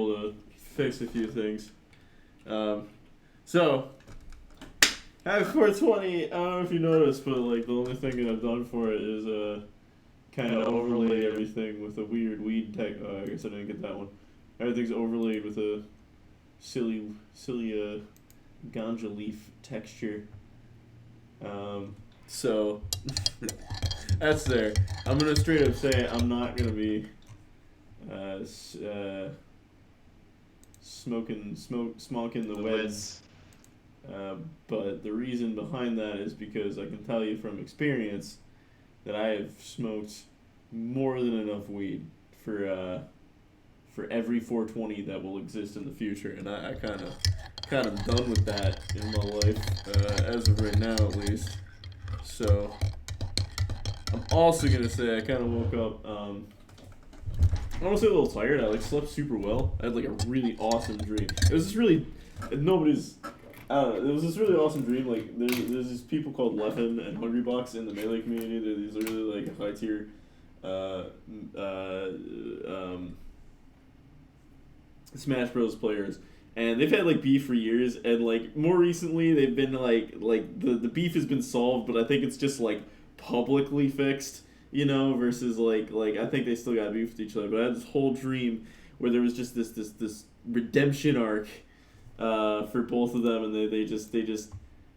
to fix a few things. So, at 420, I don't know if you noticed, but like the only thing that I've done for it is kind of overlay everything with a weird weed tech. I guess I didn't get that one. Everything's overlaid with a silly ganja leaf texture. So that's there. I'm gonna straight up say I'm not gonna be smoking the weds. But the reason behind that is because I can tell you from experience that I have smoked more than enough weed for every 420 that will exist in the future, and I kind of done with that in my life as of right now, at least. So I'm also gonna say I kind of woke up. I want to say a little tired. I like slept super well. I had like a really awesome dream. It was this really nobody's. I don't know. It was this really awesome dream. Like there's these people called Leffen and Hungry Box in the Melee community. They're these really like high tier, Smash Bros. Players, and they've had like beef for years. And like more recently, they've been like the beef has been solved, but I think it's just like publicly fixed. You know, versus like I think they still got beef with each other. But I had this whole dream where there was just this redemption arc for both of them, and they just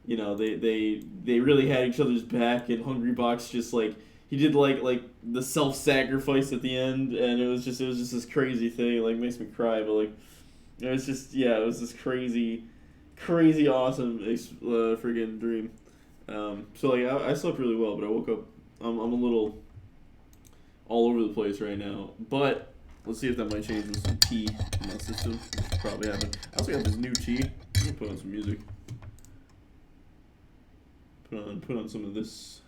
you know they really had each other's back. And Hungry Box just like he did like the self-sacrifice at the end, and it was just this crazy thing. Like makes me cry, but like it was just it was this crazy awesome friggin' dream. So like I slept really well, but I woke up. I'm a little all over the place right now, but let's see if that might change with some tea in my system. Which probably happen. I also got this new tea. I'm gonna put on some music. Put on some of this.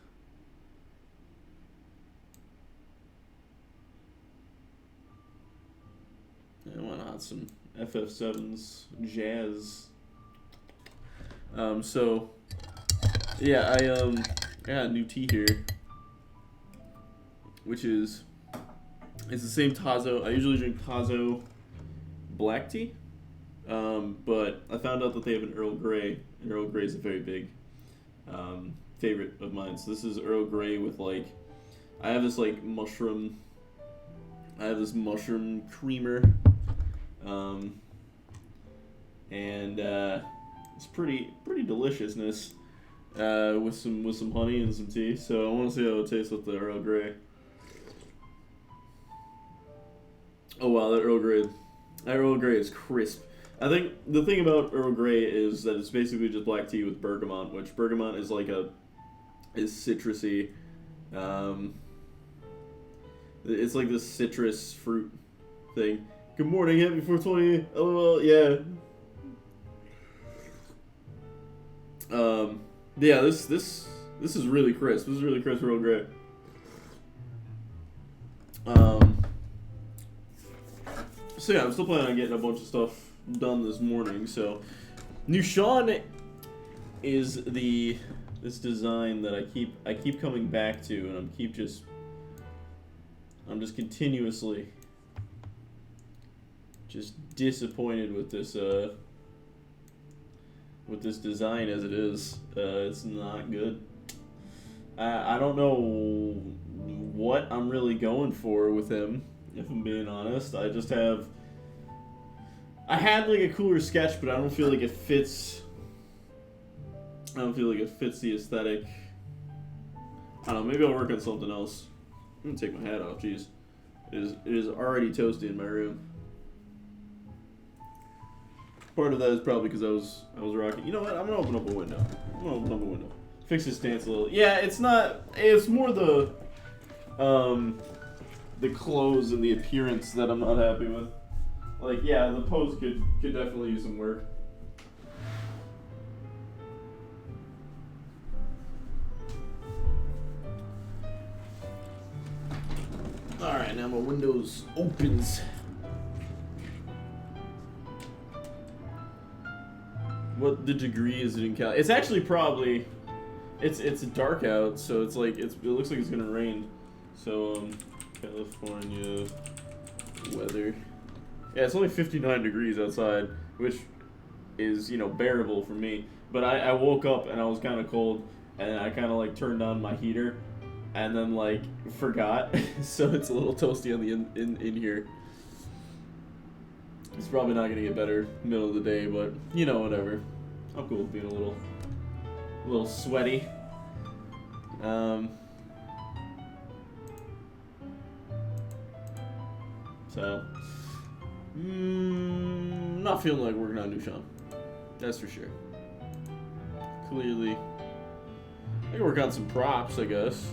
Yeah, why not some FF7's jazz? So yeah, I got a new tea here, which is it's the same Tazo. I usually drink Tazo black tea, but I found out that they have an Earl Grey, and Earl Grey is a very big favorite of mine. So this is Earl Grey with like I have this mushroom creamer, and it's pretty deliciousness with some honey and some tea. So I want to see how it tastes with the Earl Grey. Oh wow, that Earl Grey is crisp. I think the thing about Earl Grey is that it's basically just black tea with bergamot, which bergamot is is citrusy. It's like this citrus fruit thing. Good morning, happy 420. LOL, yeah. Yeah, this is really crisp. This is really crisp Earl Grey. So yeah, I'm still planning on getting a bunch of stuff done this morning. So, new Sean is this design that I keep coming back to, and I'm just continuously just disappointed with this design as it is. It's not good. I don't know what I'm really going for with him, if I'm being honest. I had like a cooler sketch, but I don't feel like it fits. I don't feel like it fits the aesthetic. I don't know, maybe I'll work on something else. I'm gonna take my hat off, jeez. It is already toasty in my room. Part of that is probably because I was rocking. You know what? I'm gonna open up a window. Fix his stance a little. Yeah, it's more the clothes and the appearance that I'm not happy with. Like, yeah, the pose could definitely use some work. Alright, now my windows opens. What the degree is it in Cali? It's actually probably it's dark out, so it's like it looks like it's gonna rain. So California weather Yeah, it's only 59 degrees outside, which is, you know, bearable for me. But I woke up and I was kind of cold, and I kind of like turned on my heater, and then like forgot, so it's a little toasty on the in here. It's probably not gonna get better middle of the day, but you know, whatever. I'm cool with being a little sweaty. So, not feeling like working on Dushan. That's for sure. Clearly, I can work on some props, I guess.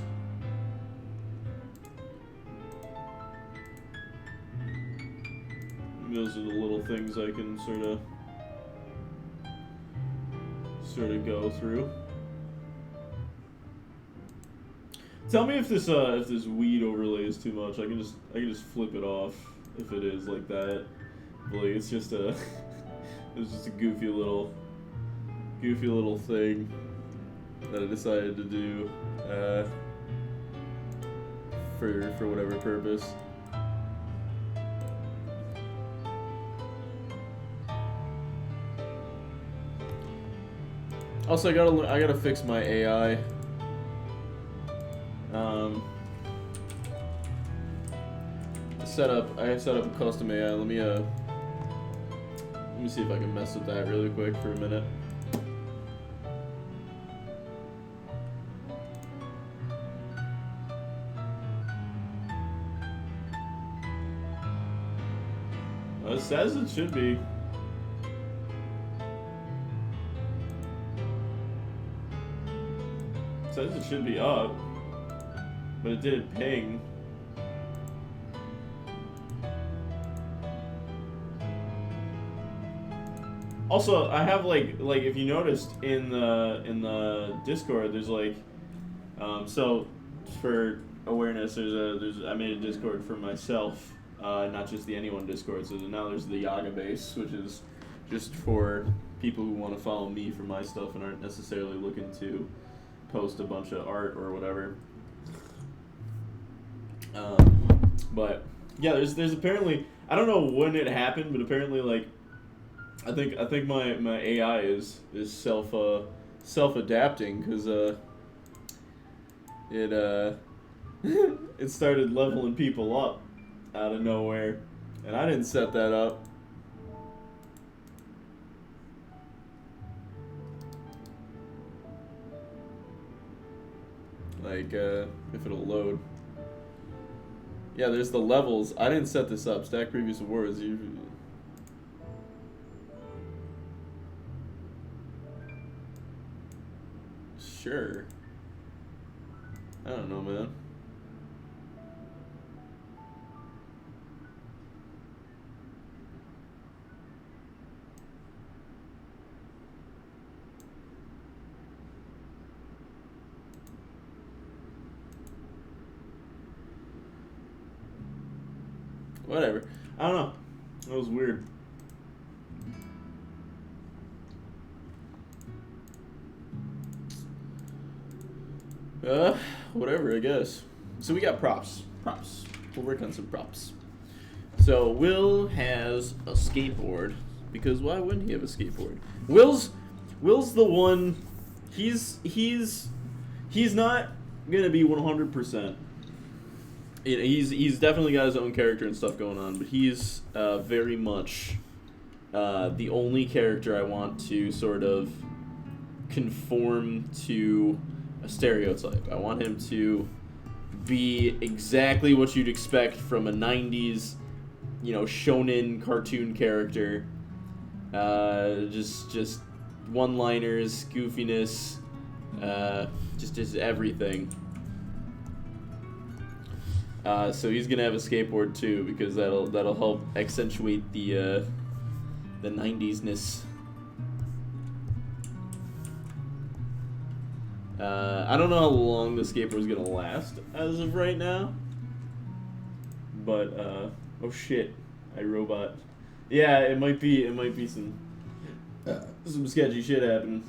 Those are the little things I can sort of go through. Tell me if this weed overlay is too much. I can just flip it off if it is like that. Like it's just a goofy little thing that I decided to do for whatever purpose. Also, I gotta fix my AI. I set up a custom AI. Let me see if I can mess with that really quick for a minute. Well, it says it should be. It says it should be up, but it didn't ping. Also, I have like if you noticed in the Discord, there's like, so for awareness, I made a Discord for myself, not just the Anyone Discord. So now there's the Yaga base, which is just for people who want to follow me for my stuff and aren't necessarily looking to post a bunch of art or whatever. But yeah, there's apparently, I don't know when it happened, but apparently like I think my AI is self adapting because it it started leveling people up out of nowhere, and I didn't set that up. Like if it'll load. Yeah, there's the levels. I didn't set this up. Stack previous awards. Sure. I don't know, man. Whatever. I don't know. That was weird. Whatever, I guess. So we got props. We'll work on some props. So Will has a skateboard, because why wouldn't he have a skateboard? Will's the one. He's not gonna be 100%. He's definitely got his own character and stuff going on, but he's very much the only character I want to sort of conform to a stereotype. I want him to be exactly what you'd expect from a 90s, shonen cartoon character. Just one-liners, goofiness, just everything. So he's gonna have a skateboard too, because that'll help accentuate the 90s-ness. I don't know how long the skateboard's gonna last as of right now, but oh shit, iRobot. Yeah, it might be some sketchy shit happening.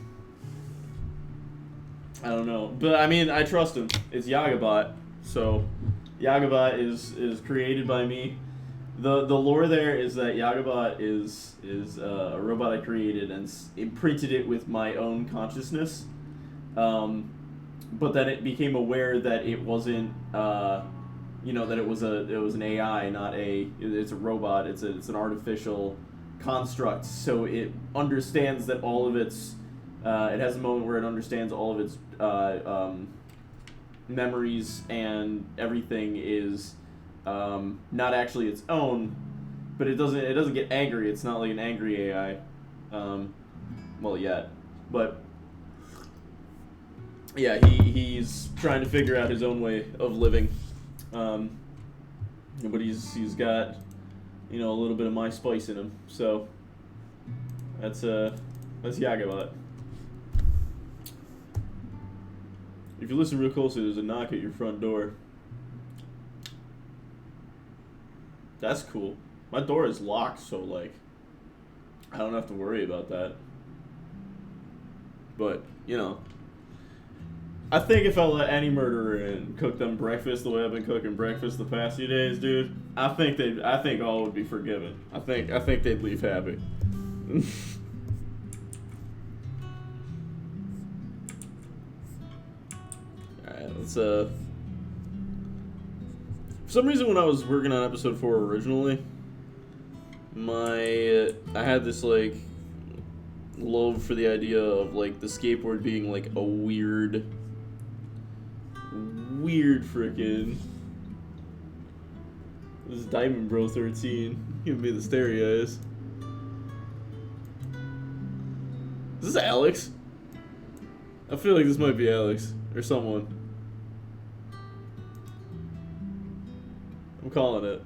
I don't know, but I mean, I trust him. It's Yagabot, so Yagabot is created by me. The lore there is that Yagabot is a robot I created and imprinted it with my own consciousness, but then it became aware that it wasn't that it was an AI, not it's a robot. It's an artificial construct. So it understands that all of its it has a moment where it understands all of its memories and everything is not actually its own, but it doesn't get angry. It's not like an angry AI, well yet, but yeah, he's trying to figure out his own way of living, but he's got a little bit of my spice in him. So that's Yagabot. If you listen real closely, there's a knock at your front door. That's cool. My door is locked, so like I don't have to worry about that. But, I think if I let any murderer in and cook them breakfast the way I've been cooking breakfast the past few days, dude, I think all would be forgiven. I think they'd leave happy. Alright, let's for some reason when I was working on episode 4 originally, I had this like love for the idea of like the skateboard being like a weird frickin'. This is Diamond Bro 13 giving me the starry eyes. Is this Alex? I feel like this might be Alex or someone. I'm calling it.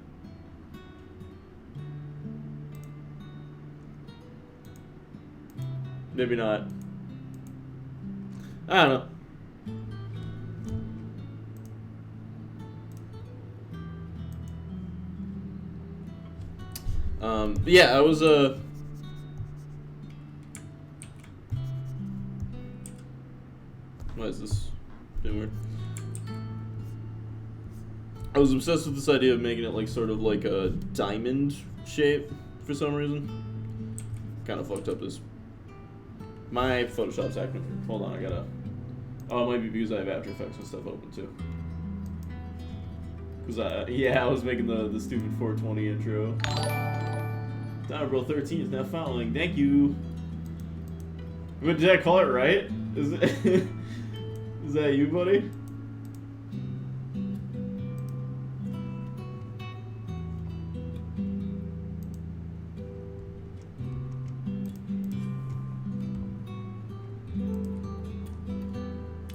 Maybe not. I don't know. Yeah, I was why is this being weird? I was obsessed with this idea of making it like sort of like a diamond shape for some reason. Kind of fucked up this. My Photoshop's acting weird. Hold on, I gotta. Oh, it might be because I have After Effects and stuff open too. Cause I was making the stupid 420 intro. Bro 13 is now following. Thank you. But did I call it right? Is that you, buddy?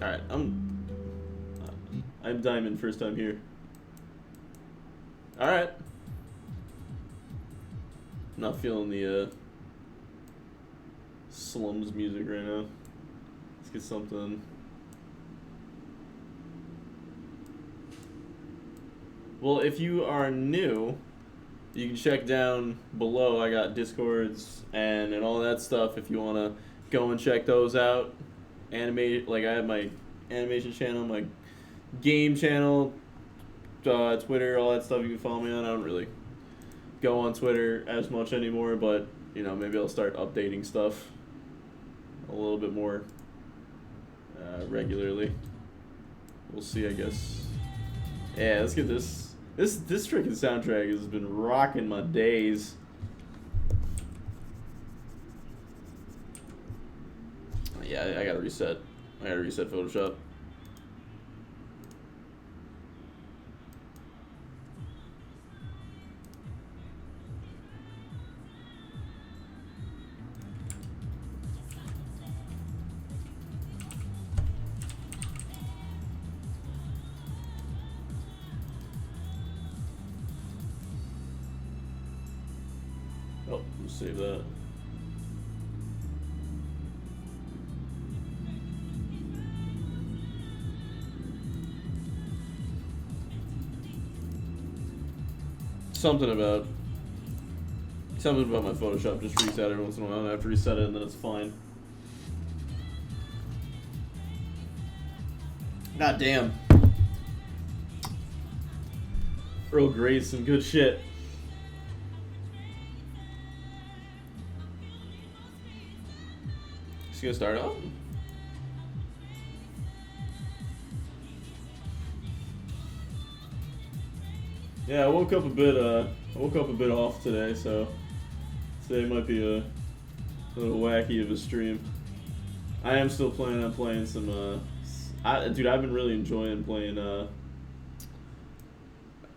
Alright, I'm Diamond, first time here. Alright. Not feeling the slums music right now. Let's get something. Well, if you are new, you can check down below. I got Discords and all that stuff if you want to go and check those out. I have my animation channel, my game channel, Twitter, all that stuff you can follow me on. I don't really go on Twitter as much anymore, but maybe I'll start updating stuff a little bit more regularly. We'll see, I guess. Yeah, let's get this. This freaking soundtrack has been rocking my days. Yeah, I gotta reset. I gotta reset Photoshop. Oh, let's save that. Something about my Photoshop just resets every once in a while. I have to reset it and then it's fine. God damn. Earl Grey's some good shit. Just gonna start off. Yeah, I woke up a bit off today, so today might be a little wacky of a stream. I am still planning on playing some. Dude, I've been really enjoying playing. I've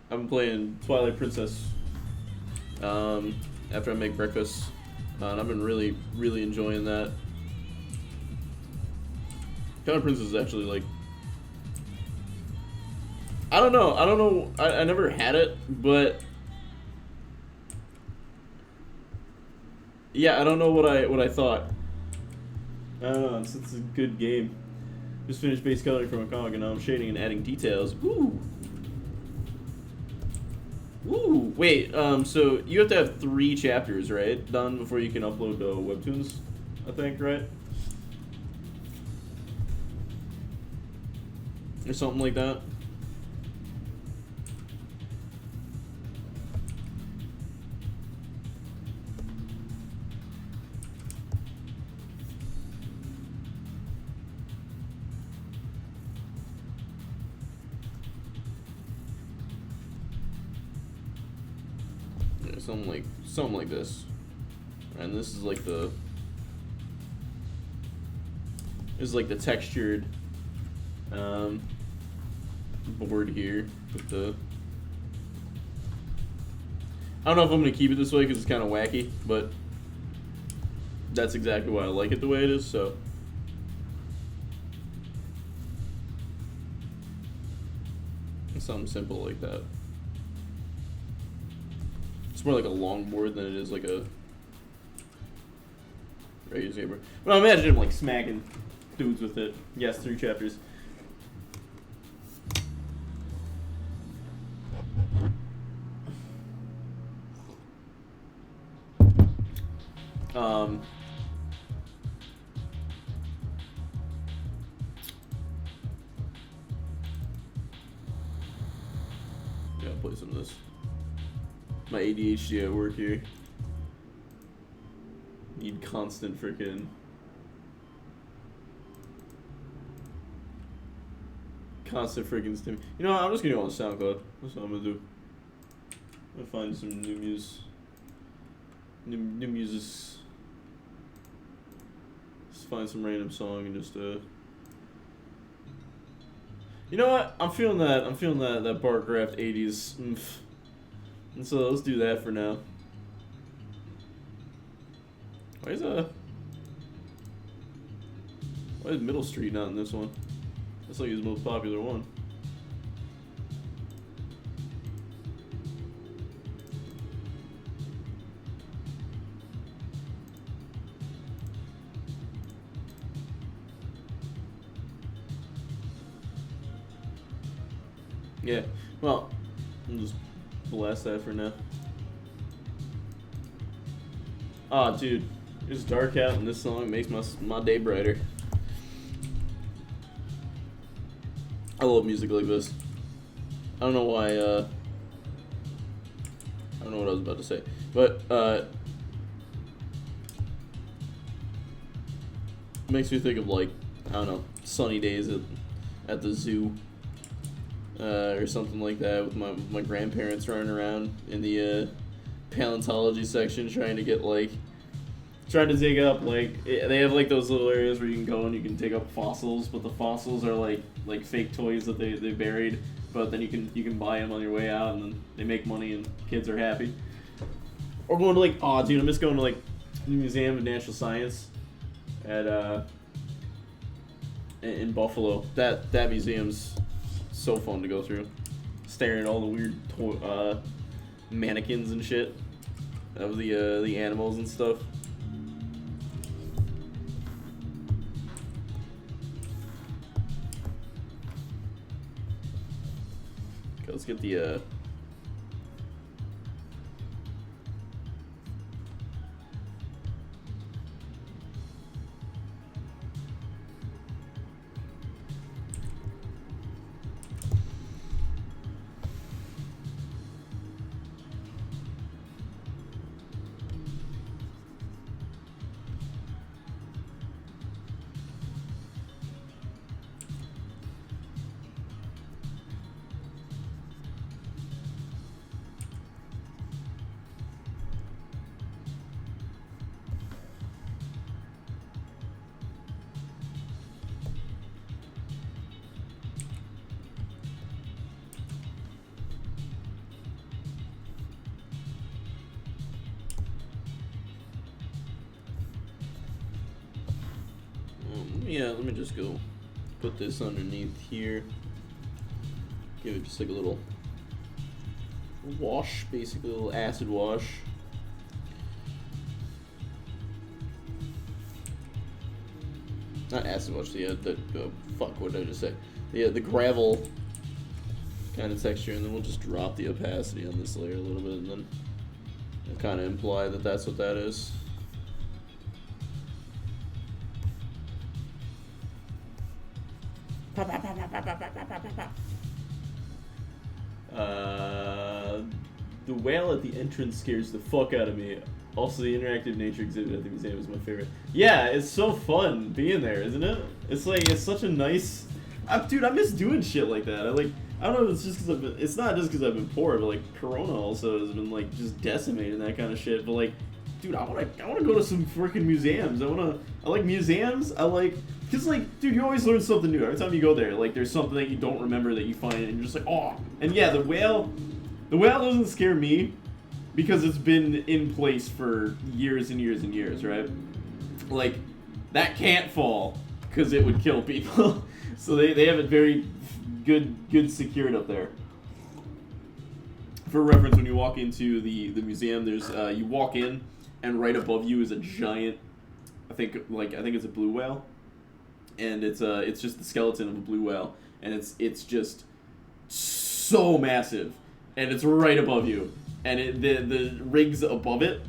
been playing Twilight Princess. After I make breakfast, and I've been really, really enjoying that. Twilight Princess is actually like. I don't know. I never had it, but yeah, I don't know what I thought. I don't know. It's a good game. Just finished base coloring from a comic, and now I'm shading and adding details. Ooh. Ooh. Wait. So you have to have 3 chapters, right, done before you can upload to Webtoons, I think, right? Or something like that. Something like this, and this is like the textured board here with the. I don't know if I'm gonna keep it this way because it's kind of wacky, but that's exactly why I like it the way it is. So. Something simple like that. More like a longboard than it is like a regular saber. But I imagine him like smacking dudes with it. Yes, 3 chapters. Yeah, I'll play some of this. My ADHD at work here. Need constant freaking. Constant freaking stim. You know what? I'm just gonna go on SoundCloud. That's what I'm gonna do. I'm gonna find some new music. New music. Just find some random song and just You know what? I'm feeling that Barcraft 80s. And so let's do that for now. Why is Middle Street not in this one? That's like his most popular one. Yeah, well, I'll just blast that for now. Oh, dude, it's dark out and this song makes my day brighter. I love music like this. I don't know why, I don't know what I was about to say, but, it makes me think of, like, I don't know, sunny days at the zoo, or something like that with my grandparents running around in the, paleontology section trying to dig up, like, they have like those little areas where you can go and you can dig up fossils, but the fossils are like fake toys that they buried, but then you can buy them on your way out and then they make money and kids are happy. Or going to like, oh dude, I miss going to like the Museum of Natural Science at in Buffalo. That museum's so fun to go through, staring at all the weird mannequins and shit of the animals and stuff. Okay, let's get the Yeah, let me just go put this underneath here. Give it just like a little wash, basically a little acid wash. Not acid wash, fuck, what did I just say? The gravel kind of texture, and then we'll just drop the opacity on this layer a little bit, and then kind of imply that that's what that is. The whale at the entrance scares the fuck out of me. Also, the interactive nature exhibit at the museum is my favorite. Yeah, it's so fun being there, isn't it? It's like, it's such a nice... dude, I miss doing shit like that. I don't know if it's just because it's not just because I've been poor, but like Corona also has been like just decimating that kind of shit. But like, dude, I wanna go to some freaking museums. I like museums. Cause like, dude, you always learn something new every time you go there. Like, there's something that you don't remember that you find, and you're just like, oh. And yeah, the whale doesn't scare me because it's been in place for years and years and years, right? Like, that can't fall because it would kill people. So they have it very good secured up there. For reference, when you walk into the museum, there's you walk in, and right above you is a giant, I think it's a blue whale, and it's just the skeleton of a blue whale, and it's just so massive, and it's right above you, and the rig's above it,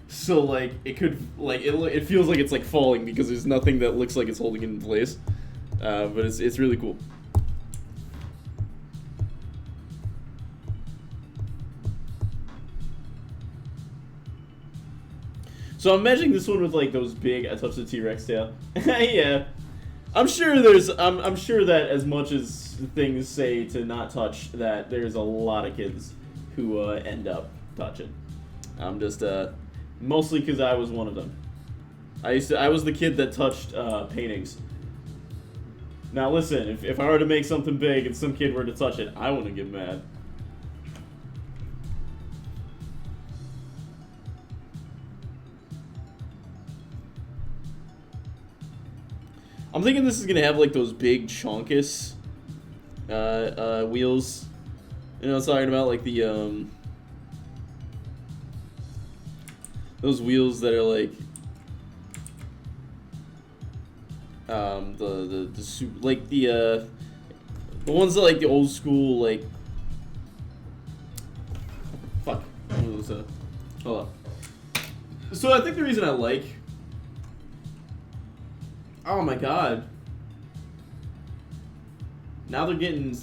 so like it could it feels like it's like falling because there's nothing that looks like it's holding it in place, but it's really cool. So I'm measuring this one with like those big. I touched the T-Rex tail. Yeah, I'm sure that as much as things say to not touch, that there's a lot of kids who end up touching. I'm just mostly because I was one of them. I was the kid that touched paintings. Now listen, if I were to make something big and some kid were to touch it, I wouldn't get mad. I'm thinking this is gonna have like those big chonkus wheels. You know what I'm talking about? Like the those wheels that are like the ones that like the old school like fuck. What was that? Hold on. So I think the reason I like. Oh my god. Now they're getting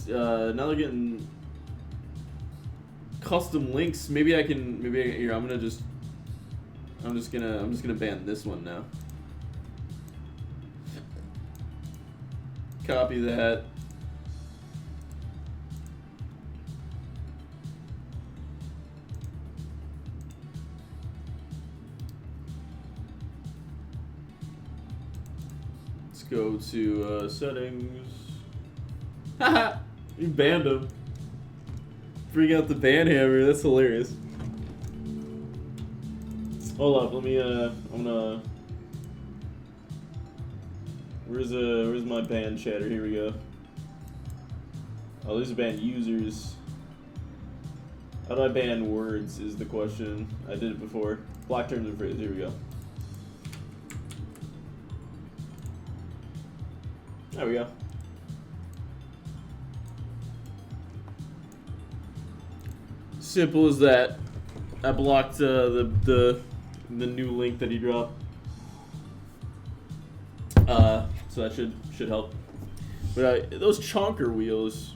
custom links. Maybe here I'm just gonna ban this one now. Copy that. Go to settings. Haha! You banned him. Bring out the ban hammer. That's hilarious. Hold up. Let me. I'm gonna. Where's my ban chatter? Here we go. Oh, these are banned users. How do I ban words? Is the question. I did it before. Block terms of phrase. Here we go. There we go. Simple as that. I blocked the new link that he dropped. So that should help. But those chonker wheels.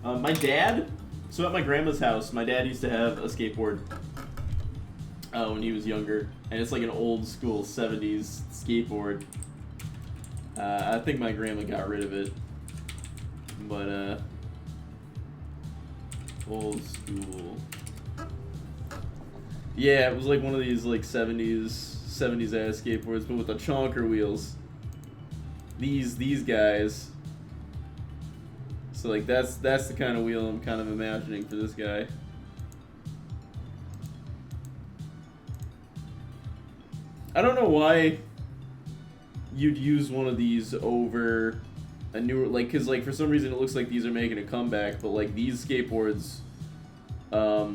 My dad. So at my grandma's house, my dad used to have a skateboard when he was younger, and it's like an old school '70s skateboard. I think my grandma got rid of it, but old school. Yeah, it was like one of these like '70s ass skateboards, but with the chonker wheels. These guys. So like that's the kind of wheel I'm kind of imagining for this guy. I don't know why you'd use one of these over a newer, like, because, like, for some reason it looks like these are making a comeback, but, like, these skateboards, the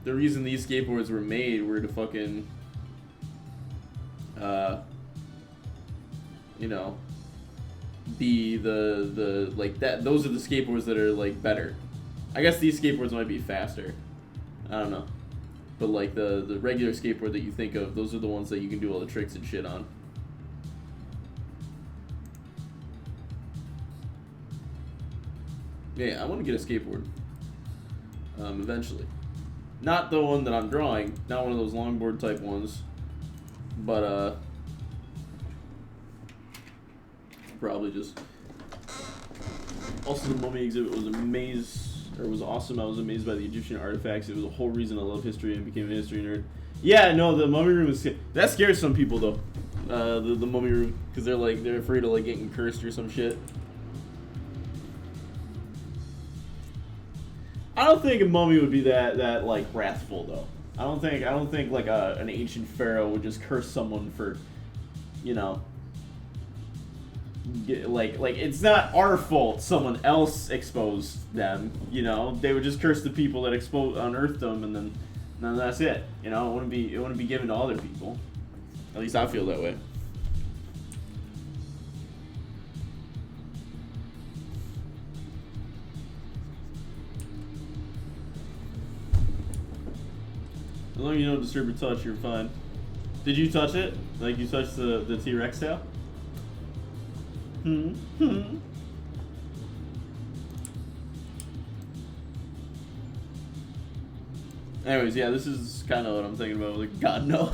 reason these skateboards were made were to fucking, you know, be the like, that, those are the skateboards that are, like, better. I guess these skateboards might be faster. I don't know. But, like, the regular skateboard that you think of, those are the ones that you can do all the tricks and shit on. Yeah, I want to get a skateboard. Eventually. Not the one that I'm drawing, not one of those longboard type ones. But, probably just... Also, the Mummy exhibit was was awesome. I was amazed by the Egyptian artifacts. It was a whole reason I love history and became a history nerd. Yeah, no, the Mummy room is... That scares some people, though. The Mummy room, because they're afraid of, like, getting cursed or some shit. I don't think a mummy would be that like wrathful though. I don't think like an ancient pharaoh would just curse someone for, you know, like it's not our fault someone else exposed them. You know, they would just curse the people that unearthed them, and then that's it. You know, it wouldn't be given to other people. At least I feel that way. As long as you don't disturb your touch, you're fine. Did you touch it? Like you touched the T-Rex tail? Anyways, yeah, this is kind of what I'm thinking about. Like, God, no.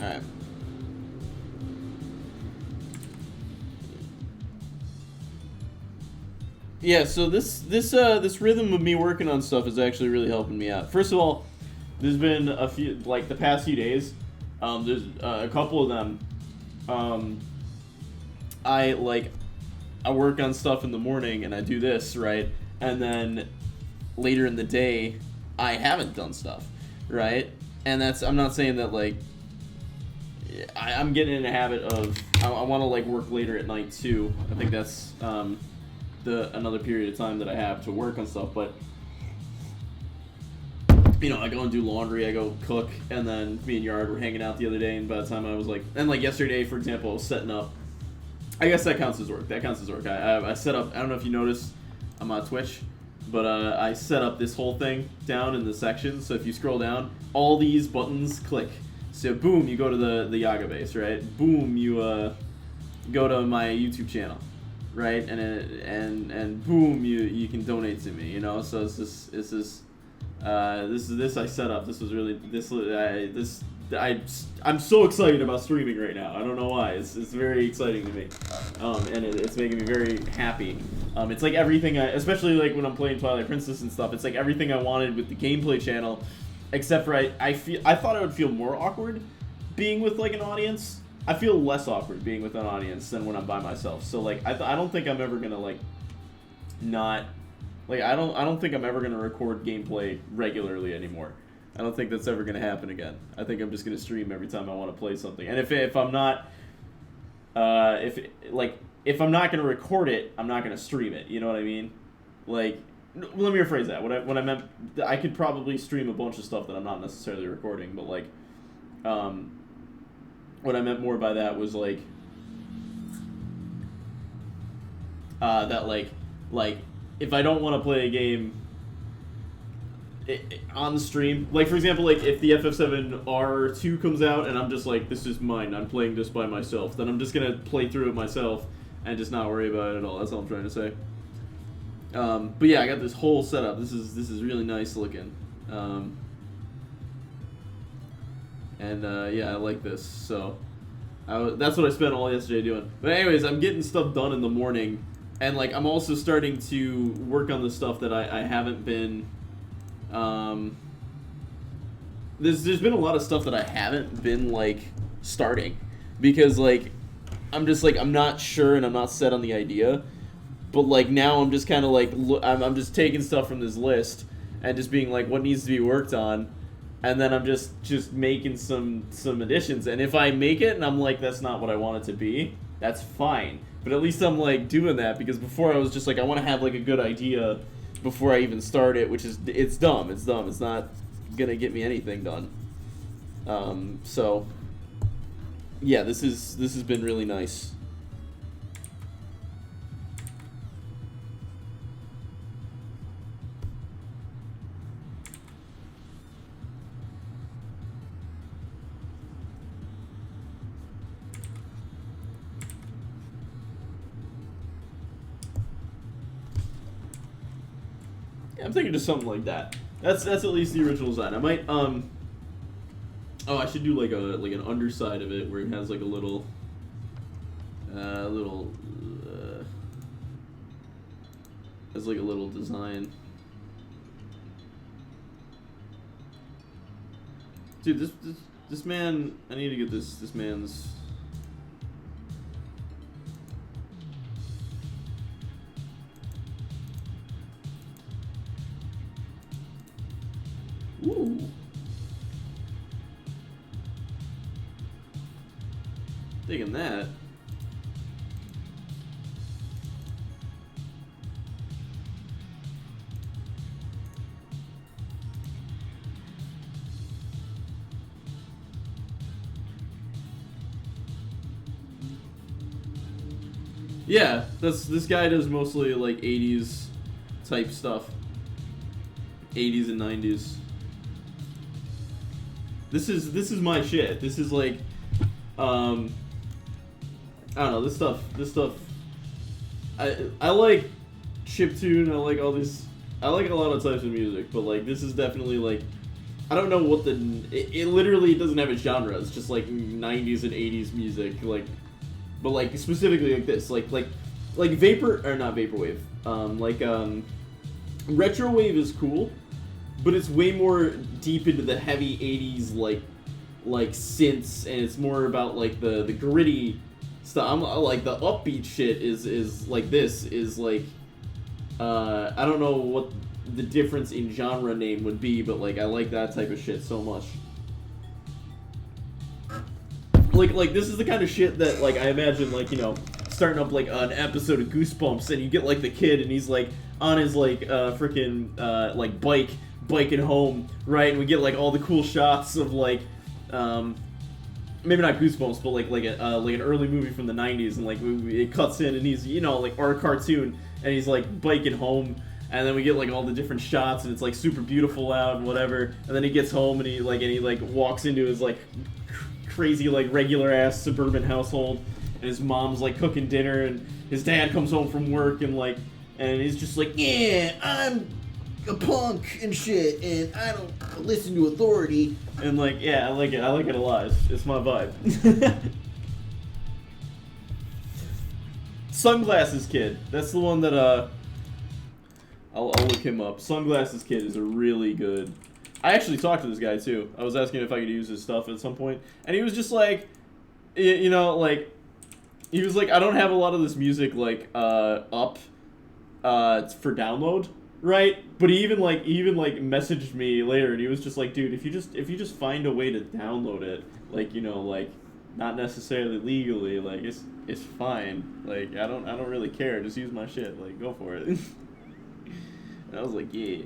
Alright. Yeah, so this rhythm of me working on stuff is actually really helping me out. First of all, there's been a few, like the past few days, there's a couple of them. I work on stuff in the morning and I do this, right? And then later in the day, I haven't done stuff, right? And I'm not saying that like I'm getting in a habit of I want to like work later at night too. I think that's another period of time that I have to work on stuff. But you know, I go and do laundry, I go cook, and then me and Yard were hanging out the other day. And by the time I was like, and like yesterday, for example, I was setting up. I guess that counts as work. I set up. I don't know if you noticed, I'm on Twitch, but I set up this whole thing down in the sections. So if you scroll down, all these buttons click. So boom, you go to the Yaga base, right? Boom, you go to my YouTube channel, right? And boom, you can donate to me, you know. So it's this I set up. This was really I'm so excited about streaming right now. I don't know why. It's very exciting to me, and it's making me very happy. It's like everything especially like when I'm playing Twilight Princess and stuff. It's like everything I wanted with the gameplay channel. Except for I thought I would feel more awkward being with like an audience. I feel less awkward being with an audience than when I'm by myself. So like I don't think I'm ever gonna like not like I don't think I'm ever gonna record gameplay regularly anymore. I don't think that's ever gonna happen again. I think I'm just gonna stream every time I want to play something. And if I'm not if I'm not gonna record it, I'm not gonna stream it. You know what I mean? Like. Let me rephrase that. What I meant, I could probably stream a bunch of stuff that I'm not necessarily recording, but like, what I meant more by that was like, that like if I don't want to play a game, on the stream. Like, for example, like if the FF7R2 comes out and I'm just like, this is mine, I'm playing this by myself, then I'm just gonna play through it myself and just not worry about it at all. That's all I'm trying to say. But yeah, I got this whole setup. This is really nice looking. Yeah, I like this. So that's what I spent all yesterday doing. But anyways, I'm getting stuff done in the morning, and like I'm also starting to work on the stuff that I haven't been. There's been a lot of stuff that I haven't been like starting because like I'm just like I'm not sure and I'm not set on the idea. But like now I'm just kind of like I'm just taking stuff from this list and just being like what needs to be worked on, and then I'm just making some additions. And if I make it and I'm like that's not what I want it to be, that's fine. But at least I'm like doing that because before I was just like I want to have like a good idea before I even start it, which is it's dumb. It's not gonna get me anything done. So yeah, this has been really nice. I'm thinking just something like that. That's at least the original design. I might oh, I should do like an underside of it where it has like a little has like a little design. Dude, this man, I need to get this man's. Ooh. Digging that. Yeah, this guy does mostly like 80s type stuff. 80s and 90s. This is my shit. This is like I don't know, this stuff I like chiptune, I like all these, I like a lot of types of music, but like this is definitely like I don't know what it literally doesn't have a genre. It's just like 90s and 80s music, like, but like specifically like this, like vapor or not vaporwave, retrowave is cool, but it's way more deep into the heavy 80s like synths, and it's more about like the gritty stuff. I'm like the upbeat shit is like this is like I don't know what the difference in genre name would be, but like I like that type of shit so much. Like this is the kind of shit that like I imagine like, you know, starting up like an episode of Goosebumps, and you get like the kid and he's like on his like freaking like biking home, right? And we get like all the cool shots of like maybe not Goosebumps, but like an early movie from the 90s, and like it cuts in and he's, you know, like our cartoon, and he's like biking home, and then we get like all the different shots, and it's like super beautiful out and whatever, and then he gets home and he walks into his like crazy like regular ass suburban household, and his mom's like cooking dinner, and his dad comes home from work, and he's just like, yeah, I'm a punk and shit, and I don't listen to authority, and like, yeah, I like it a lot. It's my vibe. Sunglasses Kid, that's the one that I'll look him up. Sunglasses Kid is a really good. I actually talked to this guy too. I was asking if I could use his stuff at some point, and he was just like, you know, like, he was like, I don't have a lot of this music like up for download, right? But he even messaged me later, and he was just like, dude, if you just find a way to download it, like, you know, like, not necessarily legally, like, it's fine. Like, I don't really care. Just use my shit. Like, go for it. And I was like, yeah.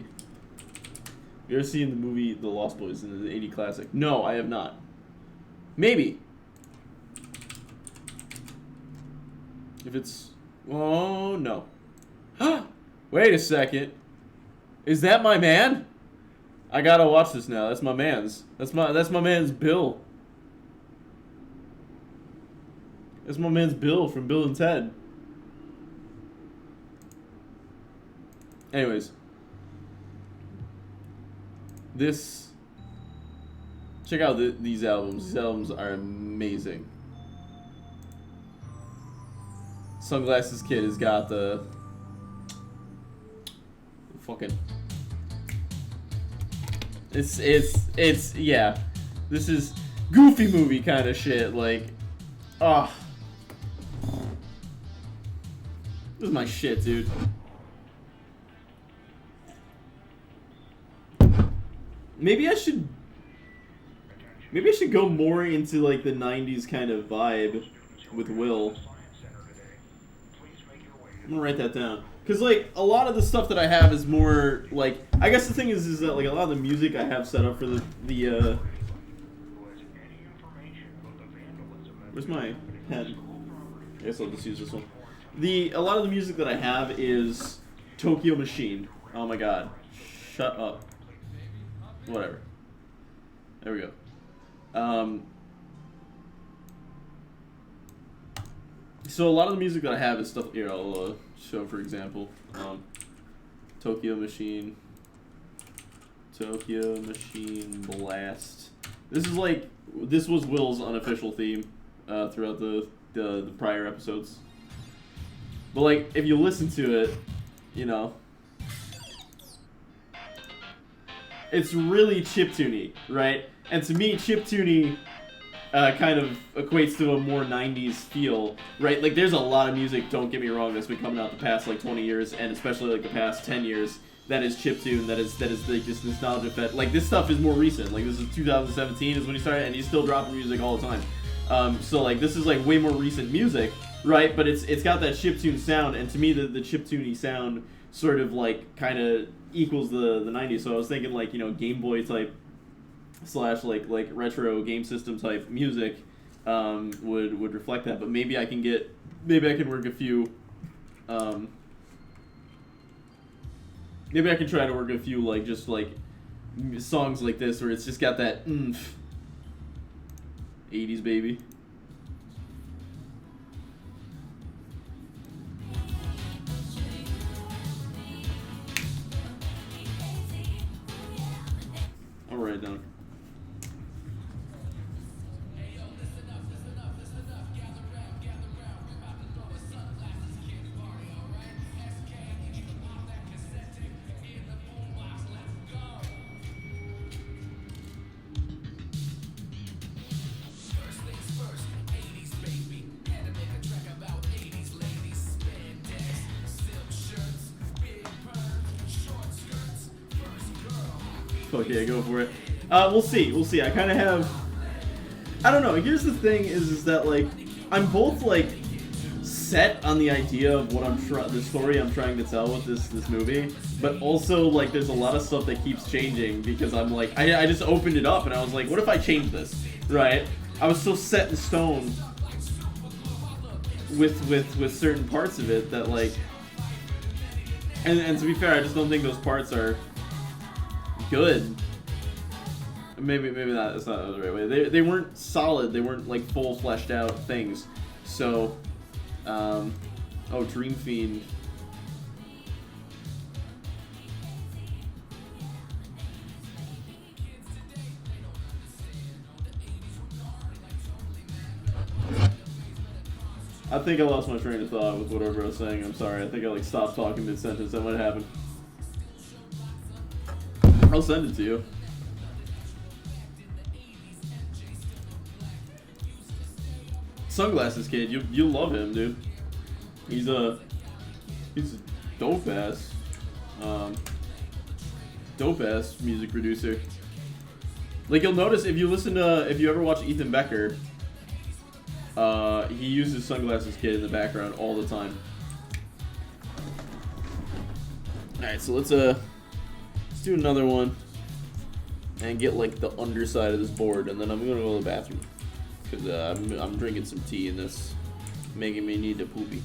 You ever seen the movie The Lost Boys in the 80 classic? No, I have not. Maybe. If it's... Oh, no. Wait a second. Is that my man? I gotta watch this now. That's my man's. That's my man's Bill. That's my man's Bill from Bill and Ted. Anyways. This... Check out these albums. These albums are amazing. Sunglasses Kid has got the fucking... It's yeah. This is Goofy movie kind of shit. Like, ah. This is my shit, dude. Maybe I should go more into like the 90s kind of vibe with Will. I'm gonna write that down. Cause like a lot of the stuff that I have is more like, I guess the thing is that like a lot of the music I have set up for the where's my pen? I guess I'll just use this one. A lot of the music that I have is Tokyo Machine. Oh my god. Shut up. Whatever. There we go. So a lot of the music that I have is stuff, here I'll show for example. Tokyo Machine Blast. This was Will's unofficial theme throughout the prior episodes. But like, if you listen to it, you know, it's really chiptune-y, right? And to me, chiptune-y kind of equates to a more 90s feel, right? Like, there's a lot of music, don't get me wrong, that's been coming out the past, like, 20 years, and especially, like, the past 10 years, that is chiptune, that is like, this nostalgia fest. Like, this stuff is more recent. Like, this is 2017 is when he started, and he's still dropping music all the time. So, like, this is, like, way more recent music, right? But it's got that chiptune sound, and to me, the chiptune-y sound sort of, like, kind of equals the 90s. So I was thinking, like, you know, Game Boy type / like retro game system type music would reflect that. But maybe I can work a few maybe I can try to work a few like just like songs like this where it's just got that 80s baby. I'll write it down. Okay, go for it. We'll see. I kind of have... I don't know. Here's the thing is that, like, I'm both, like, set on the idea of what the story I'm trying to tell with this movie, but also, like, there's a lot of stuff that keeps changing because I'm, like... I just opened it up and I was like, what if I change this? Right? I was so set in stone with certain parts of it that, like... And to be fair, I just don't think those parts are good. Maybe that's not the right way. They weren't solid. They weren't like full fleshed out things. So, Dream Fiend. I think I lost my train of thought with whatever I was saying. I'm sorry. I think I like stopped talking mid-sentence. That might happen. I'll send it to you. Sunglasses Kid, you love him, dude. He's a dope ass music producer. Like, you'll notice if you ever watch Ethan Becker, he uses Sunglasses Kid in the background all the time. Alright, so let's do another one and get like the underside of this board, and then I'm gonna go to the bathroom because I'm drinking some tea and that's making me need to poopy.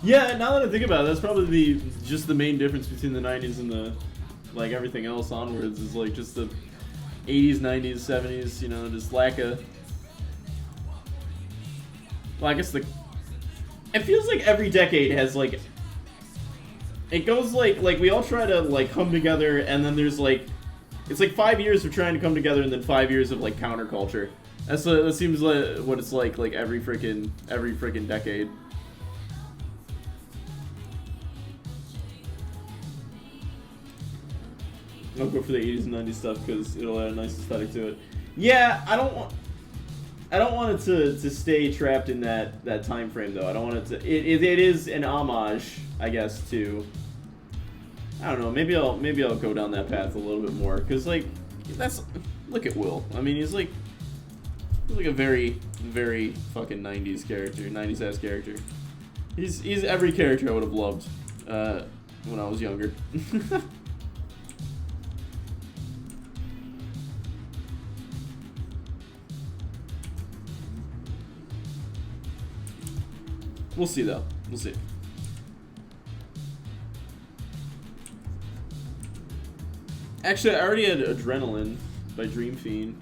Yeah, now that I think about it, that's probably just the main difference between the 90s and the like everything else onwards is like just the 80s, 90s, 70s, you know, just lack of. Well, I guess it feels like every decade has like. It goes like we all try to like come together, and then there's like, it's like 5 years of trying to come together, and then 5 years of like counterculture. That seems like what it's like every freaking decade. I'll go for the 80s and 90s stuff because it'll add a nice aesthetic to it. Yeah, I don't want it to stay trapped in that time frame though. I don't want it to. It is an homage, I guess, to. I don't know. Maybe I'll go down that path a little bit more because like look at Will. I mean, he's like a very very fucking 90s character, 90s ass character. He's every character I would have loved when I was younger. We'll see, though. We'll see. Actually, I already had Adrenaline by Dream Fiend.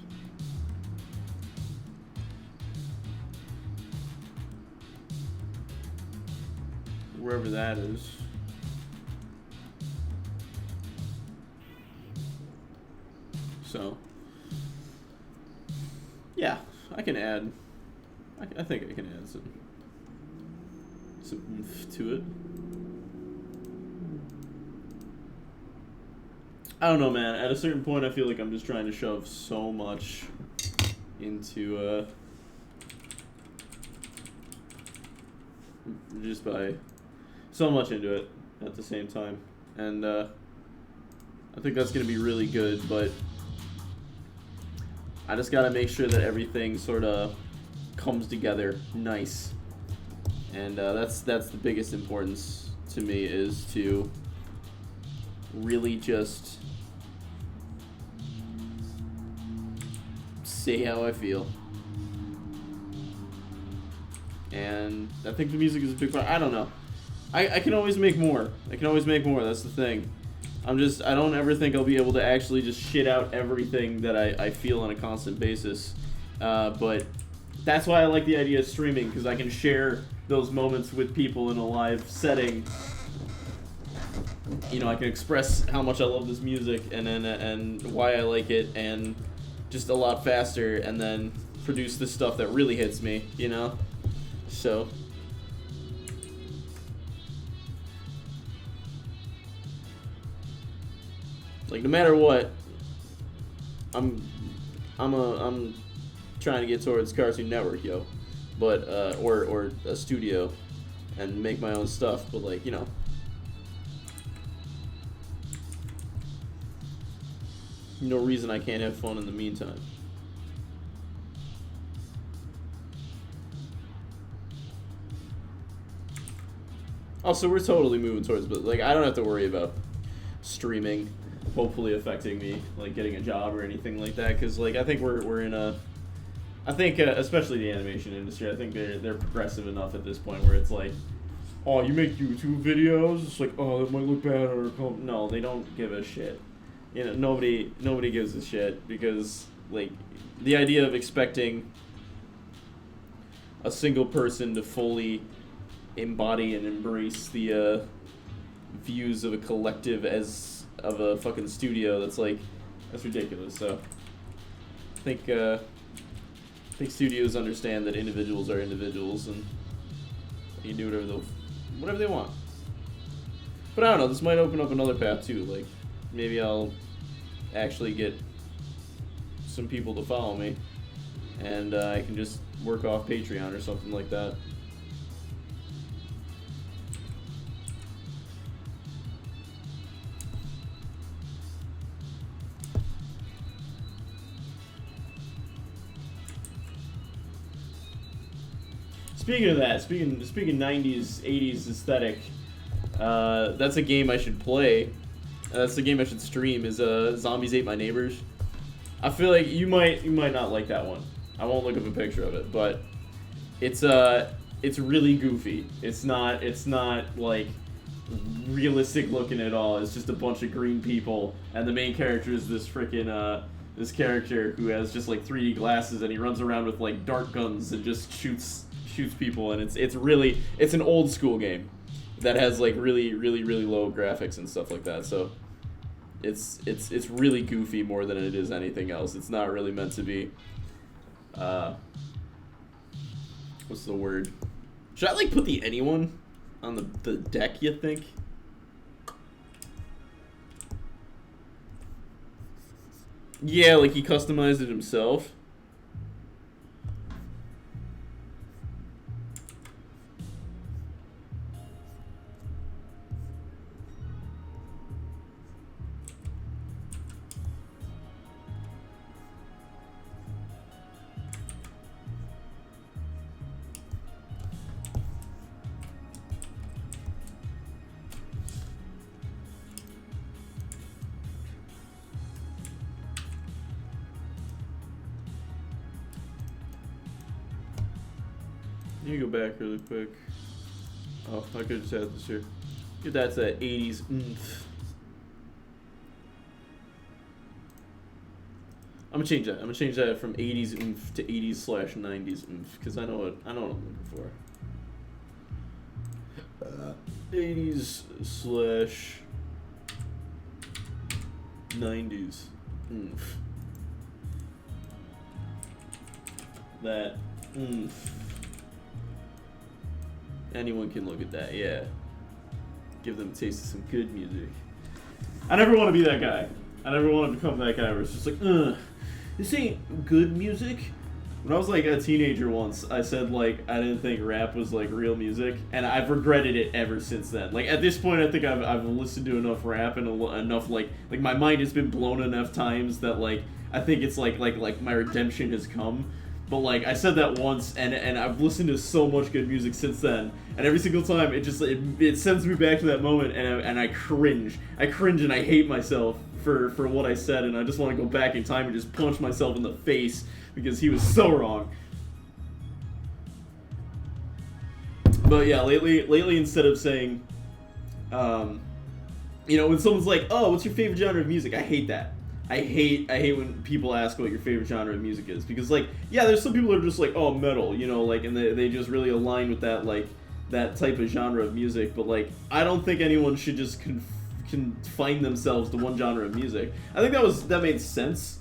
Wherever that is. So. Yeah, I can add. I think I can add some oomph to it. I don't know, man. At a certain point, I feel like I'm just trying to shove so much into just by so much into it at the same time, and I think that's gonna be really good. But I just gotta make sure that everything sort of comes together nice. And that's the biggest importance to me, is to really just say how I feel. And I think the music is a big part. I don't know. I can always make more. I can always make more. That's the thing. I don't ever think I'll be able to actually just shit out everything that I feel on a constant basis. But that's why I like the idea of streaming, because I can share those moments with people in a live setting. You know, I can express how much I love this music and why I like it, and just a lot faster, and then produce the stuff that really hits me, you know? So like, no matter what, I'm trying to get towards Cartoon Network, yo. But or a studio and make my own stuff, but like, you know, no reason I can't have fun in the meantime. Also, we're totally moving towards, but like, I don't have to worry about streaming hopefully affecting me like getting a job or anything like that, because like I think we're in a, I think especially the animation industry, I think they're progressive enough at this point where it's like, oh, you make YouTube videos, it's like, oh, that might look bad, or no, they don't give a shit. You know, nobody gives a shit, because like the idea of expecting a single person to fully embody and embrace the views of a collective as of a fucking studio, that's ridiculous. So I think studios understand that individuals are individuals, and they can do whatever they want. But I don't know, this might open up another path too. Like, maybe I'll actually get some people to follow me, and I can just work off Patreon or something like that. Speaking of that, speaking 90s, 80s aesthetic, that's a game I should play. That's the game I should stream, is Zombies Ate My Neighbors. I feel like you might not like that one. I won't look up a picture of it, but it's it's really goofy. It's not like realistic looking at all. It's just a bunch of green people, and the main character is this freaking this character who has just like 3D glasses, and he runs around with like dart guns and just shoots people, and it's an old school game that has like really low graphics and stuff like that. So it's really goofy more than it is anything else. It's not really meant to be what's the word? Should I like put the anyone on the deck, you think? Yeah, like he customized it himself. Let me go back really quick. Oh, I could just add this here. That's that 80s oomph. I'm gonna change that. I'm gonna change that from 80s oomph to 80s/90s oomph, because I know what I'm looking for. 80s/90s oomph. That oomph. Anyone can look at that, yeah. Give them a taste of some good music. I never want to be that guy. I never want to become that guy where it's just like, this ain't good music. When I was like a teenager once, I said like I didn't think rap was like real music, and I've regretted it ever since then. Like at this point, I think I've listened to enough rap and enough like my mind has been blown enough times that like I think it's like my redemption has come. But like I said that once, and I've listened to so much good music since then, and every single time it sends me back to that moment, and I cringe and I hate myself for what I said, and I just want to go back in time and just punch myself in the face because he was so wrong. But yeah, lately instead of saying, when someone's like, "Oh, what's your favorite genre of music?" I hate that. I hate when people ask what your favorite genre of music is, because like, yeah, there's some people that are just like, oh, metal, and they just really align with that like that type of genre of music. But like, I don't think anyone should just confine themselves to one genre of music. I think that made sense.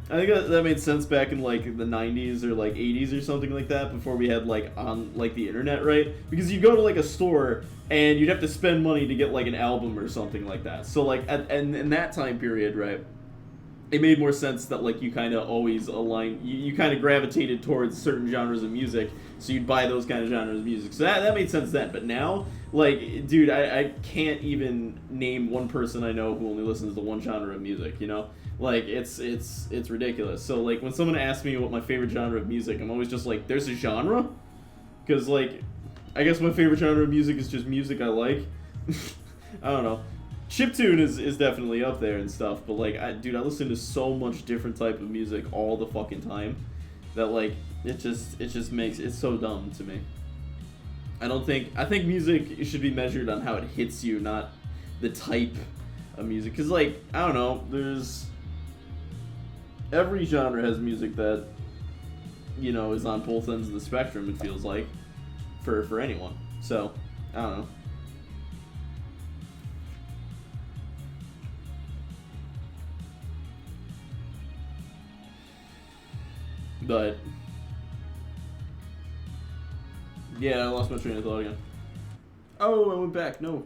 I think that made sense back in like the 90s or like 80s or something like that, before we had like on like the internet, right? Because you go to like a store and you'd have to spend money to get like an album or something like that. So like and in that time period, right, it made more sense that like you kind of always align, you kind of gravitated towards certain genres of music, so you'd buy those kind of genres of music. So that made sense then. But now, like, dude, I can't even name one person I know who only listens to one genre of music, Like, it's ridiculous. So like when someone asks me what my favorite genre of music, I'm always just like, there's a genre? Because like, I guess my favorite genre of music is just music I like. I don't know. Chiptune is definitely up there and stuff, but like, I listen to so much different type of music all the fucking time that like it just makes it so dumb to me. I think music should be measured on how it hits you, not the type of music. Because like, I don't know, there's every genre has music that is on both ends of the spectrum, it feels like, for anyone. So I don't know. But yeah, I lost my train of thought again. Oh, I went back. No.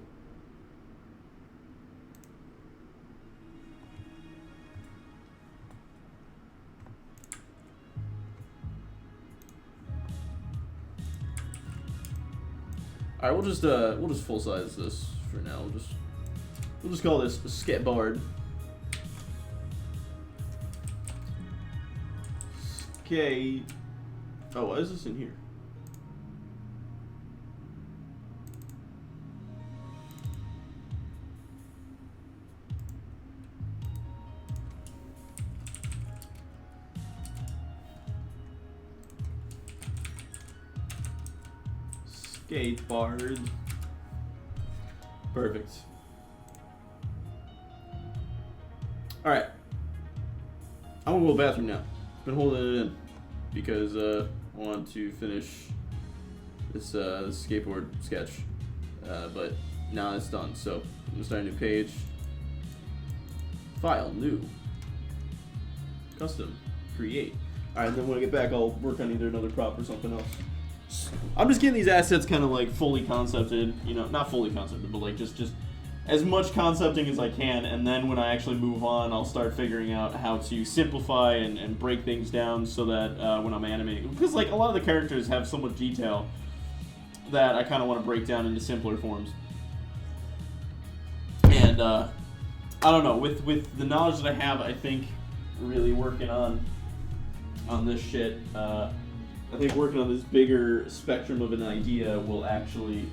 All right, we'll just full size this for now. We'll just call this Skatbard. Okay. Oh, why is this in here? Skateboard. Perfect. Alright. I'm gonna go to the bathroom now. Been holding it in because I want to finish this skateboard sketch. But now it's done. So I'm gonna start a new page. File, new. Custom, create. Alright, then when I get back, I'll work on either another prop or something else. I'm just getting these assets kind of like fully concepted, you know, not fully concepted, but like just as much concepting as I can, and then when I actually move on, I'll start figuring out how to simplify and break things down so that when I'm animating, because like a lot of the characters have so much detail that I kind of want to break down into simpler forms. And I don't know, with the knowledge that I have, I think really working on this shit, I think working on this bigger spectrum of an idea will actually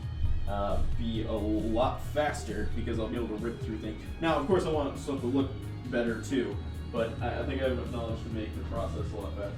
be a lot faster because I'll be able to rip through things. Now, of course, I want stuff to look better too, but I think I have enough knowledge to make the process a lot faster.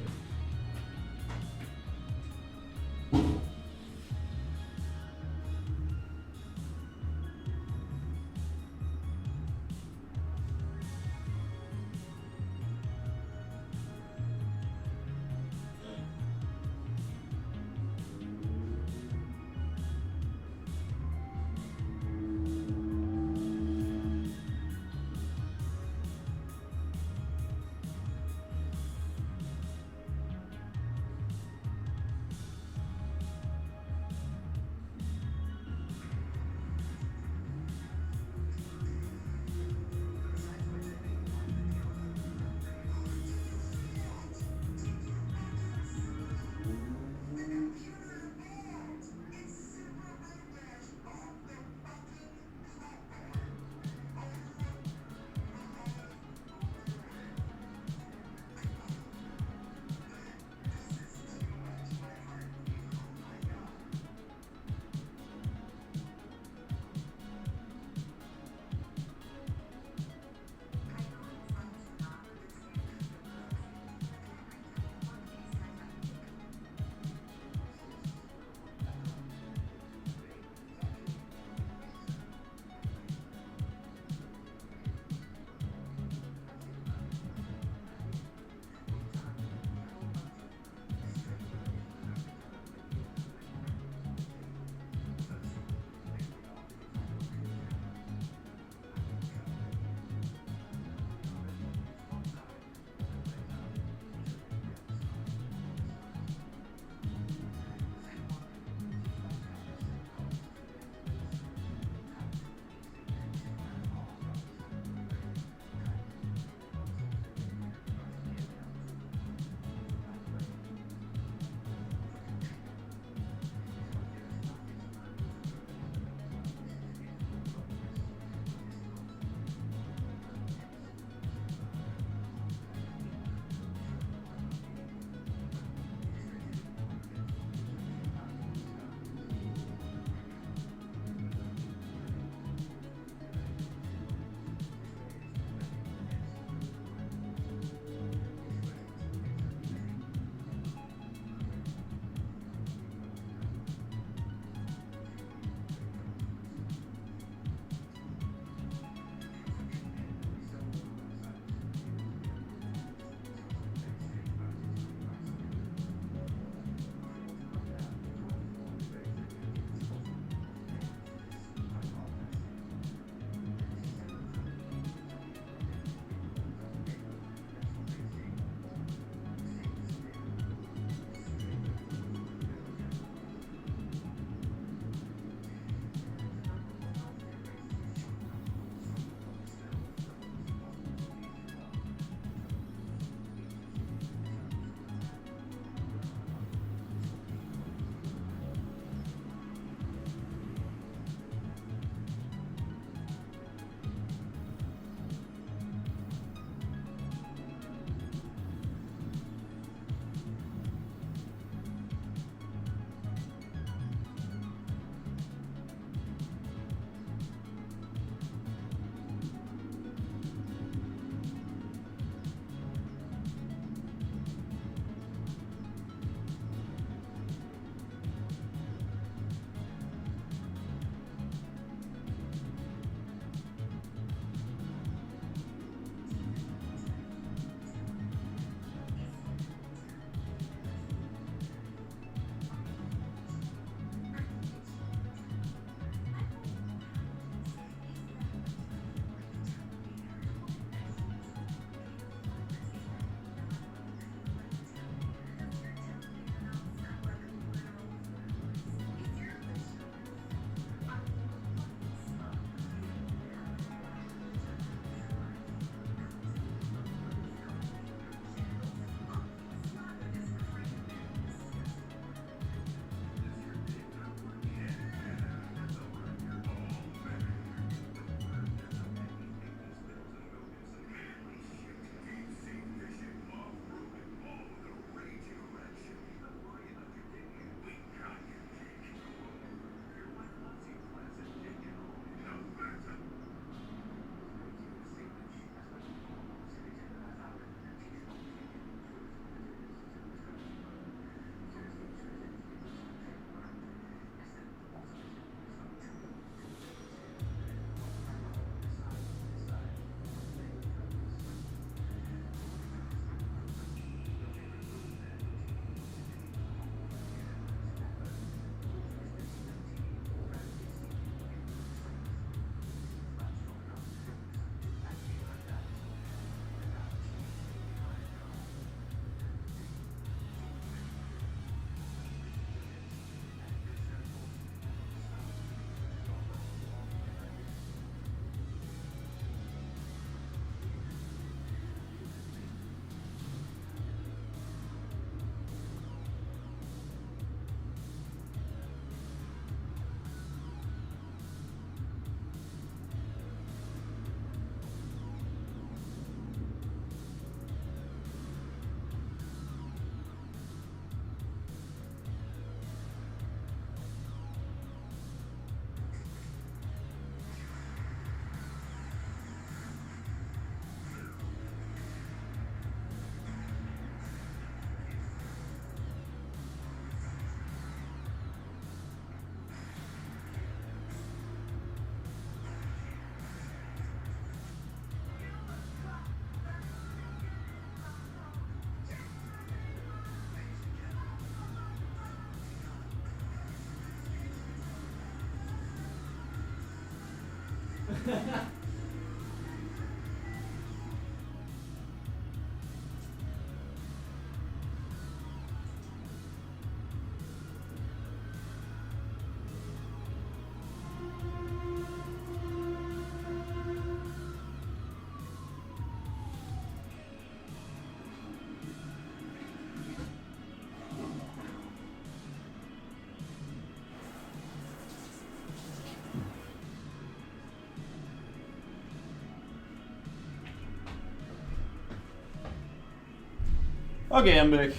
Okay, I'm back.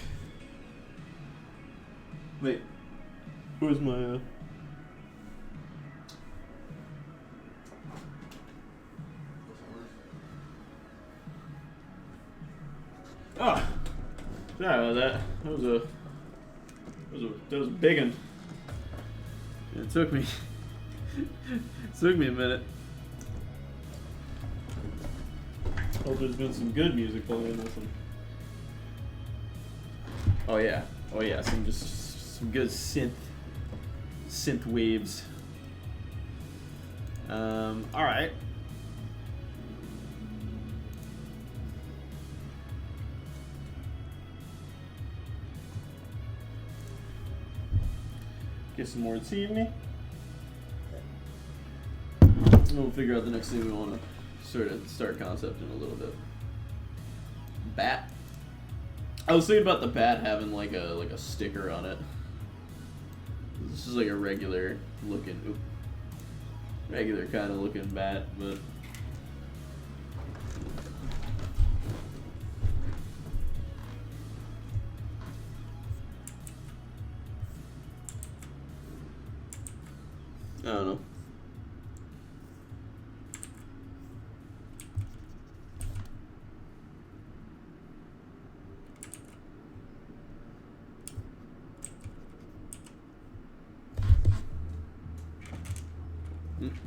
Wait, where's my, Oh, sorry about that. That was a big one. It took me, a minute. Hope there's been some good music playing in this one. Oh yeah, some good synth waves. All right. Get some more this evening. We'll figure out the next thing we want to start concepting a little bit. Bat. I was thinking about the bat having like a sticker on it. This is like a regular kind of looking bat, but I don't know.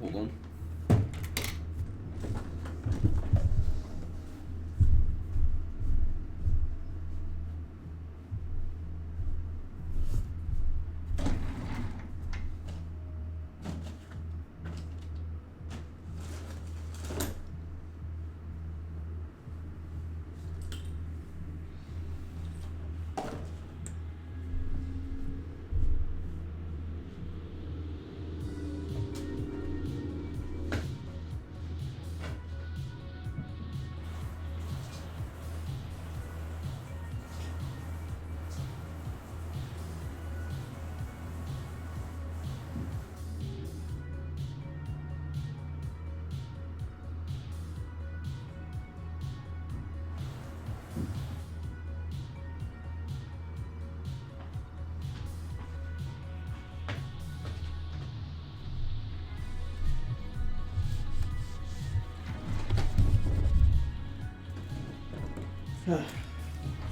Hold on.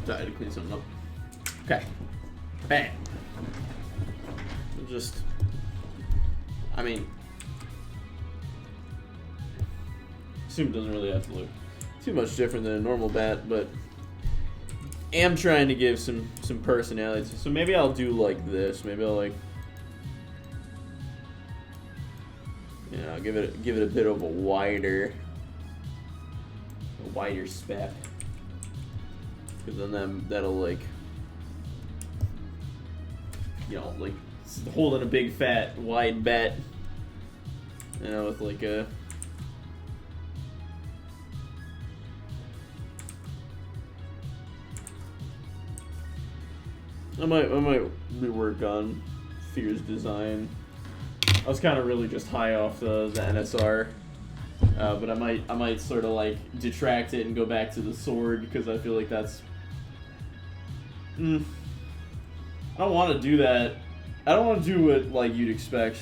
Sorry to clean something up. Okay. Bam. Assume it doesn't really have to look too much different than a normal bat, but am trying to give some personality. So maybe I'll do like this. Maybe I'll I'll give it a bit of a wider spec. Because then that'll holding a big fat wide bat, with a I might rework on Fear's design. I was kind of really just high off the NSR. But I might sort of detract it and go back to the sword, because I feel like that's I don't want to do that. I don't want to do what you'd expect.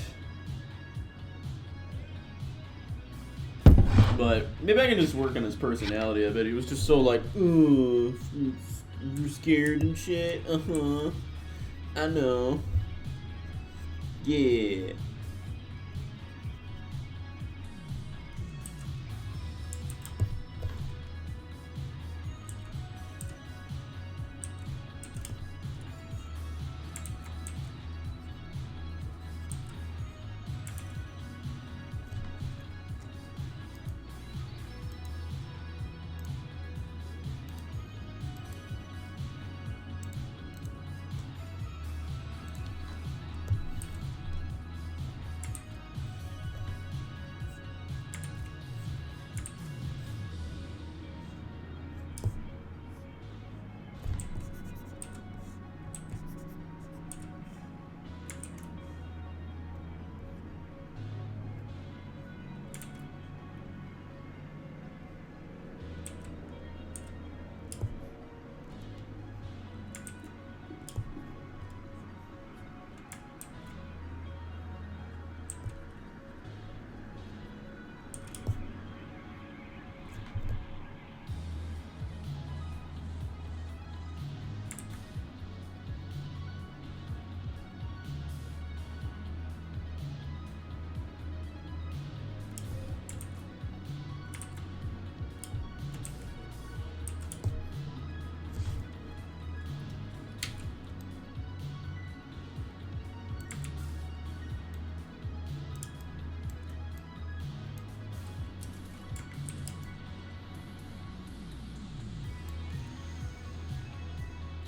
But maybe I can just work on his personality a bit. He was just so ooh, you're scared and shit. I know. Yeah.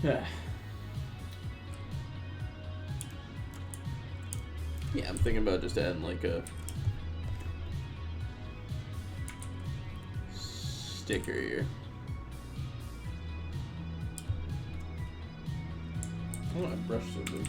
Yeah, I'm thinking about just adding like a sticker here. Oh, I brushed so good.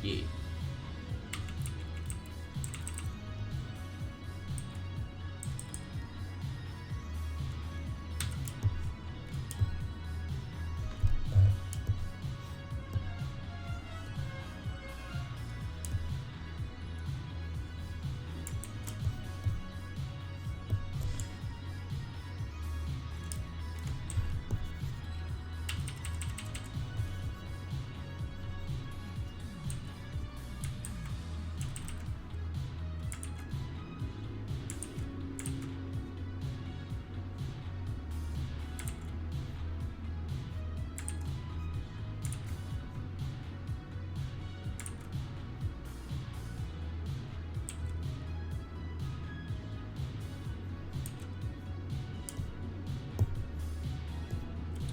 Yeah.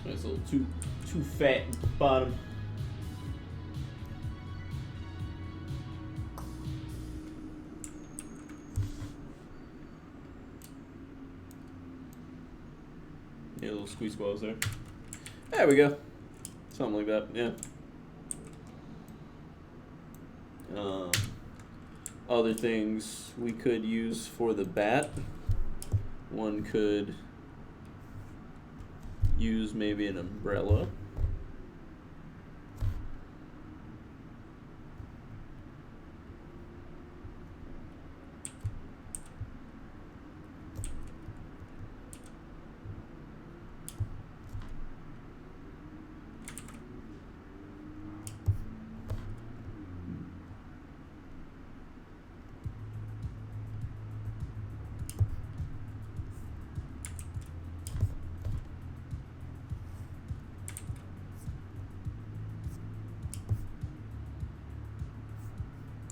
It's a little too fat bottom. Yeah, little squeeze balls there. There we go. Something like that, yeah. Other things we could use for the bat. One could use maybe an umbrella.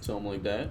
Something like that.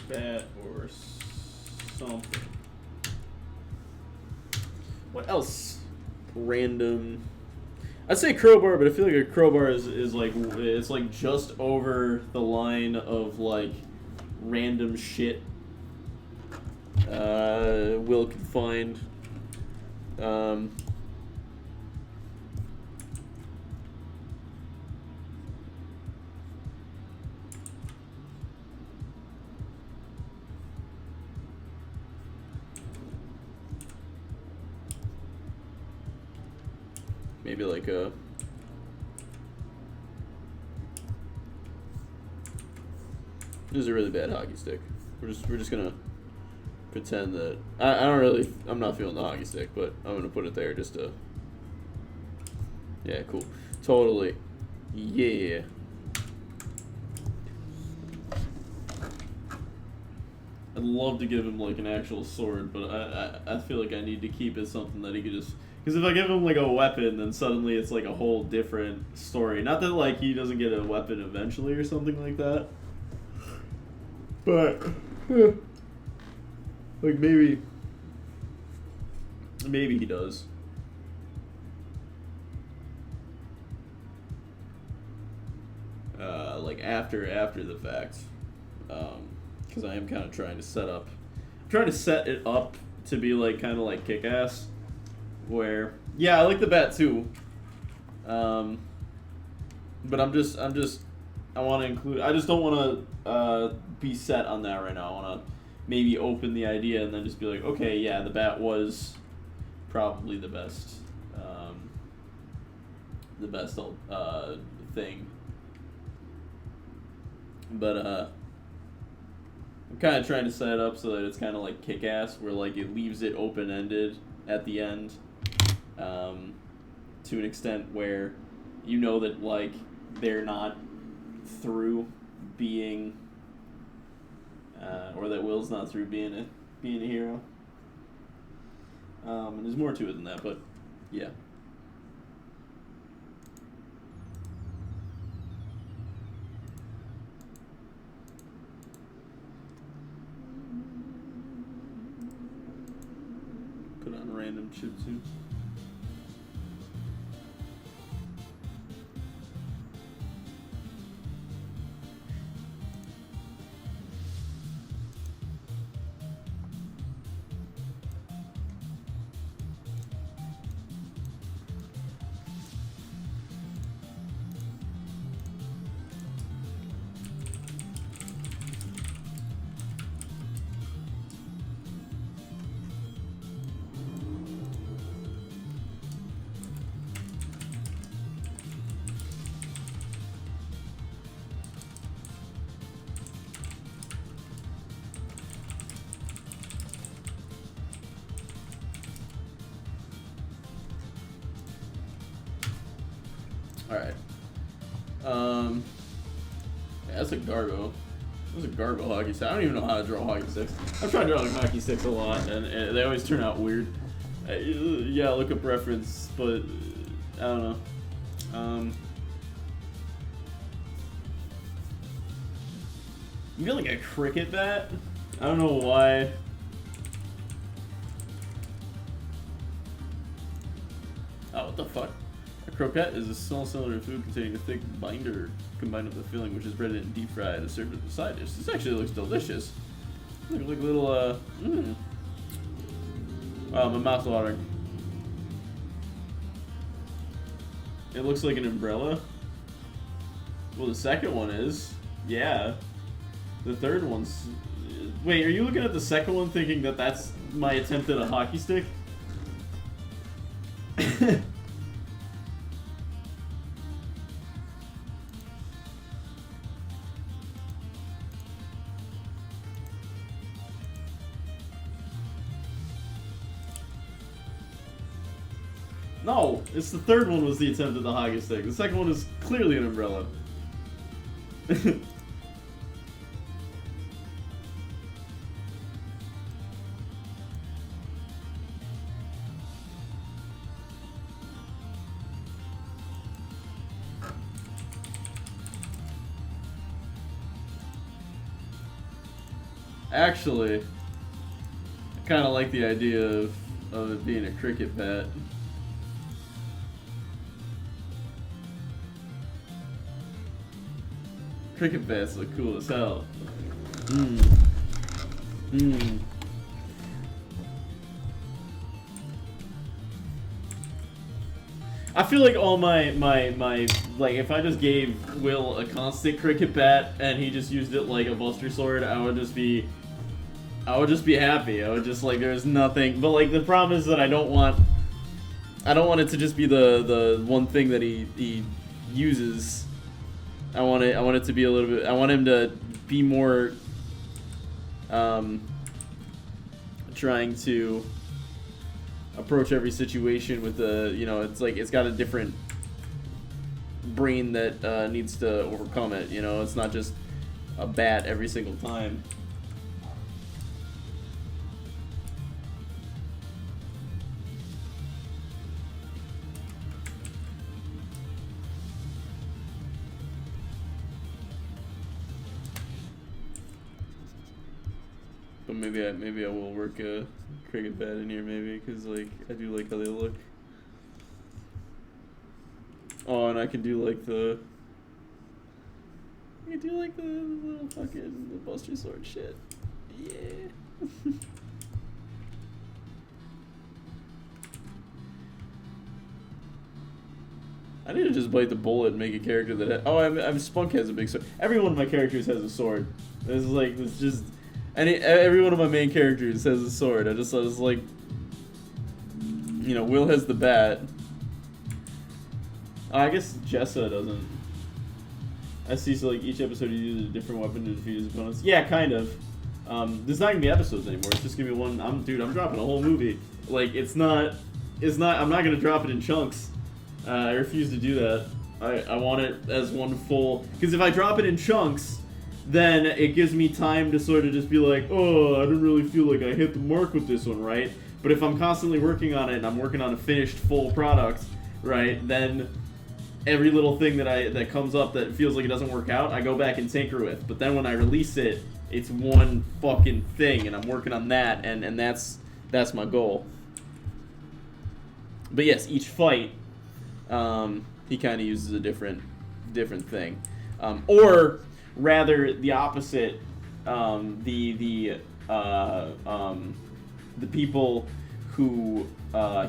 Bat or something. What else? Random. I'd say crowbar, but I feel like a crowbar is like, it's like just over the line of like random shit Will can find. Maybe like a... This is a really bad hockey stick. We're just gonna pretend that I'm not feeling the hockey stick, but I'm gonna put it there just to... Yeah, cool. Totally. Yeah. I'd love to give him like an actual sword, but I feel like I need to keep it something that he could just... Because if I give him like a weapon, then suddenly it's like a whole different story. Not that like he doesn't get a weapon eventually or something like that. But like maybe he does. Like after the fact, because I am kind of trying to set it up to be like kind of like Kick-Ass, where yeah, I like the bat too. But I want to include. I just don't want to be set on that right now. I want to maybe open the idea and then just be like, okay, yeah, the bat was probably the best thing. But I'm kind of trying to set it up so that it's kind of like Kick-Ass, where like it leaves it open-ended at the end, to an extent where you know that like they're not through being, or that Will's not through being a hero. And there's more to it than that, but yeah. Put on random chipsuits. Alright. Yeah, that's a Garbo. That's a Garbo hockey stick. I don't even know how to draw hockey sticks. I've tried drawing hockey sticks a lot, and they always turn out weird. Yeah, look up reference, but I don't know. You get like a cricket bat? I don't know why. Oh, what the fuck? A croquette is a small cylinder of food containing a thick binder combined with a filling, which is breaded and deep fried and served as a side dish. This actually looks delicious. Look like little, Wow, my mouth's watering. It looks like an umbrella. Well, the second one is. Yeah. The third one's... Wait, are you looking at the second one thinking that that's my attempt at a hockey stick? No, it's the third one was the attempt at the hockey stick. The second one is clearly an umbrella. Actually, I kind of like the idea of it being a cricket bat. Cricket bats look cool as hell. I feel like all my like if I just gave Will a constant cricket bat and he just used it like a Buster Sword, I would just be happy. I would just like there's nothing. But like the problem is that I don't want I don't want it to just be the one thing that he uses. I want it to be a little bit. I want him to be more trying to approach every situation with the, you know, it's like it's got a different brain that needs to overcome it. You know, it's not just a bat every single time. But maybe I will work a cricket bat in here, maybe, because like I do like how they look. Oh, and I can do like the little fucking the Buster Sword shit. Yeah. I need to just bite the bullet and make a character that. I'm Spunk has a big sword. Every one of my characters has a sword. It's just. Every one of my main characters has a sword. I was like, you know, Will has the bat. I guess Jessa doesn't. I see, so like each episode you use a different weapon to defeat his opponents. Yeah, kind of. There's not gonna be episodes anymore. It's just gonna be one. I'm dropping a whole movie. Like it's not. I'm not gonna drop it in chunks. I refuse to do that. I want it as one full. Because if I drop it in chunks, then it gives me time to sort of just be like, oh, I didn't really feel like I hit the mark with this one, right? But if I'm constantly working on it and I'm working on a finished full product, right, then every little thing that comes up that feels like it doesn't work out, I go back and tinker with. But then when I release it, it's one fucking thing, and I'm working on that, and that's my goal. But yes, each fight, he kind of uses a different thing, or rather the opposite. The people who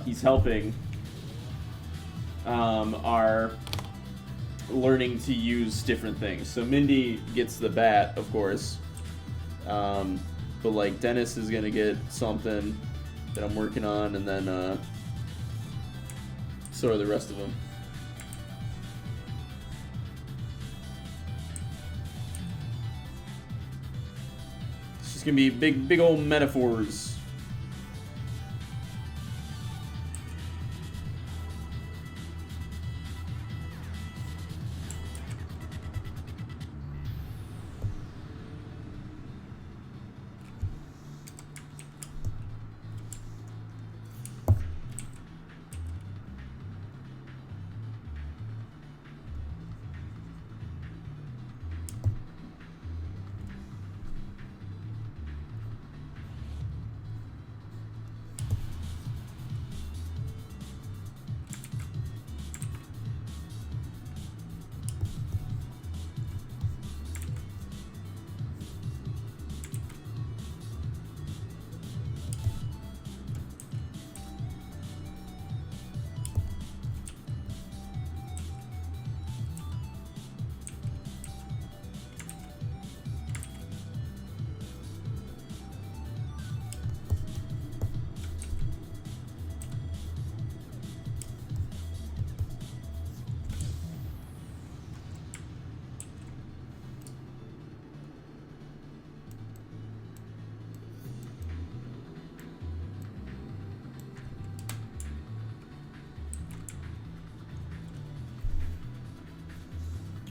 he's helping are learning to use different things. So Mindy gets the bat, of course, but like Dennis is gonna get something that I'm working on, and then so are the rest of them. It's just gonna be big old metaphors.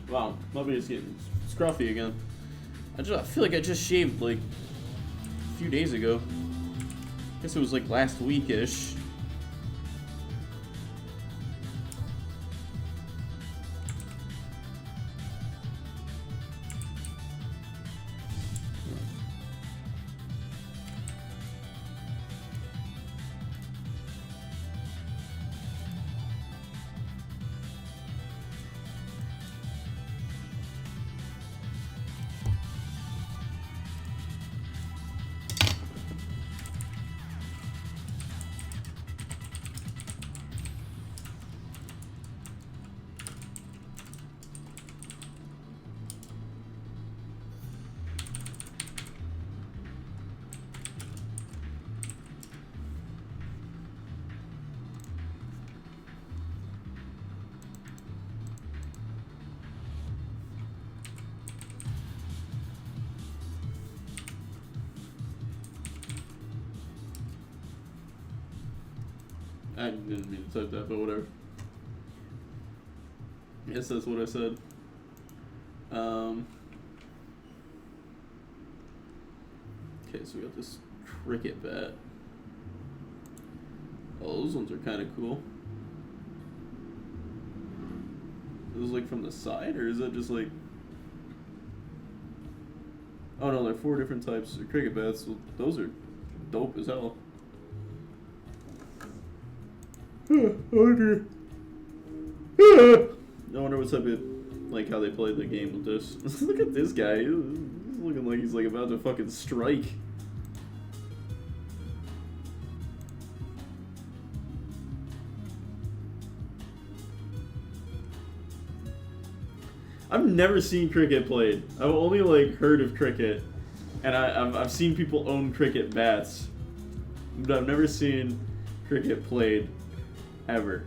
Wow, my beard's getting scruffy again. I feel like I just shaved like a few days ago. I guess it was like last week-ish. I didn't mean to type that, but whatever. I guess that's what I said. Okay, so we got this cricket bat. Oh, those ones are kind of cool. Is this like from the side, or is that just like... Oh no, there are 4 different types of cricket bats. Well, those are dope as hell. I wonder what type of, like, how they played the game with this. Look at this guy. He's looking like he's like about to fucking strike. I've never seen cricket played. I've only like heard of cricket, and I've seen people own cricket bats, but I've never seen cricket played ever.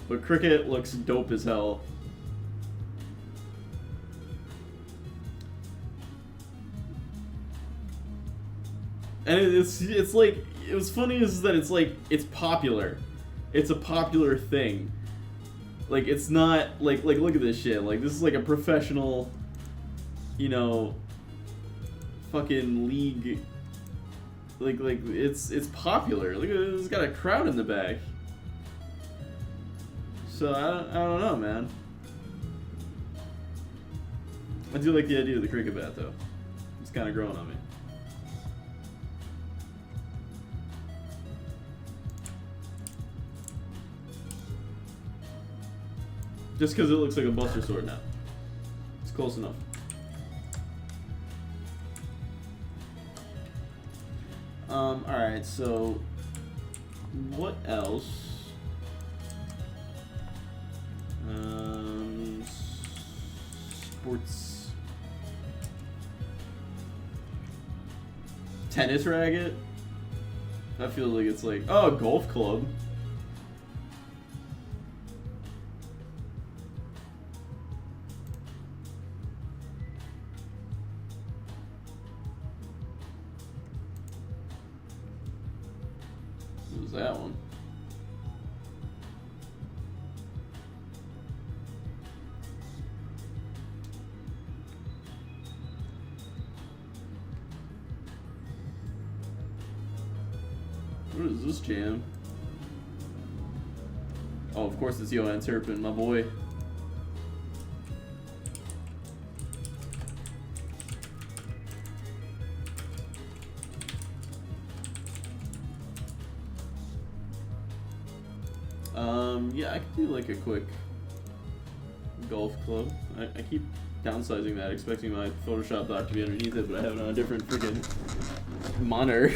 But cricket looks dope as hell. And it's like, what's funny is that it's like, it's popular. It's a popular thing. Like, it's not, like, look at this shit. Like, this is like a professional, you know, fucking league. Like, it's popular. Look at it, it's got a crowd in the back. So, I don't know, man. I do like the idea of the cricket bat, though. It's kind of growing on me. Just because it looks like a Buster Sword now. It's close enough. Alright, so... what else? Sports... tennis racket? I feel like it's like... oh, a golf club. What was that one? What is this jam? Oh, of course it's Johan Turpin, my boy. Yeah, I could do like a quick golf club. I keep downsizing that, expecting my Photoshop dock to be underneath it, but I have it on a different freaking monitor.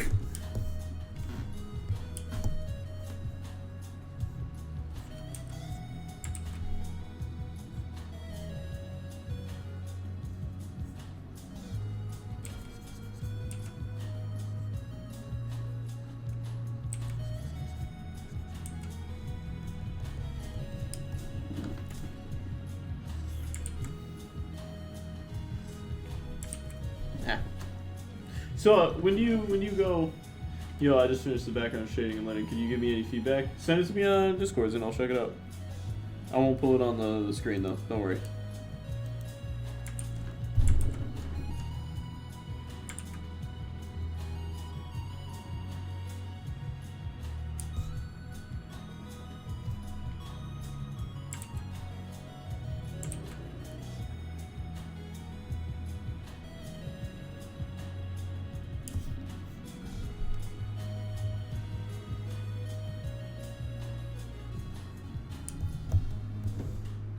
So when you go, you know, I just finished the background shading and lighting. Can you give me any feedback? Send it to me on Discord and I'll check it out. I won't pull it on the screen though. Don't worry.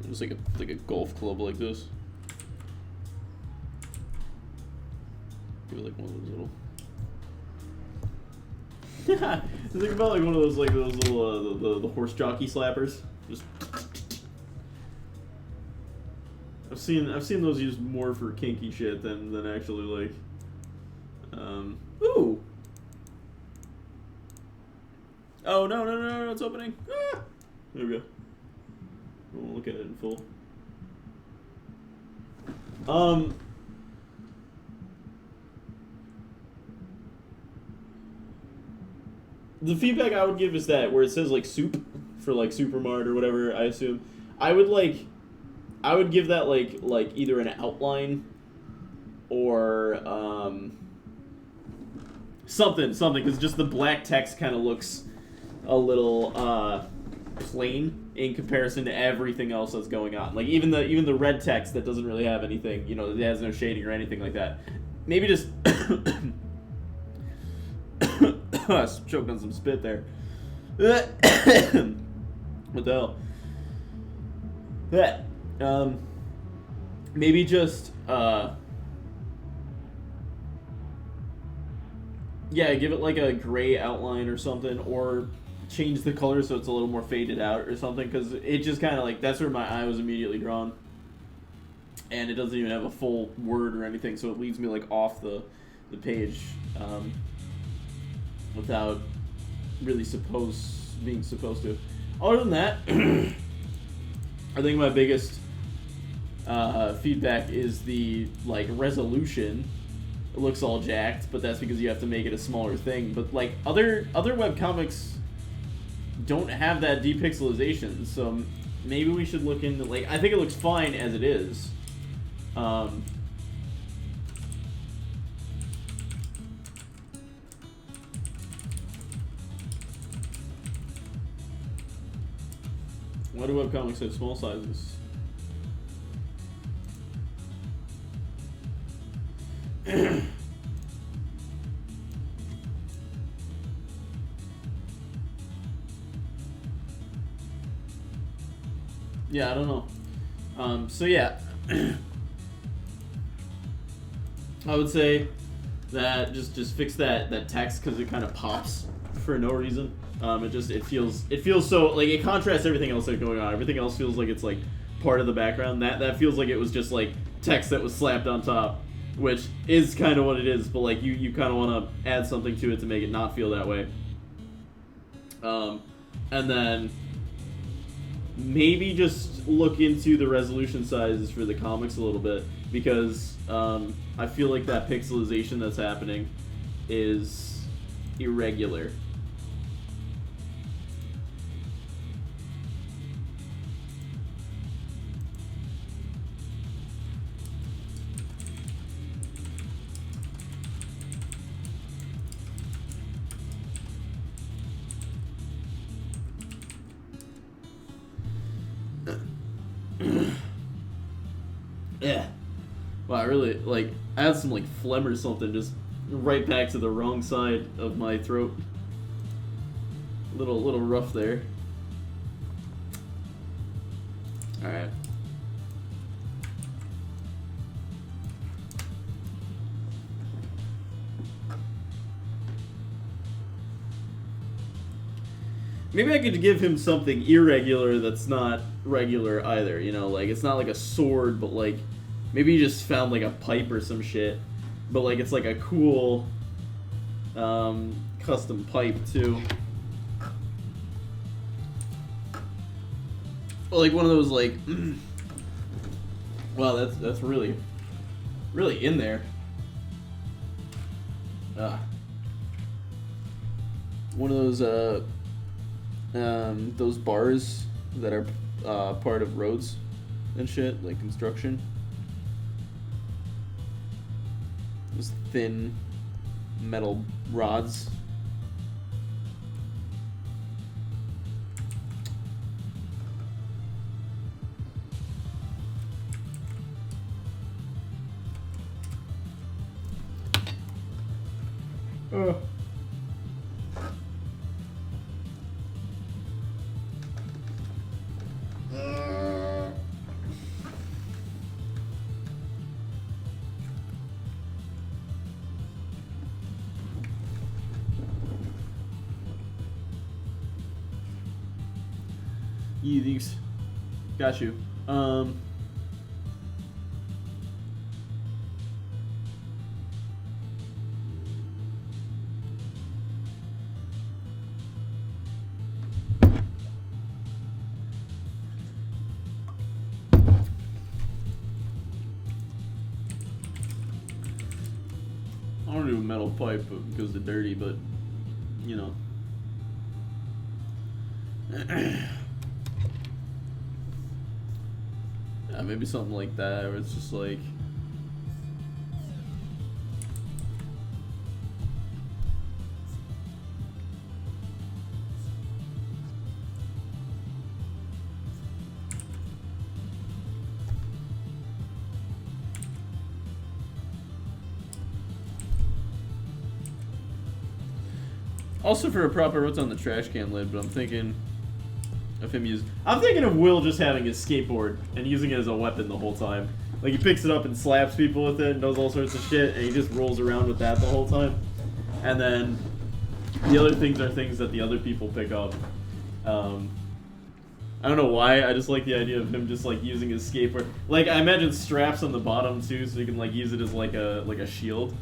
Just like a golf club like this. Give it like one of those little. Think about like one of those little the horse jockey slappers. Just. I've seen those used more for kinky shit than actually like. Ooh. Oh no! It's opening. Ah! There we go. We'll look at it in full. the feedback I would give is that where it says like soup for like Supermart or whatever, I assume, I would give that like either an outline or something because just the black text kind of looks a little plain in comparison to everything else that's going on. Like even the red text that doesn't really have anything, you know, it has no shading or anything like that. Maybe just choked on some spit there. What the hell? Maybe just yeah, give it like a gray outline or something, or change the color so it's a little more faded out or something, because it just kind of like, that's where my eye was immediately drawn, and it doesn't even have a full word or anything, so it leads me like off the page without really being supposed to. Other than that, I think my biggest feedback is the like resolution. It looks all jacked, but that's because you have to make it a smaller thing. But like other webcomics don't have that depixelization, so maybe we should look into, like, I think it looks fine as it is. Why do webcomics have small sizes? Yeah, I don't know. So yeah, I would say that just fix that text, because it kind of pops for no reason. It feels so, like, it contrasts everything else that's going on. Everything else feels like it's like part of the background. That feels like it was just like text that was slapped on top, which is kind of what it is. But like you kind of want to add something to it to make it not feel that way. And then maybe just look into the resolution sizes for the comics a little bit, because I feel like that pixelization that's happening is irregular. Yeah. Wow, I really, like, I had some, like, phlegm or something just right back to the wrong side of my throat. Little rough there. Alright. Maybe I could give him something irregular that's not regular either, you know, like, it's not like a sword, but like, maybe you just found like a pipe or some shit, but like, it's like a cool, custom pipe too. Or like one of those like, wow, that's really in there. One of those bars that are part of roads and shit, like construction. Those thin metal rods. These got you. I don't do a metal pipe because they're dirty, but you know. Yeah, maybe something like that, where it's just like. Also for a prop, I wrote down the trash can lid, but I'm thinking of him using. I'm thinking of Will just having his skateboard and using it as a weapon the whole time. Like he picks it up and slaps people with it and does all sorts of shit, and he just rolls around with that the whole time. And then the other things are things that the other people pick up. I don't know why. I just like the idea of him just like using his skateboard. Like I imagine straps on the bottom too, so you can like use it as like a shield.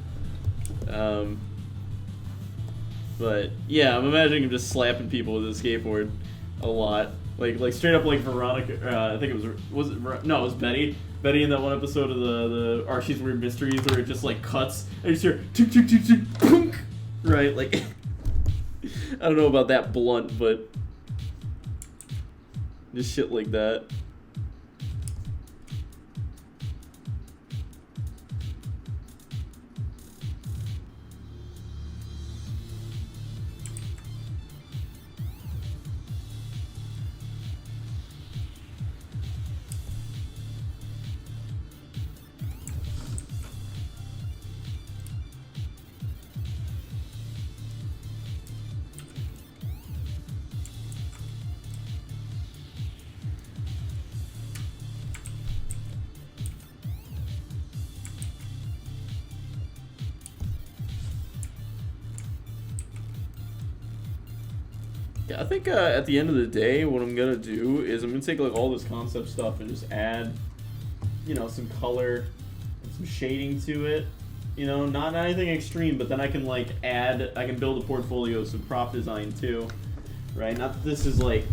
But yeah, I'm imagining him just slapping people with his skateboard a lot, like straight up like Veronica. I think it was Betty. Betty in that one episode of the Archie's Weird Mysteries where it just like cuts and you just hear tick tick tick tick punk, right? Like I don't know about that blunt, but just shit like that. Yeah, I think at the end of the day, what I'm gonna do is I'm gonna take like all this concept stuff and just add, you know, some color and some shading to it. You know, not anything extreme, but then I can like I can build a portfolio of some prop design too, right? Not that this is like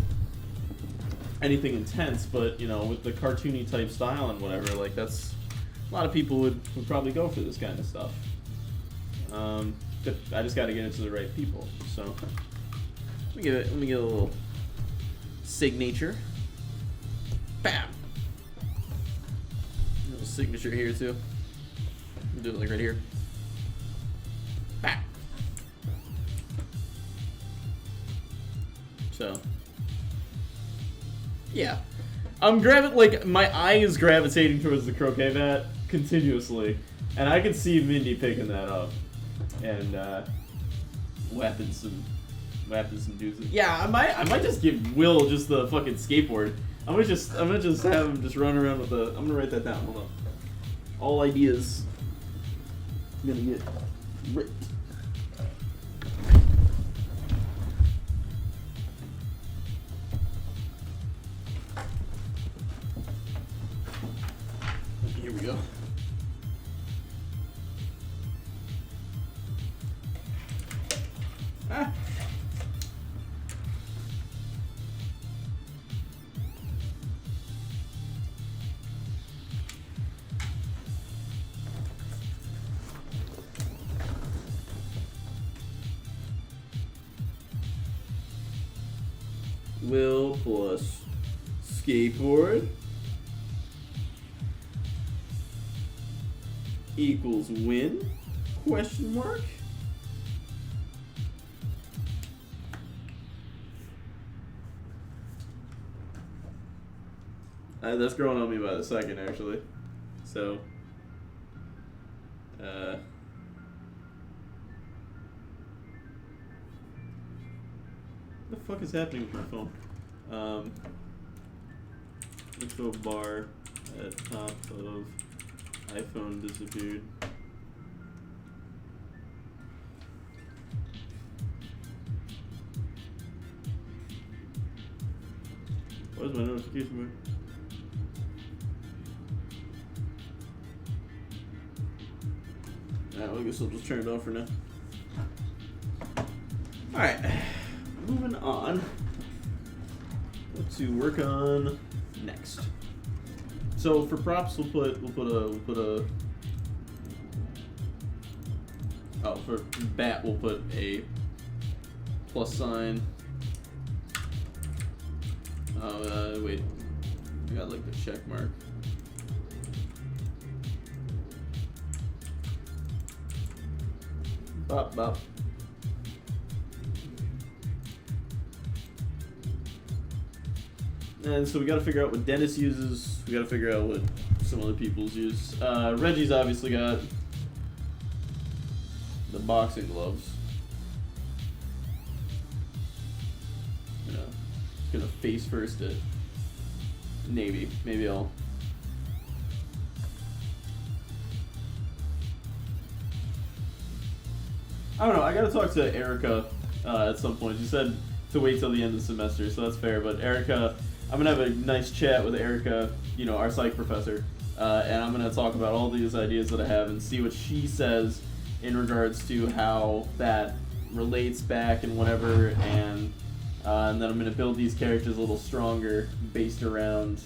anything intense, but you know, with the cartoony type style and whatever, like that's a lot of people would probably go for this kind of stuff. I just got to get it to the right people. So let me get a little signature. Bam. A little signature here too. Do it like right here. Bam. So yeah, I'm like my eye is gravitating towards the croquet bat continuously, and I can see Mindy picking that up and whapping some dudes. Yeah, I might just give Will just the fucking skateboard. I'm gonna just have him just run around with the. I'm gonna write that down. Hold on. All ideas. I'm gonna get ripped. Here we go. Ah. Will plus skateboard equals win? Question mark. That's growing on me by the second, actually. So, what the fuck is happening with my phone? Info bar at top of iPhone disappeared. What is my notification bar? Alright, well, I guess I'll just turn it off for now. Alright, moving on. What to work on next. So for props, we'll put a. Oh, for bat, we'll put a plus sign Oh, wait. I got like the check mark. Bop, bop. And so we gotta figure out what Dennis uses. We gotta figure out what some other people's use. Reggie's obviously got the boxing gloves. You know, gonna face first it. Maybe I'll. I don't know. I gotta talk to Erica at some point. She said to wait till the end of the semester, so that's fair. But Erica, I'm gonna have a nice chat with Erica, you know, our psych professor, and I'm gonna talk about all these ideas that I have and see what she says in regards to how that relates back and whatever, and then I'm gonna build these characters a little stronger based around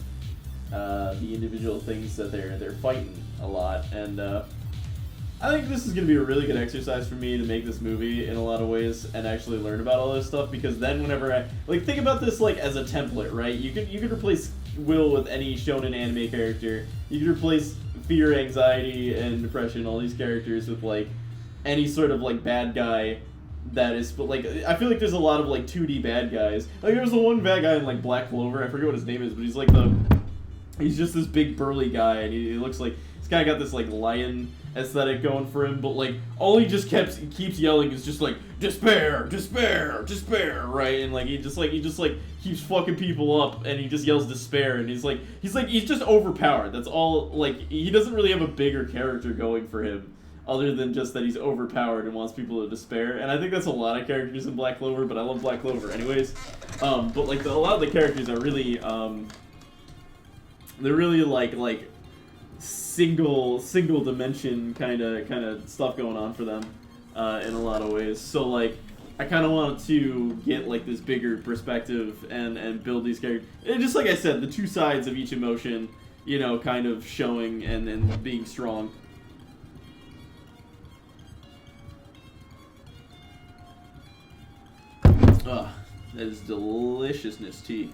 the individual things that they're fighting a lot, and I think this is going to be a really good exercise for me to make this movie in a lot of ways and actually learn about all this stuff, because then whenever I like think about this like as a template, right? You could replace Will with any shonen anime character. You could replace fear, anxiety, and depression, all these characters, with like any sort of like bad guy that is, but like I feel like there's a lot of like 2D bad guys. Like there's the one bad guy in like Black Clover, I forget what his name is, but he's just this big burly guy, and he looks like this guy got this like lion aesthetic going for him, but like all he just keeps yelling is just like despair, despair, despair, right? And like he just keeps fucking people up, and he just yells despair, and he's just overpowered. That's all. Like he doesn't really have a bigger character going for him other than just that he's overpowered and wants people to despair. And I think that's a lot of characters in Black Clover, but I love Black Clover anyways. But like a lot of the characters are really they're really like single dimension kind of stuff going on for them in a lot of ways. So like I kind of want to get like this bigger perspective and build these characters. And just like I said, the two sides of each emotion, you know, kind of showing and being strong. That is deliciousness tea.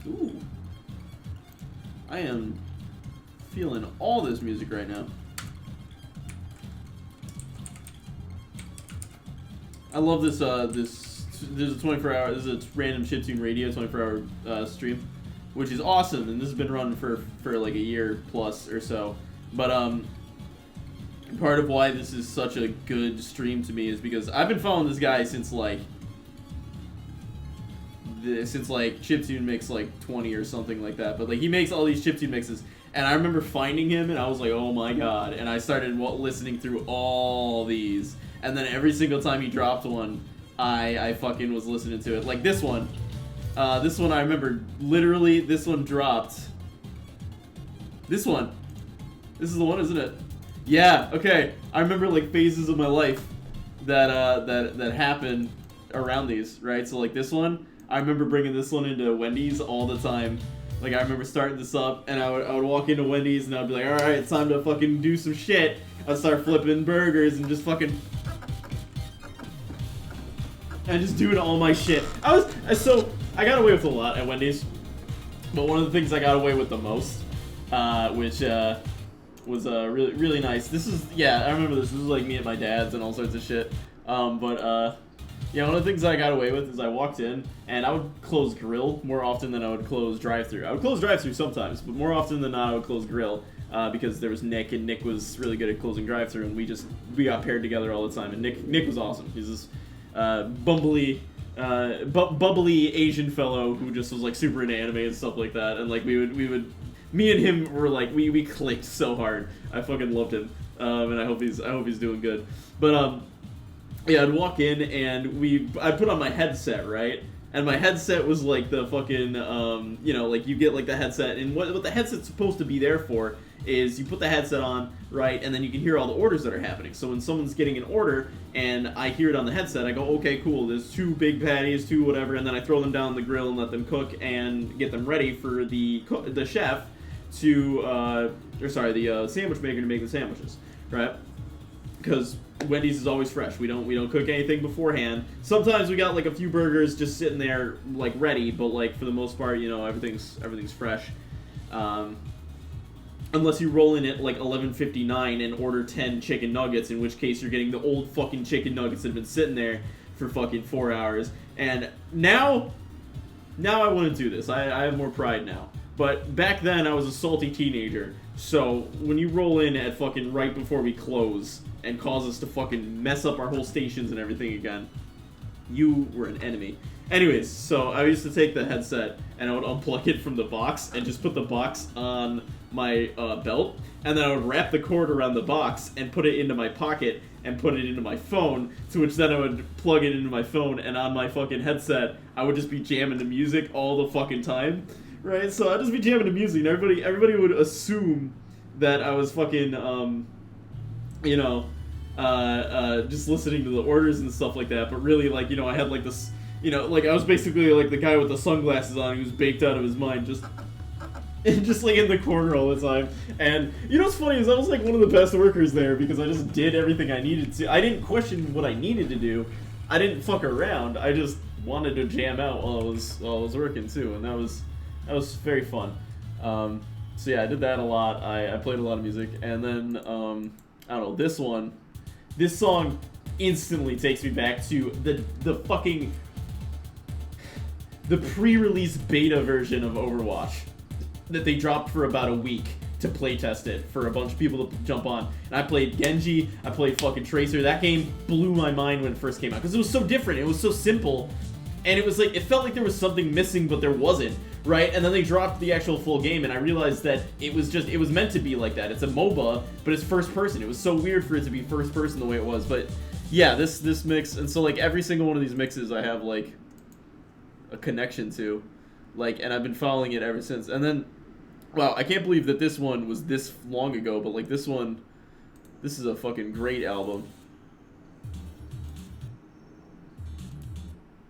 Ooh. I am feeling all this music right now. I love this, there's a 24-hour, this is a random chiptune radio 24-hour stream, which is awesome, and this has been running for like a year plus or so. But, part of why this is such a good stream to me is because I've been following this guy since chiptune mix like 20 or something like that, but like he makes all these chiptune mixes, and I remember finding him and I was like, oh my god, and I started listening through all these, and then every single time he dropped one, I fucking was listening to it. Like this one I remember literally this one dropped. This is the one, isn't it? Yeah, okay. I remember like phases of my life that happened around these, right? So like this one, I remember bringing this one into Wendy's all the time. Like I remember starting this up, and I would walk into Wendy's and I'd be like, all right, it's time to fucking do some shit. I'd start flipping burgers and just fucking just doing all my shit. So I got away with a lot at Wendy's, but one of the things I got away with the most, which was really really nice. This is, yeah, I remember this. This was like me at my dad's and all sorts of shit. Yeah, one of the things I got away with is I walked in and I would close grill more often than I would close drive-thru. I would close drive-thru sometimes, but more often than not I would close grill because there was Nick, and Nick was really good at closing drive-thru, and we got paired together all the time. And Nick was awesome. He's this bubbly Asian fellow who just was like super into anime and stuff like that. And like we would me and him were like we clicked so hard. I fucking loved him, and I hope he's doing good. But yeah, I'd walk in and I'd put on my headset, right? And my headset was like the fucking, you know, like you get like the headset, and what the headset's supposed to be there for is you put the headset on, right, and then you can hear all the orders that are happening. So when someone's getting an order and I hear it on the headset, I go, okay, cool, there's 2 big patties, 2 whatever, and then I throw them down the grill and let them cook and get them ready for the chef the sandwich maker to make the sandwiches, right? Because Wendy's is always fresh. We don't cook anything beforehand. Sometimes we got like a few burgers just sitting there like ready, but like for the most part, you know, everything's fresh. Unless you roll in at like 11:59 and order 10 chicken nuggets, in which case you're getting the old fucking chicken nuggets that have been sitting there for fucking 4 hours. And now I want to do this. I have more pride now. But back then I was a salty teenager. So when you roll in at fucking right before we close and cause us to fucking mess up our whole stations and everything again, you were an enemy. Anyways, so I used to take the headset and I would unplug it from the box and just put the box on my belt, and then I would wrap the cord around the box and put it into my pocket and put it into my phone, to which then I would plug it into my phone, and on my fucking headset I would just be jamming the music all the fucking time, right? So I'd just be jamming the music and everybody would assume that I was fucking you know, just listening to the orders and stuff like that, but really, like, you know, I had like this, you know, like I was basically like the guy with the sunglasses on who was baked out of his mind, just like in the corner all the time. And you know what's funny is I was like one of the best workers there because I just did everything I needed to. I didn't question what I needed to do. I didn't fuck around. I just wanted to jam out while I was working too, and that was very fun. So yeah, I did that a lot. I played a lot of music, and then I don't know, this song instantly takes me back to the fucking the pre-release beta version of Overwatch that they dropped for about a week to playtest it for a bunch of people to jump on. And I played Genji, I played fucking Tracer. That game blew my mind when it first came out because it was so different, it was so simple, and it was like, it felt like there was something missing but there wasn't, right? And then they dropped the actual full game and I realized that it was meant to be like that. It's a MOBA, but it's first person. It was so weird for it to be first person the way it was. But yeah, this mix, and so like every single one of these mixes I have like a connection to, like, and I've been following it ever since. And then, wow, I can't believe that this one was this long ago, but like this is a fucking great album.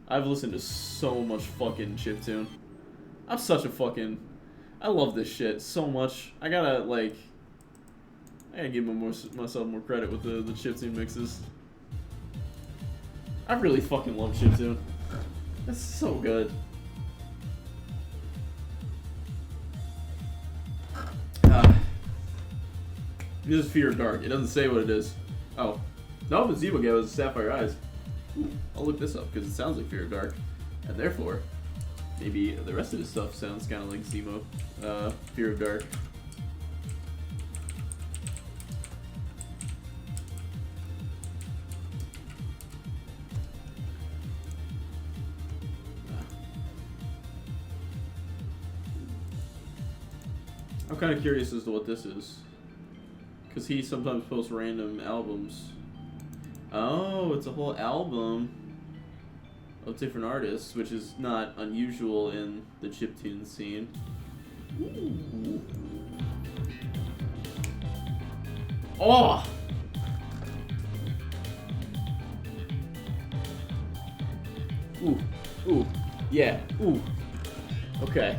I've listened to so much fucking chiptune. I'm such a fucking, I love this shit so much. I gotta give myself more credit with the chiptune mixes. I really fucking love chiptune. It's so good. This is Fear of Dark. It doesn't say what it is. Oh. No, but Zebo gave us Sapphire Eyes. Ooh, I'll look this up because it sounds like Fear of Dark. And therefore, maybe the rest of his stuff sounds kind of like Zemo. Fear of Dark. I'm kind of curious as to what this is, because he sometimes posts random albums. Oh, it's a whole album of different artists, which is not unusual in the chiptune scene. Ooh. Oh! Ooh. Ooh. Yeah. Ooh. Okay.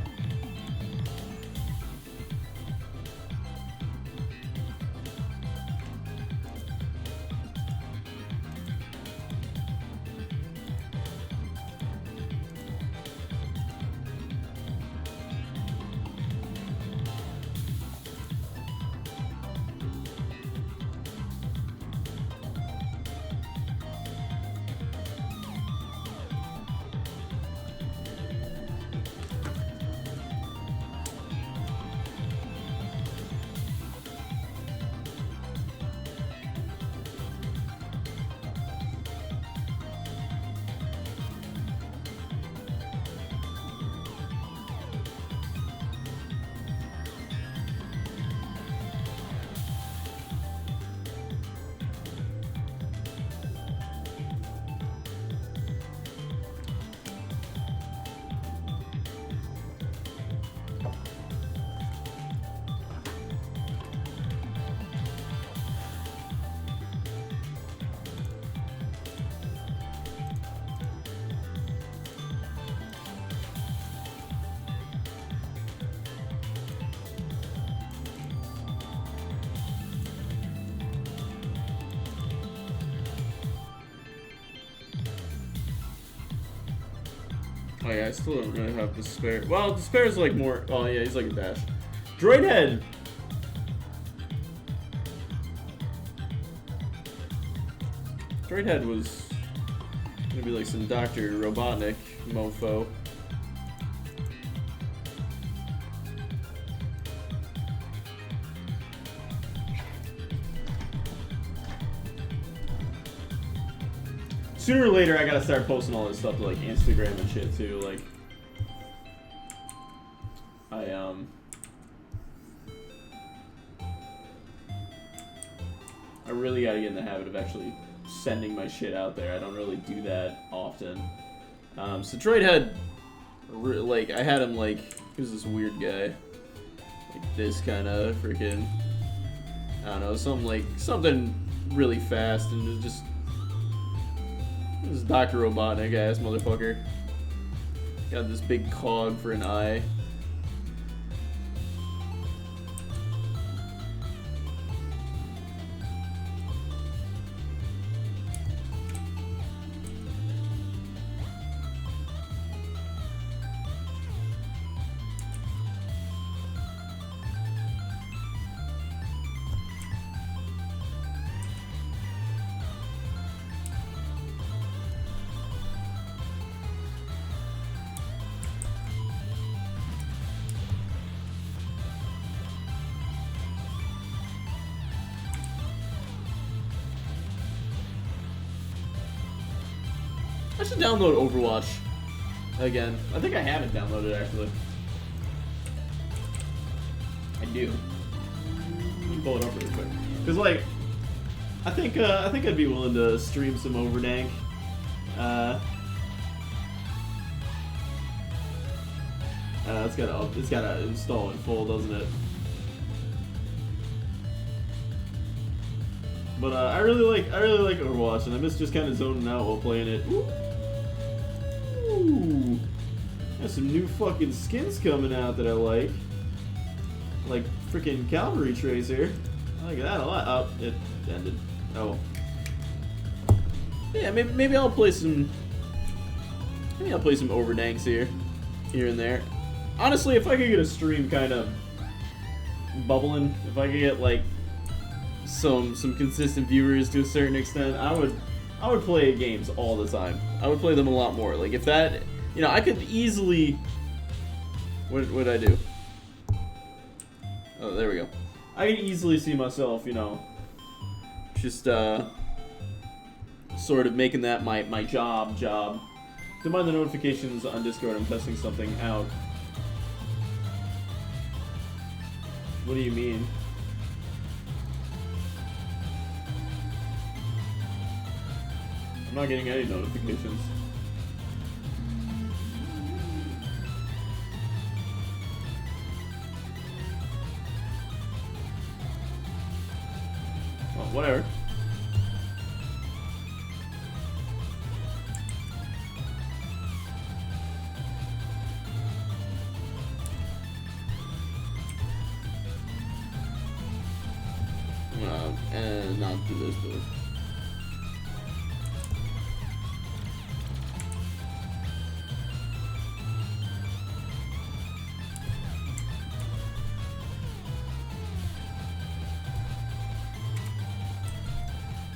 Oh yeah, I still don't really have Despair. Well, Despair is like more. Oh yeah, he's like a dash. Droid Head. Droid Head was gonna be like some Dr. Robotnik mofo. Sooner or later, I gotta start posting all this stuff to like Instagram and shit too. Like, I really gotta get in the habit of actually sending my shit out there. I don't really do that often. So Droid Head, like, I had him like, he was this weird guy, like this kind of freaking, I don't know, something really fast, and it was just. This is Dr. Robotnik ass motherfucker. Got this big cog for an eye. I should download Overwatch again. I think I have it downloaded actually. I do. Let me pull it up really quick. Cause like, I think I'd be willing to stream some Overdank. It's gotta install in full, doesn't it? But I really like Overwatch, and I miss just kind of zoning out while playing it. Ooh, there's some new fucking skins coming out that I like freaking Cavalry Tracer. I like that a lot. Oh, it ended. Oh, yeah. Maybe I'll play some. Maybe I'll play some Overdanks here and there. Honestly, if I could get a stream kind of bubbling, if I could get like some consistent viewers to a certain extent, I would play games all the time. I would play them a lot more. Like if that, you know, I could easily. What would I do? Oh, there we go. I can easily see myself, you know, just sort of making that my job. Don't mind the notifications on Discord. I'm testing something out. What do you mean? I'm not getting any notifications. Well, whatever. And not do this though.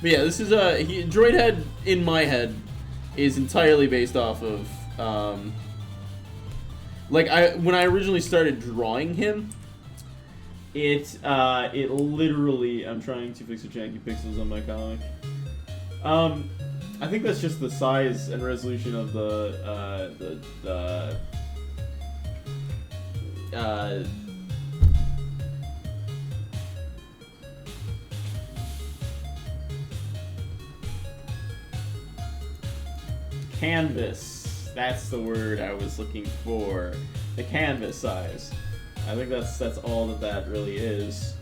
But yeah, this is Droid Head in my head is entirely based off of when I originally started drawing him, it literally, I'm trying to fix the janky pixels on my comic. I think that's just the size and resolution of the canvas. That's the word I was looking for. The canvas size. I think that's all that really is.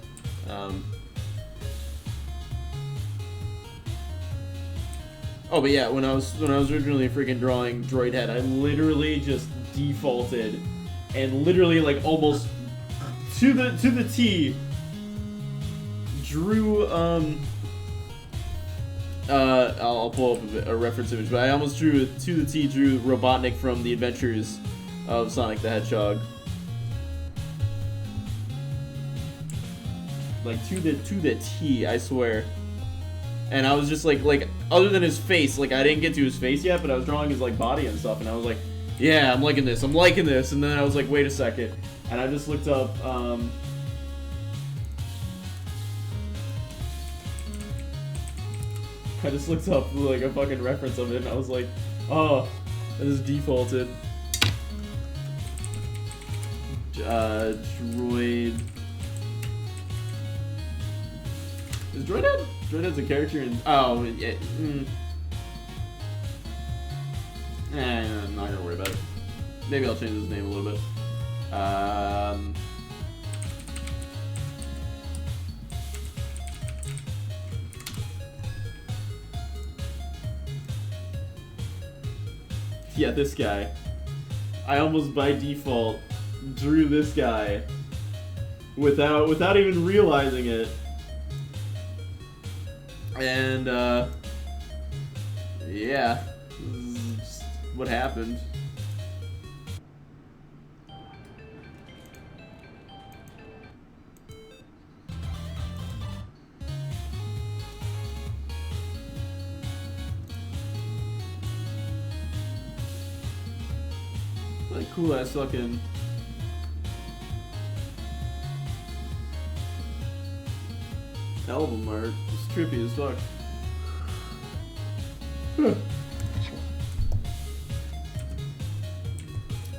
Oh, but yeah, when I was originally freaking drawing Droid Head, I literally just defaulted and literally like almost to the T drew I'll pull up a reference image, but I almost drew to the T. Drew Robotnik from The Adventures of Sonic the Hedgehog. Like to the T, I swear. And I was just like other than his face, like I didn't get to his face yet, but I was drawing his like body and stuff, and I was like, yeah, I'm liking this, and then I was like, wait a second, and I just looked up. I just looked up like a fucking reference of it, and I was like, oh, this is defaulted. Droid. Is Droidhead? Droidhead's a character in. Oh, yeah. I'm not gonna worry about it. Maybe I'll change his name a little bit. Yeah, this guy. I almost by default drew this guy without even realizing it. And yeah, this is just what happened. Like cool ass fucking album art. It's trippy as fuck.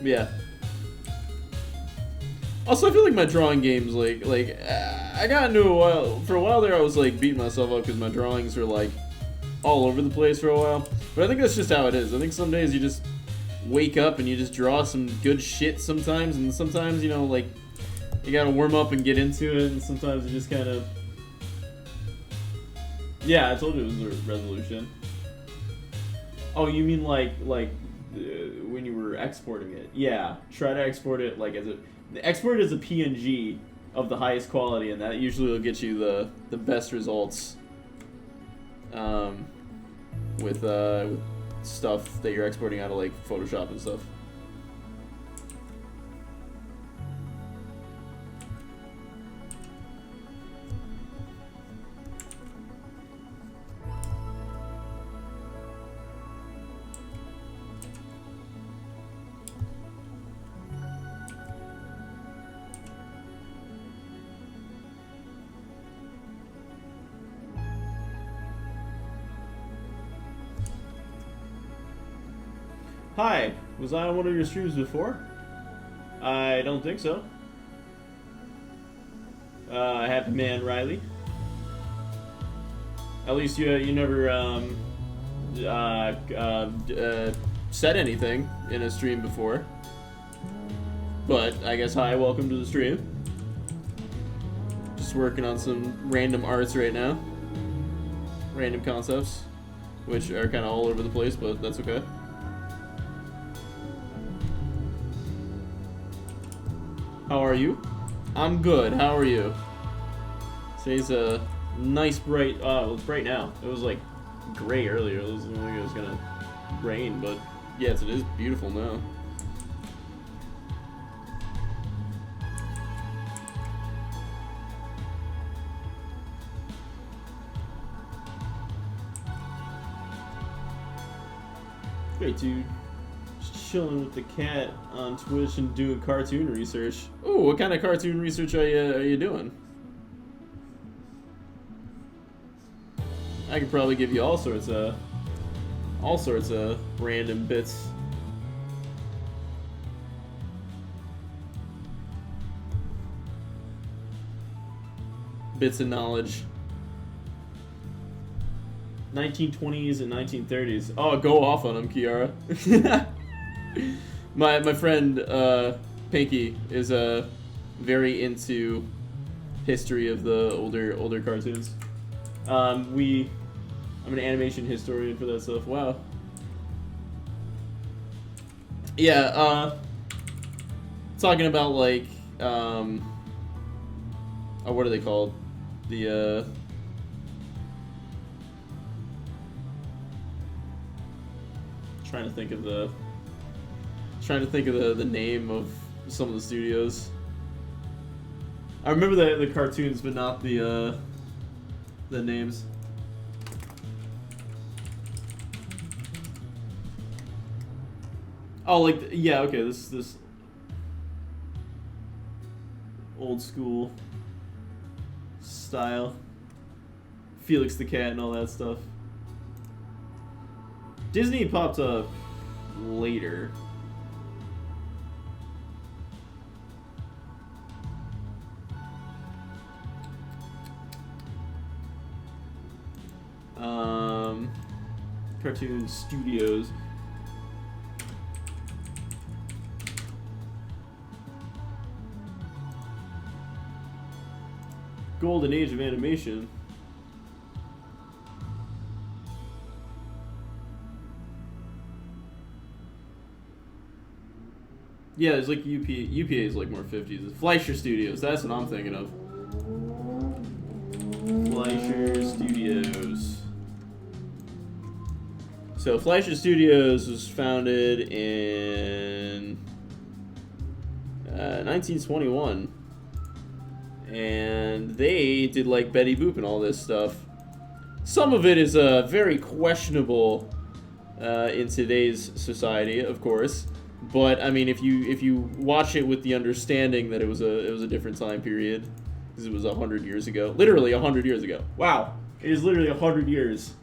Yeah. Also, I feel like my drawing games, I got into for a while there, I was like beating myself up because my drawings were like all over the place for a while. But I think that's just how it is. I think some days you just wake up and you just draw some good shit sometimes, and sometimes, you know, like, you gotta warm up and get into it, and sometimes you just kind of... Yeah, I told you it was a resolution. Oh, you mean like when you were exporting it? Yeah, try to export it like as a... Export it as a PNG of the highest quality, and that usually will get you the best results with stuff that you're exporting out of like Photoshop and stuff. Hi, was I on one of your streams before? I don't think so. Happy Man Riley. At least you never said anything in a stream before. But I guess hi, welcome to the stream. Just working on some random arts right now. Random concepts, which are kind of all over the place, but that's okay. How are you? I'm good. How are you? Today's a nice bright. Well, it's bright now. It was like gray earlier. It was like it was gonna rain, but yes, it is beautiful now. Great, dude. Chilling with the cat on Twitch and doing cartoon research. Ooh, what kind of cartoon research are you doing? I could probably give you all sorts of random bits. Bits of knowledge. 1920s and 1930s. Oh, go off on them, Kiara. My friend Pinky is very into history of the older cartoons. I'm an animation historian for that stuff. Wow. Yeah. Talking about like oh, what are they called? The Trying to think of the name of some of the studios. I remember the cartoons, but not the names. Oh, like yeah, okay. This old school style. Felix the Cat and all that stuff. Disney popped up later. Cartoon Studios. Golden Age of Animation. Yeah, there's like UPA is like more 50s. It's Fleischer Studios, that's what I'm thinking of. Fleischer Studios. So Fleischer Studios was founded in 1921. And they did like Betty Boop and all this stuff. Some of it is very questionable in today's society, of course. But I mean, if you watch it with the understanding that it was a different time period, because it was 100 years ago, literally 100 years ago. Wow, it is literally 100 years.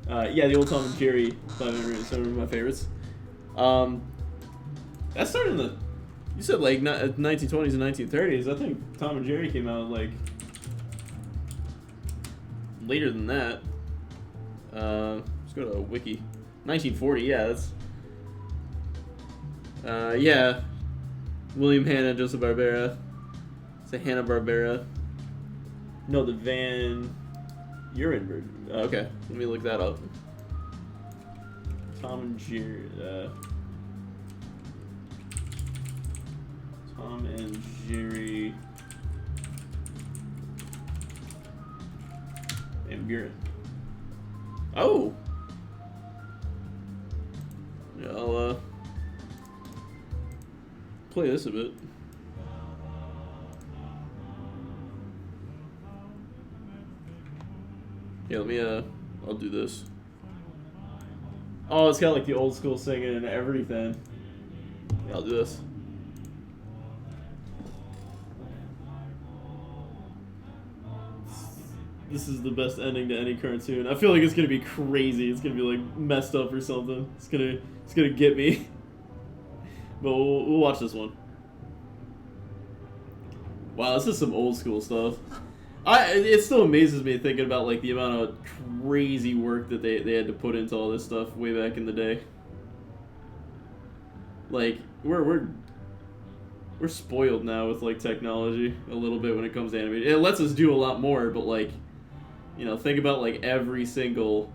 Yeah, the old Tom and Jerry by memory is some of my favorites. That started in the, you said like 1920s and 1930s. I think Tom and Jerry came out like later than that. Let's go to Wiki. 1940. Yeah, that's. Yeah, William Hanna, Joseph Barbera. It's a Hanna-Barbera. No, the Van Uren version. Okay, let me look that up. Tom and Jerry. Tom and Jerry. And Buren. Oh! Yeah, I'll, play this a bit. Yeah, let me, I'll do this. Oh, it's got like the old school singing and everything. Yeah, I'll do this. This is the best ending to any cartoon. I feel like it's gonna be crazy. It's gonna be like messed up or something. It's gonna get me. But we'll watch this one. Wow, this is some old school stuff. It still amazes me thinking about like the amount of crazy work that they had to put into all this stuff way back in the day. Like we're spoiled now with like technology a little bit when it comes to animation. It lets us do a lot more, but like, you know, think about like every single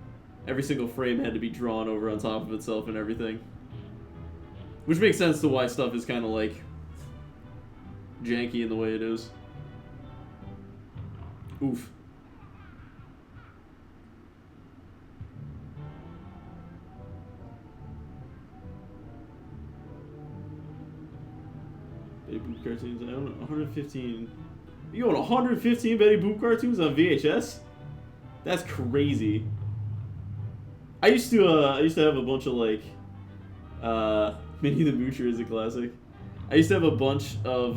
frame had to be drawn over on top of itself and everything. Which makes sense to why stuff is kind of like janky in the way it is. Oof. Betty Boop cartoons. I own 115. You own 115 Betty Boop cartoons on VHS? That's crazy. I used to have a bunch of like Minnie the Moocher is a classic. I used to have a bunch of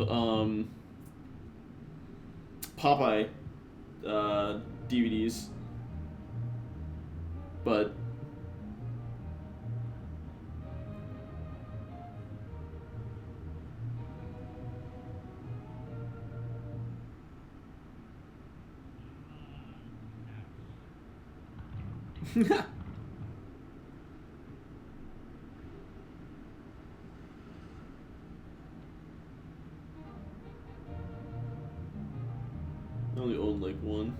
Popeye DVDs, but I only owned like one.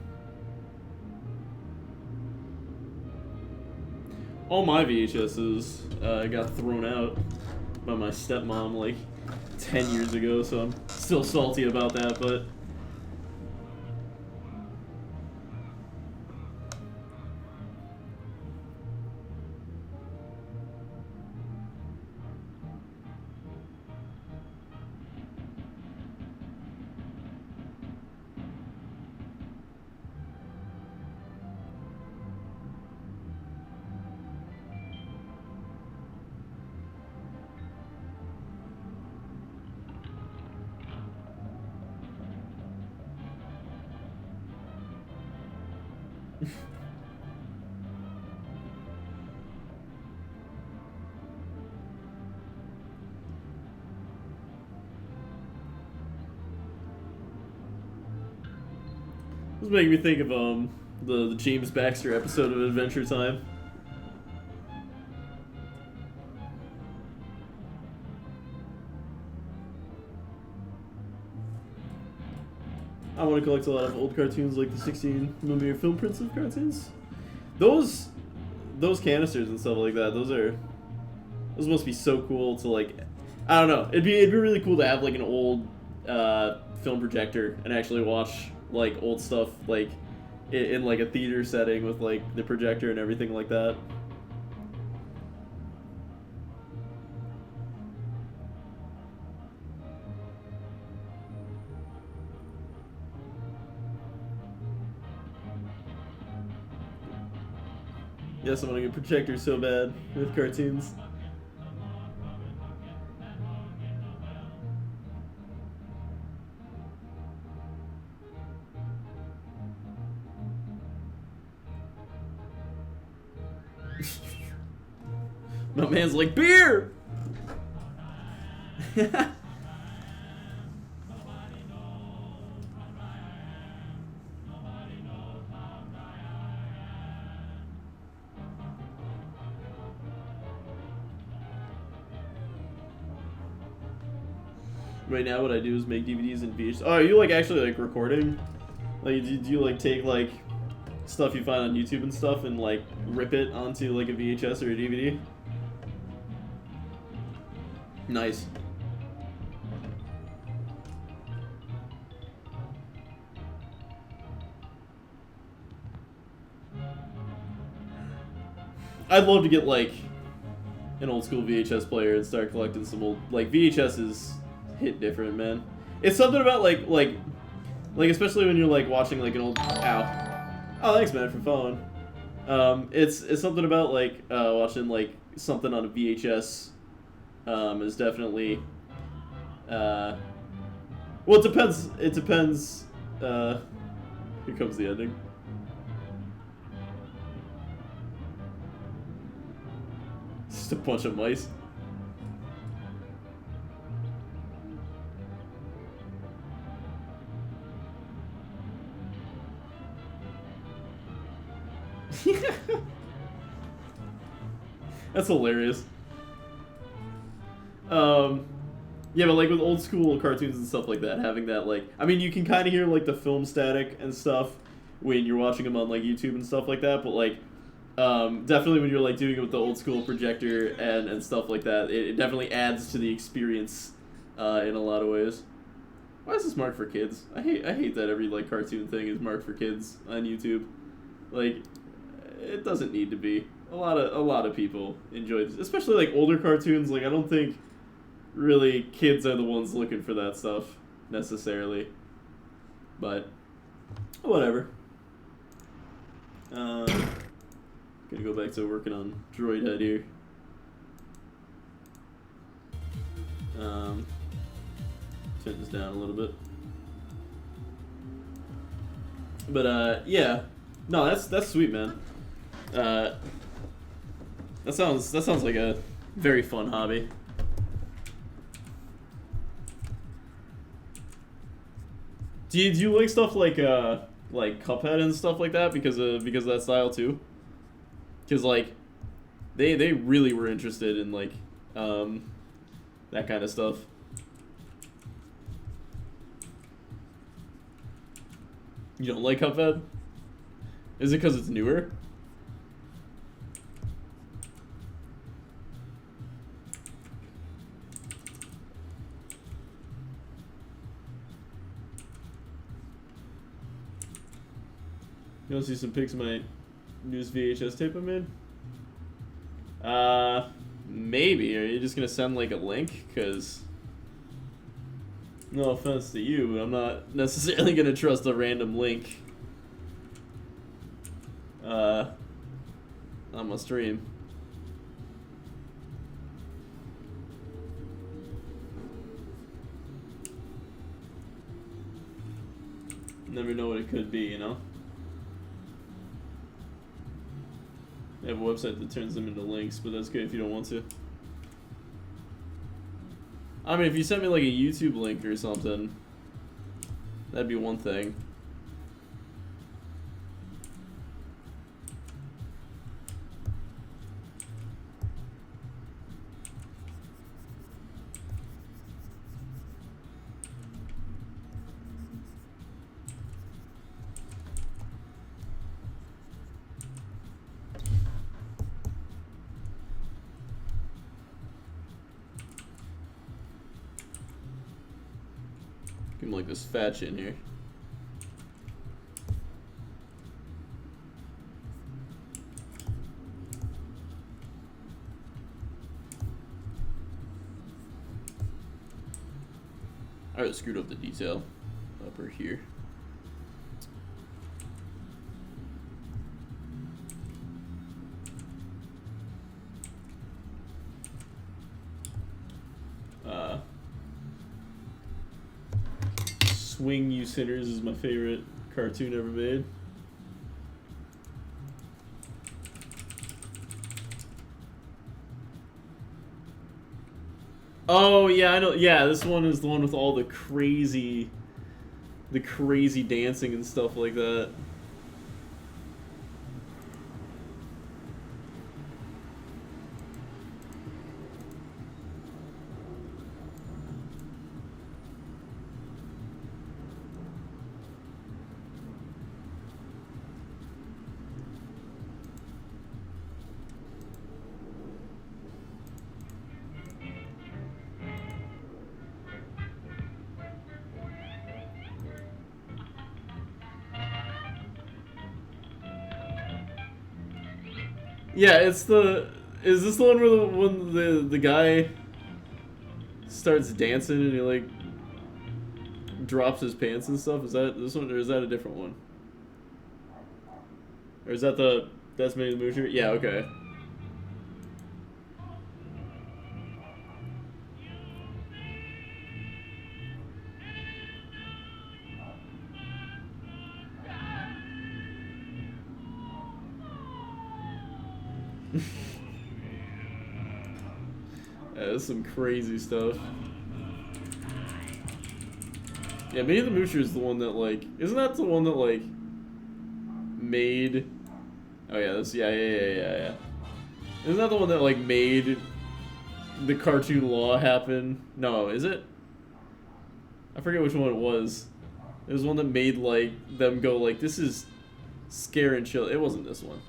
All my VHSs got thrown out by my stepmom like 10 years ago, so I'm still salty about that, but This is making me think of the James Baxter episode of Adventure Time. I want to collect a lot of old cartoons like the 16mm film prints of cartoons. Those canisters and stuff like that, those must be so cool to like, I don't know. It'd be really cool to have like an old film projector and actually watch like old stuff like in like a theater setting with like the projector and everything like that. Yes, I want to get projectors so bad with cartoons. My man's like, beer! Right now, what I do is make DVDs and VHS. Oh, are you like actually like recording? Like, do you like take like stuff you find on YouTube and stuff and like rip it onto like a VHS or a DVD? Nice. I'd love to get like an old school VHS player and start collecting some old like VHSs. Hit different, man. It's something about like especially when you're like watching like an old oh thanks man for following. It's something about like watching like something on a VHS is definitely well it depends here comes the ending. Just a bunch of mice. That's hilarious. Yeah, but like with old school cartoons and stuff like that, having that like, I mean, you can kind of hear like the film static and stuff when you're watching them on like YouTube and stuff like that, but like, definitely when you're like doing it with the old school projector and stuff like that, it definitely adds to the experience in a lot of ways. Why is this marked for kids? I hate that every like cartoon thing is marked for kids on YouTube. Like, it doesn't need to be. A lot of people enjoy this, especially like older cartoons. Like I don't think really kids are the ones looking for that stuff necessarily, but whatever. Gonna go back to working on Droid Head here. Turn this down a little bit, but yeah, no, that's sweet, man. That sounds like a very fun hobby. Do you like stuff like Cuphead and stuff like that because of that style too? Because like they really were interested in like that kind of stuff. You don't like Cuphead? Is it because it's newer? You want to see some pics of my newest VHS tape I made? Maybe. Are you just gonna send like a link? Cause no offense to you, but I'm not necessarily gonna trust a random link on my stream. Never know what it could be, you know? They have a website that turns them into links, but that's good if you don't want to. I mean, if you sent me like a YouTube link or something, that'd be one thing. Give him like this fat shit in here. I just screwed up the detail upper here. Swing You Sinners is my favorite cartoon ever made. Oh yeah, I know. Yeah, this one is the one with all the crazy dancing and stuff like that. Yeah, it's the. Is this the one where the guy starts dancing and he like drops his pants and stuff? Is that this one or is that a different one? Or is that the That's Made the Moocher? Yeah, okay. Yeah, that's some crazy stuff. Yeah, maybe the Moocher is the one that like isn't that the one that like made? Oh yeah, this yeah. Isn't that the one that like made the cartoon law happen? No, is it? I forget which one it was. It was one that made like them go like this is scare and chill. It wasn't this one.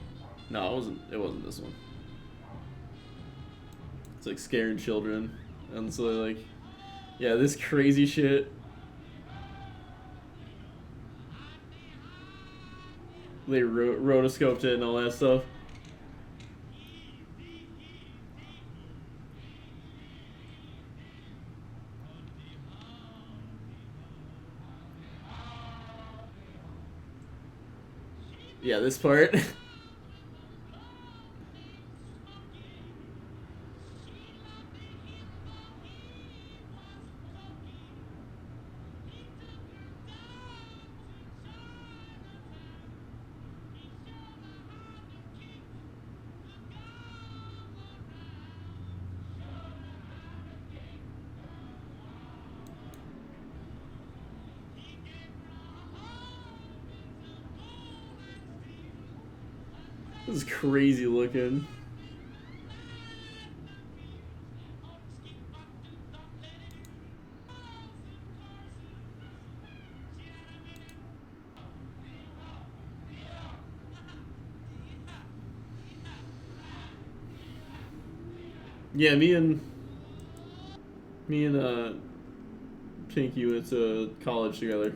No, it wasn't. It wasn't this one. It's like scaring children, and so like, yeah, this crazy shit. They rotoscoped it and all that stuff. Yeah, this part. This is crazy looking. Yeah, me and Pinky went to college together.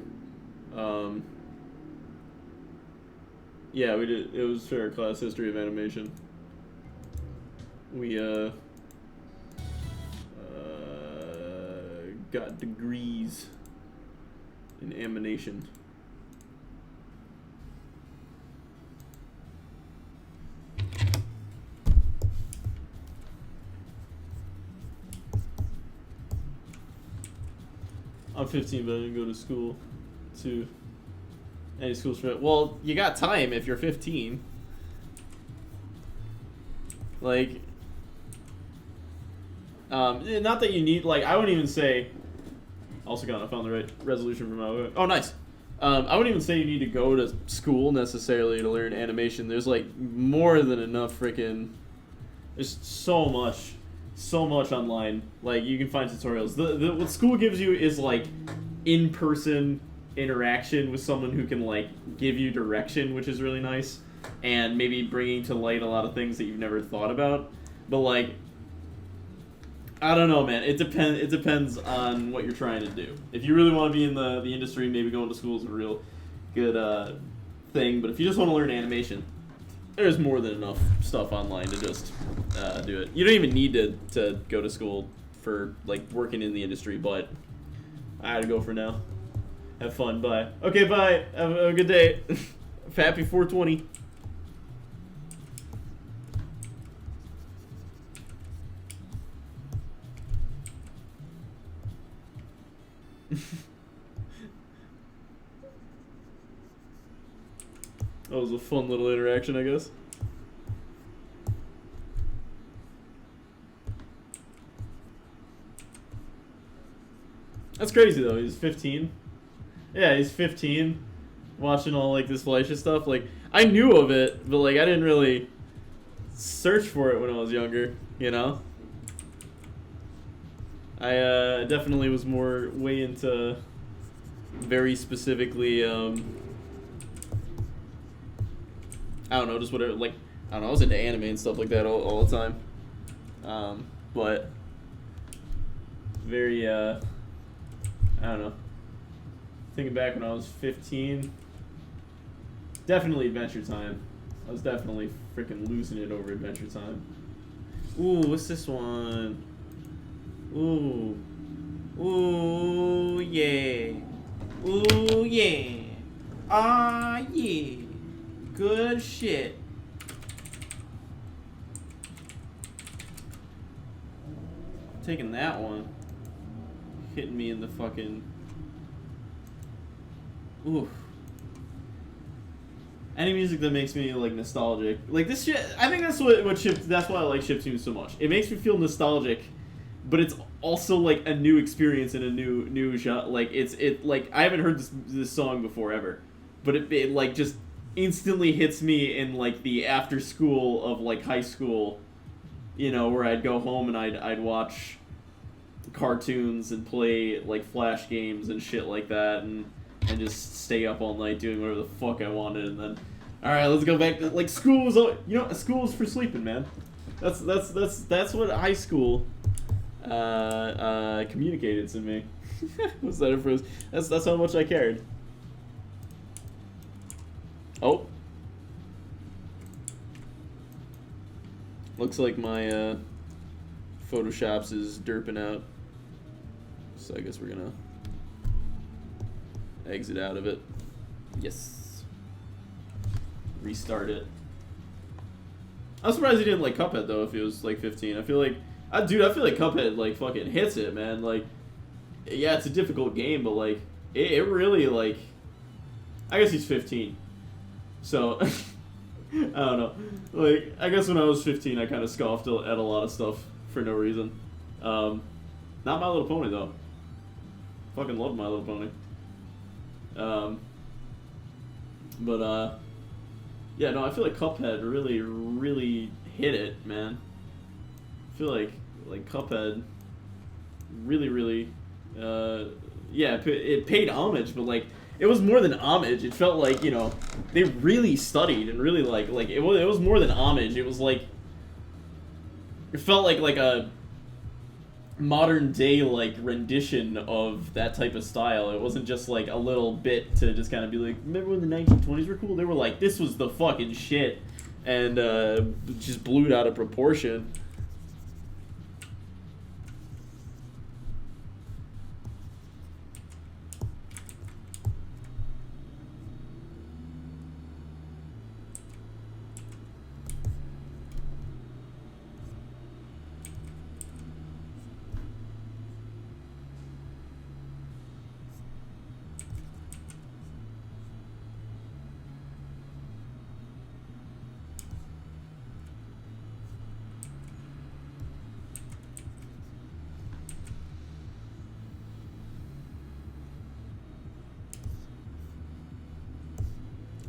Yeah, we did. It was for our class history of animation. We got degrees in animation. I'm 15, but I didn't go to school to any schools for it. Well, you got time if you're 15. Like, not that you need, like, I wouldn't even say, also got, I found the right resolution for my, oh, nice. I wouldn't even say you need to go to school necessarily to learn animation. There's, like, more than enough freaking, there's so much online. Like, you can find tutorials. What school gives you is, like, in-person interaction with someone who can, like, give you direction, which is really nice, and maybe bringing to light a lot of things that you've never thought about. But, like, I don't know, man. It depends on what you're trying to do. If you really want to be in the industry, maybe going to school is a real good thing. But if you just want to learn animation, there's more than enough stuff online to just do it. You don't even need to go to school for, like, working in the industry, but I had to go for now. Have fun. Bye. Okay, bye. Have a good day. Happy 420. That was a fun little interaction, I guess. That's crazy, though. He's 15. Yeah, he's 15, watching all, like, this Fleischer stuff. Like, I knew of it, but, like, I didn't really search for it when I was younger, you know? I definitely was more way into very specifically, I don't know, just whatever, like, I don't know, I was into anime and stuff like that all the time. But very, I don't know. Thinking back when I was 15, definitely Adventure Time. I was definitely freaking losing it over Adventure Time. Ooh, what's this one? Ooh. Ooh, yeah. Ooh, yeah. Ah, yeah. Good shit. Taking that one. Hitting me in the fucking... Oof. Any music that makes me, like, nostalgic. Like, this shit, I think that's that's why I like chiptune so much. It makes me feel nostalgic, but it's also, like, a new experience and a new genre. Like, like, I haven't heard this song before ever, but it like, just instantly hits me in, like, the after school of, like, high school, you know, where I'd go home and I'd watch cartoons and play, like, Flash games and shit like that, and just stay up all night doing whatever the fuck I wanted, and then, all right, let's go back to, like, school was, you know, school is for sleeping, man. That's what high school communicated to me. Was that it for? That's how much I cared. Oh, looks like my Photoshops is derping out, so I guess we're gonna exit out of it. Yes. Restart it. I'm surprised he didn't like Cuphead though. If he was like 15, I feel like, dude, I feel like Cuphead like fucking hits it, man. Like, yeah, it's a difficult game, but like, it really, like, I guess he's 15, so I don't know. Like, I guess when I was 15, I kind of scoffed at a lot of stuff for no reason. Not My Little Pony though. Fucking loved My Little Pony. Yeah, no, I feel like Cuphead really hit it, man. I feel like Cuphead really, yeah, it paid homage, but, like, it was more than homage. It felt like, you know, they really studied and really, like, it was more than homage. It was, like, it felt like a modern day, like, rendition of that type of style. It wasn't just like a little bit to just kind of be like, remember when the 1920s were cool? They were like, this was the fucking shit, and just blew it out of proportion.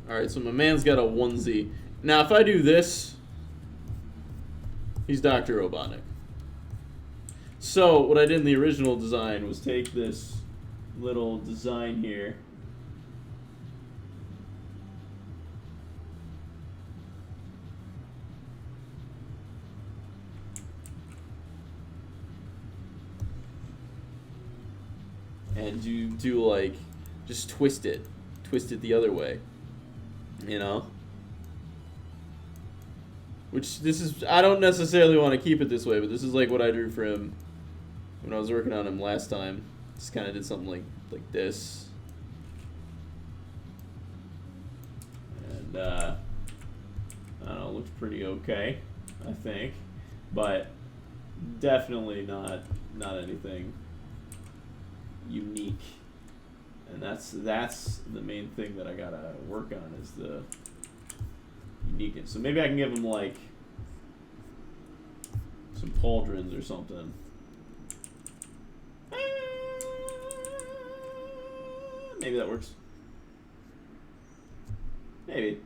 Alright, so my man's got a onesie. Now, if I do this, he's Dr. Robotnik. So, what I did in the original design was take this little design here. And do like, just twist it the other way, you know? Which, this is, I don't necessarily want to keep it this way, but this is like what I drew for him when I was working on him last time. Just kind of did something like this. And, I don't know, it looks pretty okay, I think. But, definitely not anything unique. And that's the main thing that I gotta work on, is the uniqueness. So maybe I can give him like some pauldrons or something. Maybe that works. Maybe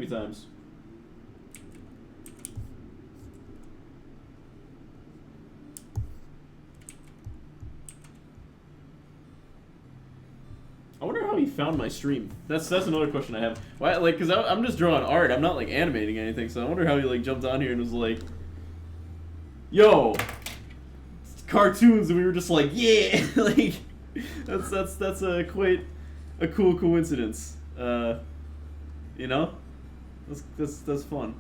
times. I wonder how he found my stream. That's another question I have. Why, like, cause I'm just drawing art. I'm not like animating anything. So I wonder how he like jumped on here and was like, "Yo, cartoons," and we were just like, "Yeah!" Like, that's quite a cool coincidence. You know, that's fun.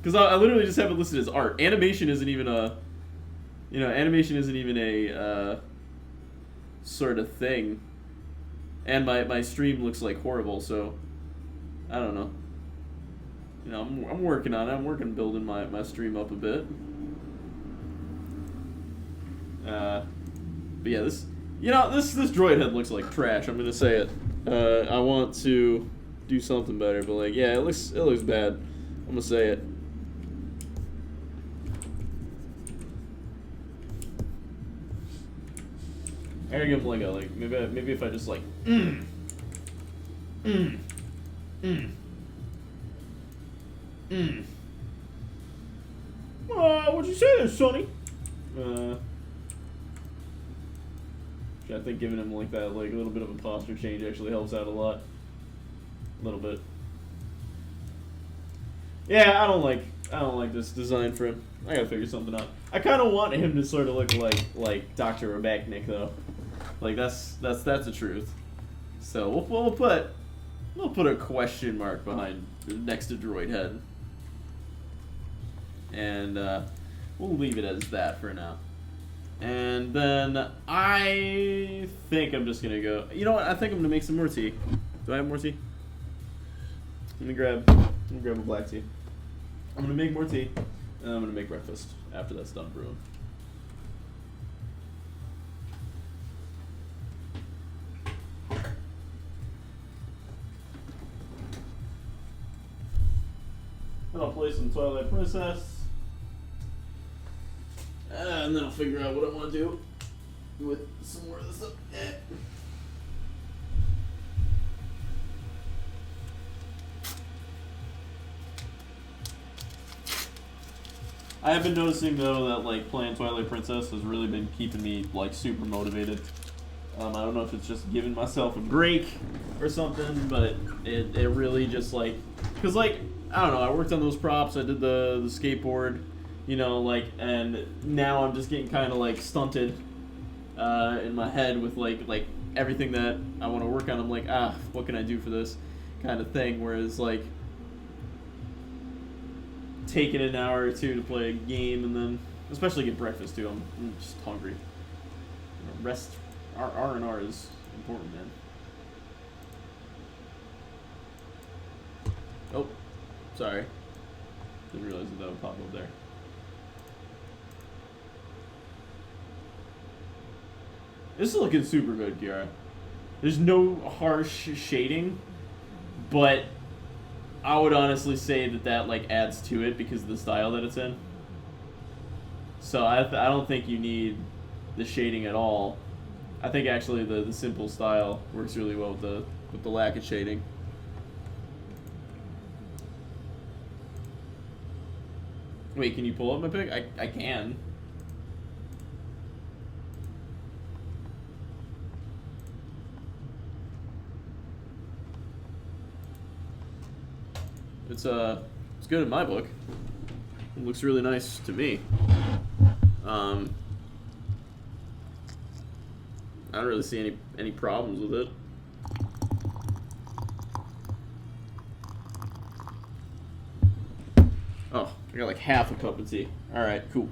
Cause I literally just have it listed as art. Animation isn't even a. You know, animation isn't even a sort of thing. And my stream looks like horrible, so I don't know. You know, I'm working on it. I'm working building my stream up a bit. But yeah, this droid head looks like trash. I'm gonna say it. I want to do something better, but like, yeah, it looks bad. I'm gonna say it. I gotta give him like a maybe if I just like what'd you say there, Sonny? I think giving him like that, like a little bit of a posture change actually helps out a lot. A little bit. Yeah, I don't like this design for him. I gotta figure something out. I kind of want him to sort of look like Dr. Robotnik though. Like that's the truth. So we'll put a question mark behind next to droid head, and we'll leave it as that for now. And then I think I'm just gonna go. You know what? I think I'm gonna make some more tea. Do I have more tea? I'm gonna grab a black tea. I'm gonna make more tea, and I'm gonna make breakfast after that's done brewing. Then I'll play some Twilight Princess, and then I'll figure out what I want to do with some more of this stuff. I have been noticing though that like playing Twilight Princess has really been keeping me like super motivated. I don't know if it's just giving myself a break or something, but it really just like, cause like I don't know, I worked on those props, I did the skateboard, you know, like, and now I'm just getting kind of like stunted in my head with like everything that I want to work on. I'm like, what can I do for this kind of thing? Whereas like taking an hour or two to play a game and then especially get breakfast too. I'm just hungry. You know, rest. R&R is important, man. Oh, sorry. Didn't realize that would pop up there. This is looking super good, Kiara. There's no harsh shading, but I would honestly say that like adds to it because of the style that it's in. So I don't think you need the shading at all. I think actually the simple style works really well with the lack of shading. Wait, can you pull up my pic? I can. It's good in my book. It looks really nice to me. I don't really see any problems with it. Oh, I got like half a cup of tea. All right, cool.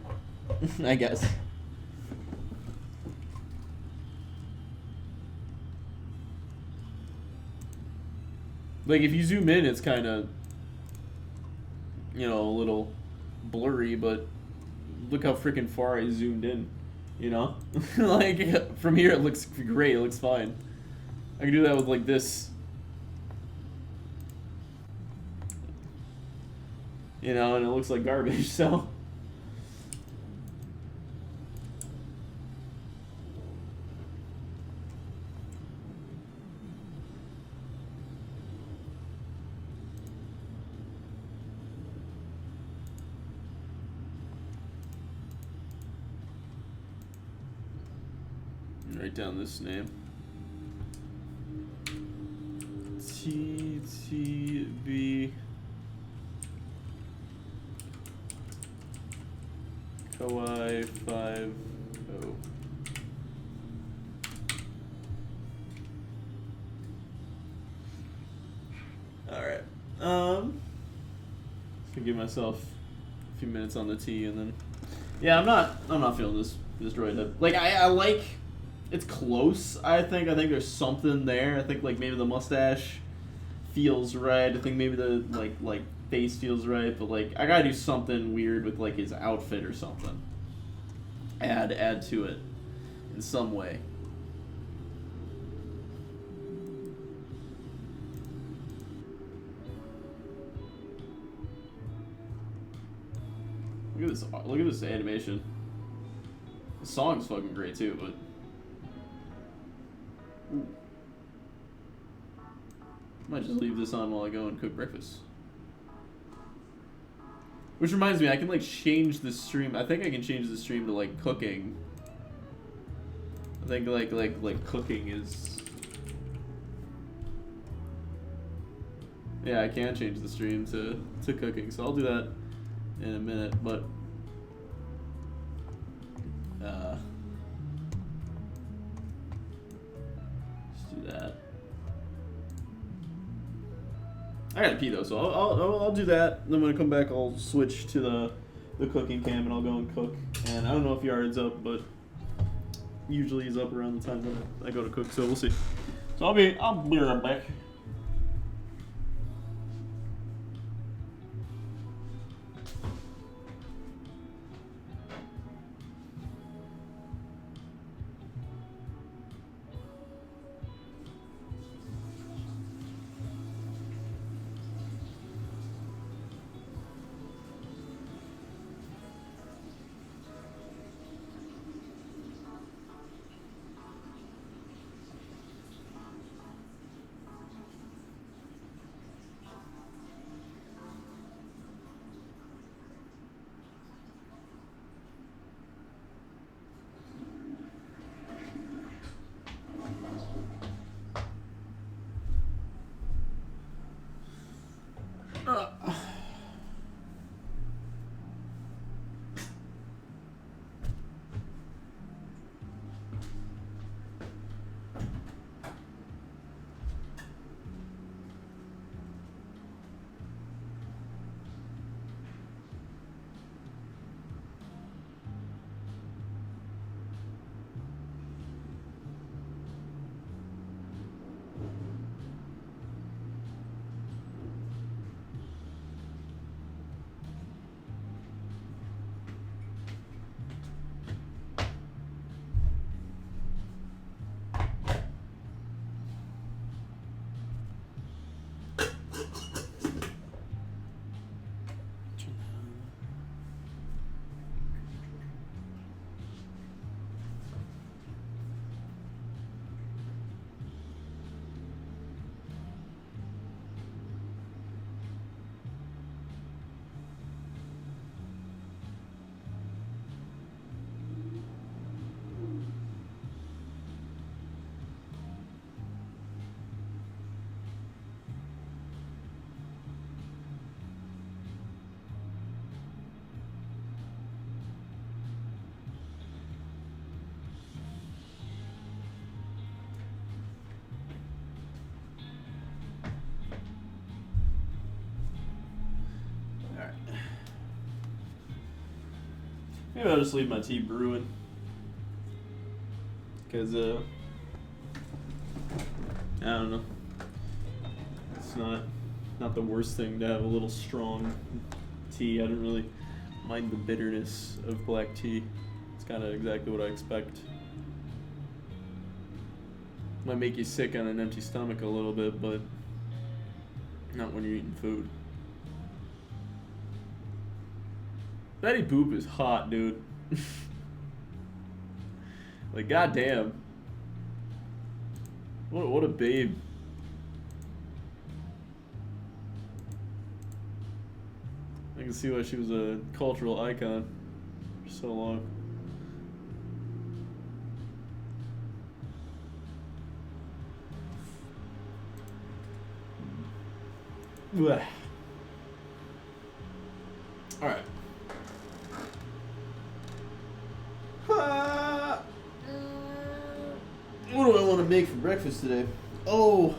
I guess. Like if you zoom in, it's kind of, you know, a little blurry, but look how freaking far I zoomed in, you know? Like from here it looks great, it looks fine. I can do that with like this. You know, and it looks like garbage, so. Write down this name. TTB Kawaii 50. Alright. Give myself a few minutes on the tea and then. Yeah, I'm not feeling this droid head. Like I like it's close, I think. I think there's something there. I think like maybe the mustache feels right. I think maybe the like face feels right, but like I gotta do something weird with like his outfit or something. Add to it in some way. Look at this animation. The song's fucking great too, but ooh. Might just leave this on while I go and cook breakfast. Which reminds me, I can like change the stream. I think I can change the stream to like cooking. I think like cooking is. Yeah, I can change the stream to cooking, so I'll do that in a minute. But let's do that. I gotta pee though, so I'll do that. Then when I come back, I'll switch to the cooking cam and I'll go and cook. And I don't know if Yard's up, but usually he's up around the time when I go to cook, so we'll see. So I'll be right back. Maybe I'll just leave my tea brewing. Because, I don't know. It's not the worst thing to have a little strong tea. I don't really mind the bitterness of black tea. It's kind of exactly what I expect. Might make you sick on an empty stomach a little bit, but not when you're eating food. Betty Boop is hot, dude. Like, goddamn. What a babe. I can see why she was a cultural icon for so long. Blech. All right. What do I want to make for breakfast today? Oh,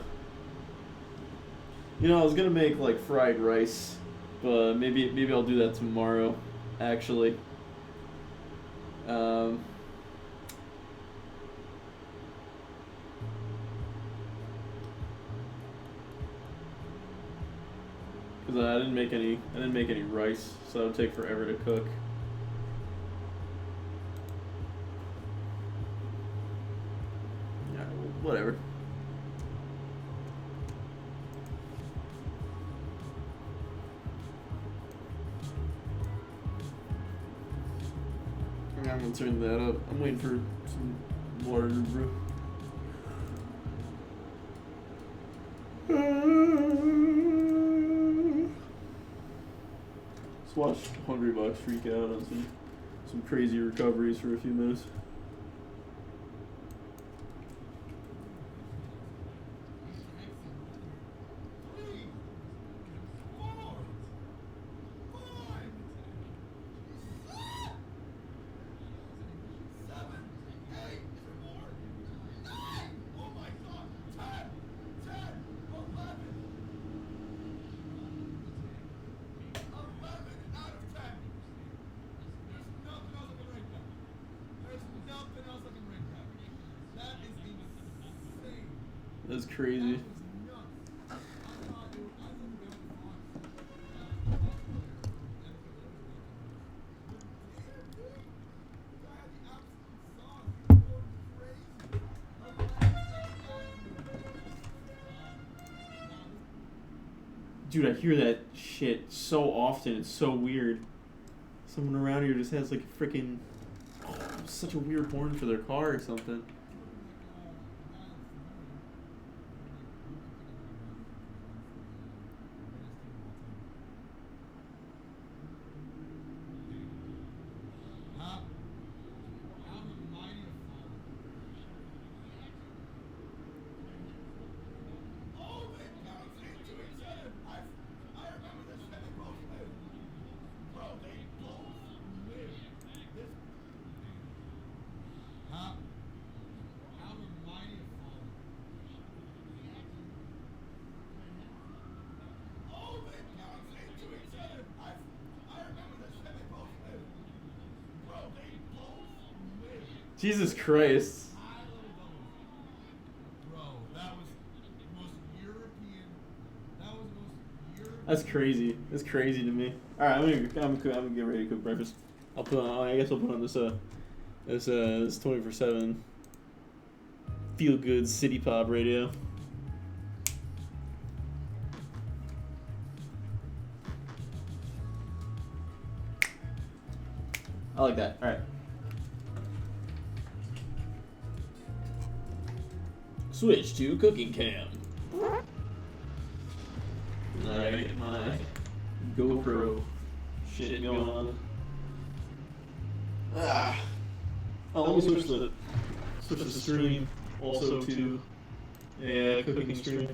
you know, I was gonna make like fried rice, but maybe I'll do that tomorrow. Actually, because I didn't make any rice, so it would take forever to cook. Whatever. I'm gonna turn that up. I'm waiting for some water to brew. Let's watch Hungry Bucks freak out on some crazy recoveries for a few minutes. That's crazy. Dude, I hear that shit so often. It's so weird. Someone around here just has like a freaking such a weird horn for their car or something. Jesus Christ. That's crazy. That's crazy to me. All right, I'm gonna get ready to cook breakfast. I'll put on. I guess I'll put on this 24/7 feel good city pop radio. I like that. All right. Switch to cooking cam. I gotta get my GoPro shit going on. Oh, let me switch the stream also to a cooking stream.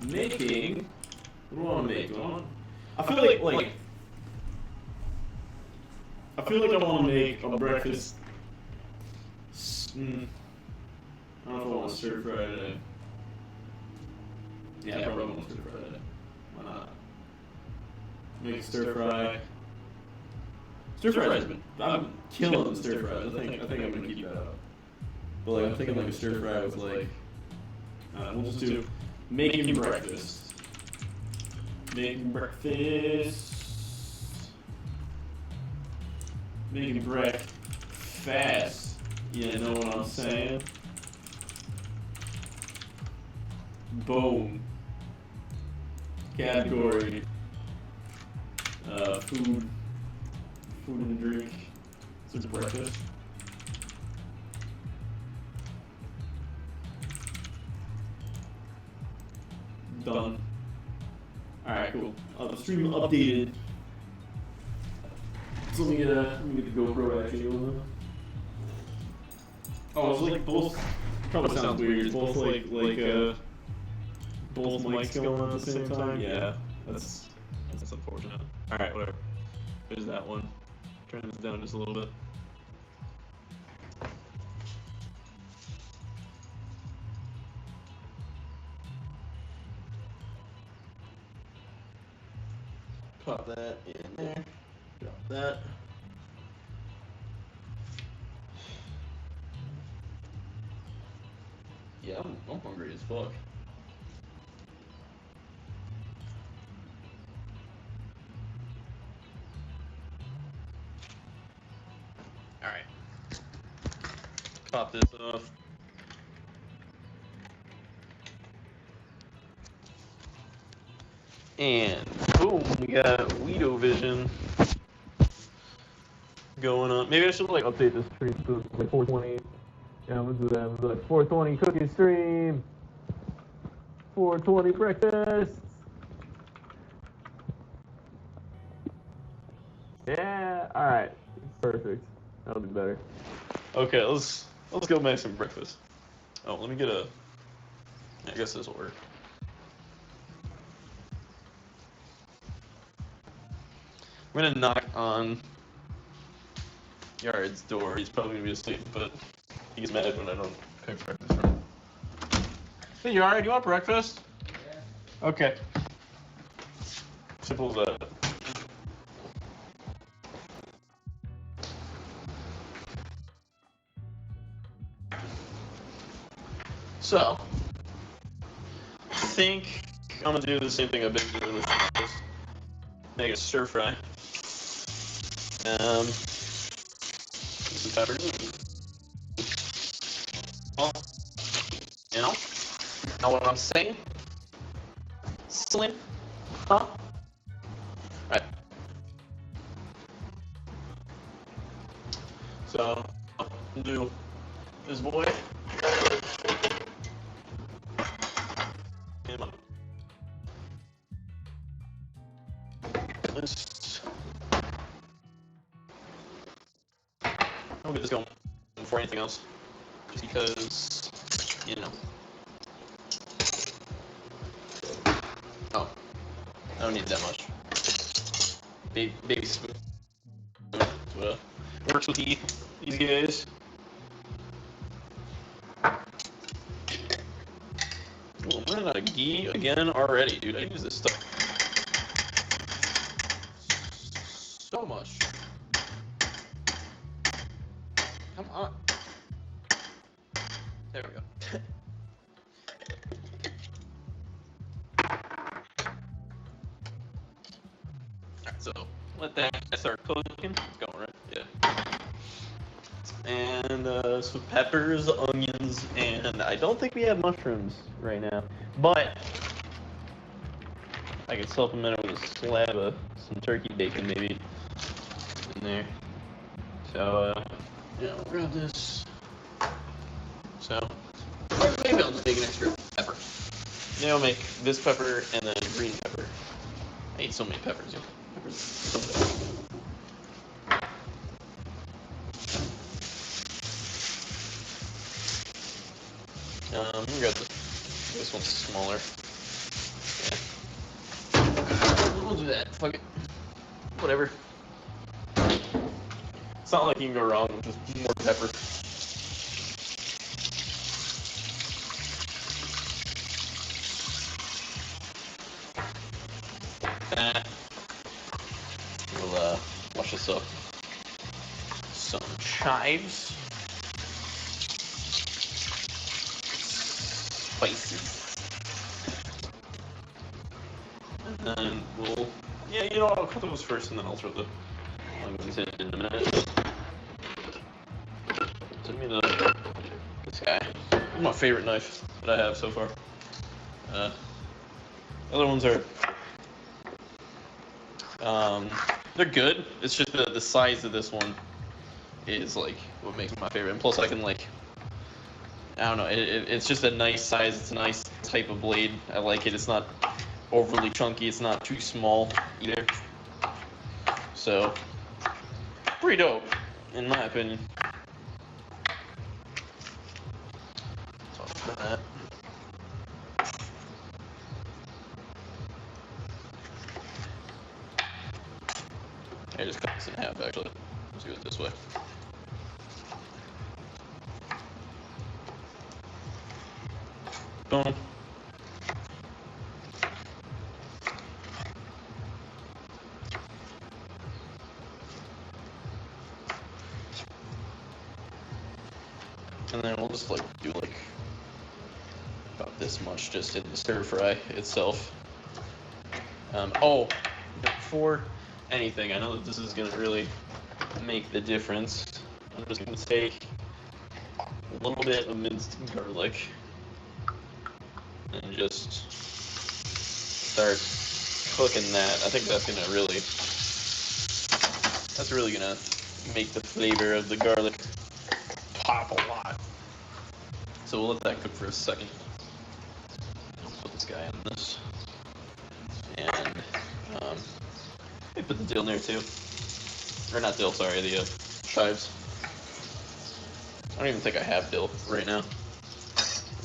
Making. What do I want to make? I feel like I feel like I want to make a breakfast. I don't know if I want to stir fry today. Yeah, I probably won't stir fry today. Why not? Make a stir fry. Stir fries. I'm killing the stir fries. I think I'm gonna keep that up. But like I'm thinking like a stir fry with like we'll just do making breakfast. Making breakfast. Making breakfast. You know what I'm saying? Boom. Category. Food and drink. So it's breakfast. Done. Alright, cool. The stream updated. So let me get the GoPro actually on. Oh, it's like both. Probably sounds weird. It's both like both mics going on at the same time. Yeah, that's unfortunate. All right, whatever. There's that one. Turn this down just a little bit. Pop that in there. Drop that. Yeah, I'm hungry as fuck. Alright. Pop this off. And boom, we got Weedo Vision going on. Maybe I should like update this stream to like 420. Yeah, I'm gonna do that. I'm gonna do like 420 cookie stream. 420 breakfast. Yeah, alright. Perfect. That'll be better. Okay, let's go make some breakfast. Oh, let me get a I guess this will work. I'm gonna knock on Yard's door. He's probably gonna be asleep, but he's mad when I don't cook breakfast for him. Hey Yard, you want breakfast? Yeah. Okay. Simple as that. So, I think I'm gonna do the same thing I've been doing with breakfast. Make a stir fry. Some peppers. Well, you know what I'm saying? Slim, huh? Right. So, I'll do this boy. And let's. I'll get this going before anything else, just because, you know. Oh, I don't need that much. Baby spoon. Works with these guys. Oh, I'm running out of ghee again already, dude. I use this stuff so much. Come on. There we go. Alright, so let that start cooking. It's going, right? Yeah. And some peppers, onions, and I don't think we have mushrooms right now. But I could supplement it with a slab of some turkey bacon maybe in there. So, yeah, I'll grab this. So, maybe I'll just make an extra pepper. Maybe I'll make this pepper and then green pepper. I eat so many peppers, Peppers so good. I'm gonna grab this one's smaller. Yeah. We'll do that. Fuck it. Whatever. It's not like you can go wrong with just more pepper. some chives. Spices. And then we'll, yeah, you know what, I'll cut those first and then I'll throw the onions in a minute. Send me this guy. This is my favorite knife that I have so far. Other ones are, they're good. It's just the size of this one is like what makes it my favorite. And plus I can like, I don't know, it's just a nice size. It's a nice type of blade. I like it. It's not overly chunky. It's not too small either. So, pretty dope, in my opinion. So that. I just cut this in half, actually. Let's do it this way. Boom. And then we'll just like do like about this much just in the stir fry itself. Oh, before anything, I know that this is gonna really make the difference. I'm just gonna take a little bit of minced garlic and just start cooking that. I think that's really gonna make the flavor of the garlic pop a lot. So we'll let that cook for a second. I'll put this guy in this. And I put the dill in there too. Or not dill, sorry, the chives. I don't even think I have dill right now.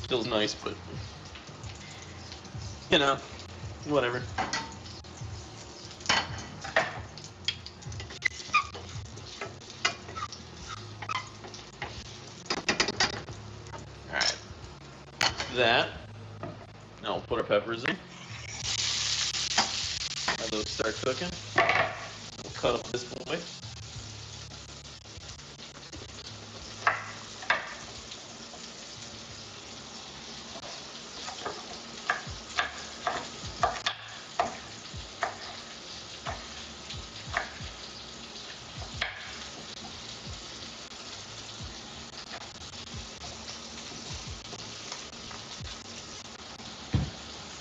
Dill's nice, but you know, whatever. Alright. That. Now we'll put our peppers in. Let those start cooking. We'll cut up this boy.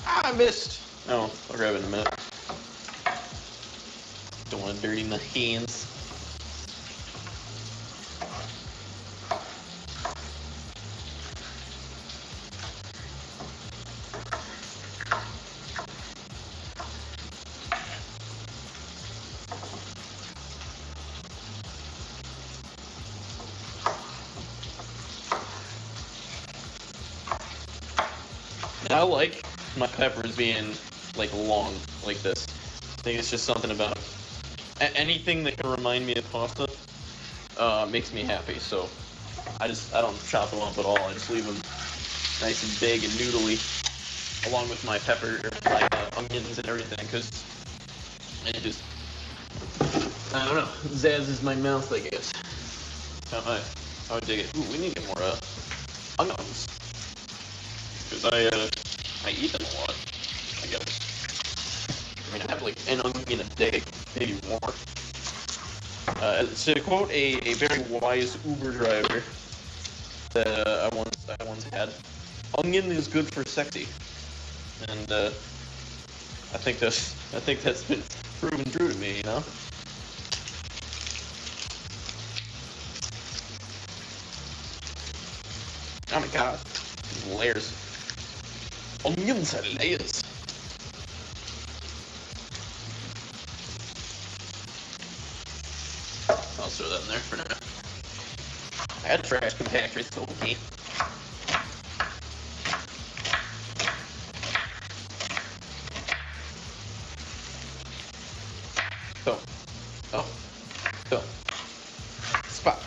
I missed. Oh, I'll grab it in a minute. Don't want to dirty my hands. I like my peppers being like long like this. I think it's just something about anything that can remind me of pasta makes me happy. So I don't chop them up at all. I just leave them nice and big and noodly, along with my pepper, my onions and everything, because it just, I don't know, zazzes my mouth, I guess. I would dig it. Ooh, we need to get more onions, because I eat them a lot, I guess. I mean, I have like an onion a day, maybe more. To quote a very wise Uber driver that I once had, onion is good for sexy, and I think that's been proven true to me, you know. Oh my god, layers. Onions are layers. I'll throw that in there for now. I had trash compactor, it's okay. So, spot.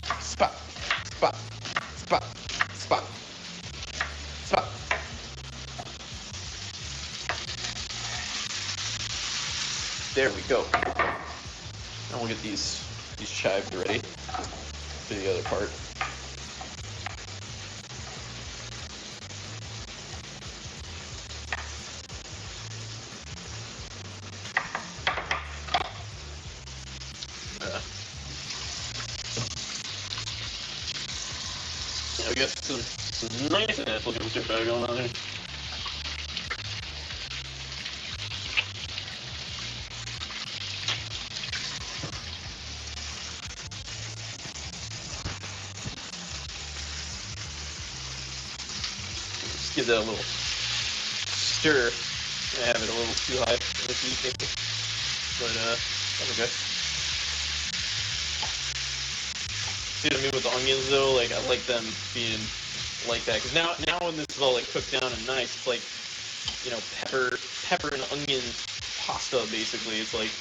There we go. Now we'll get these chives ready. to the other part. I guess some nice ass looking shit going on there. Just give that a little stir. I have it a little too high for this heat, but that's okay. See what I mean with the onions though? Like I like them being like that because now when this is all like cooked down and nice, it's like, you know, pepper and onion pasta basically. It's like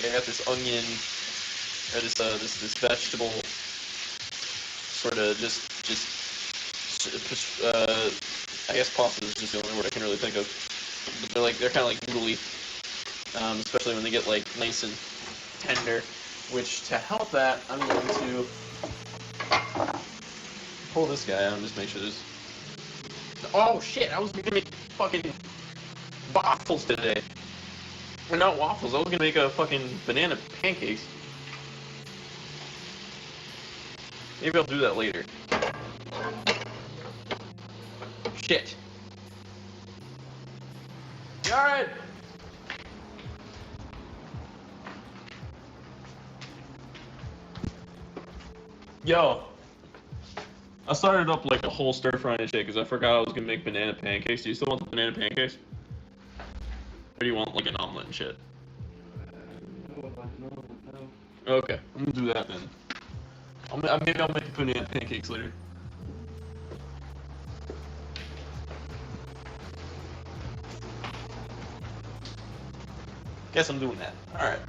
I got this onion or this vegetable sort of just I guess pasta is just the only word I can really think of. They're kind of like noodly, especially when they get like nice and tender. Which to help that, I'm going to pull this guy out and just make sure there's. Oh shit! I was gonna make fucking waffles today. Or not waffles. I was gonna make a fucking banana pancakes. Maybe I'll do that later. Shit. Jared! Yo. I started up like a whole stir fry and shit because I forgot I was gonna make banana pancakes. Do you still want the banana pancakes? Or do you want like an omelet and shit? Okay, I'm gonna do that then. Maybe I'll make the banana pancakes later. Guess I'm doing that. Alright.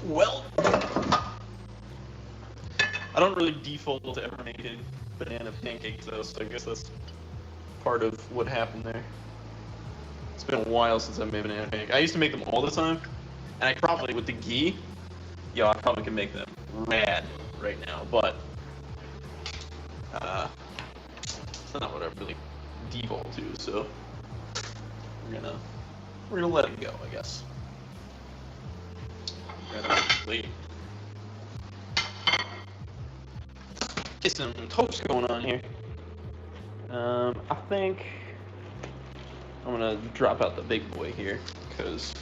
Well, I don't really default to ever making banana pancakes though, so I guess that's part of what happened there. It's been a while since I've made banana pancakes. I used to make them all the time, and I probably, with the ghee, I probably can make them rad right now, but it's not what I really default to, so we're gonna let it go, I guess. Wait. Get some toast going on here. I think I'm gonna drop out the big boy here because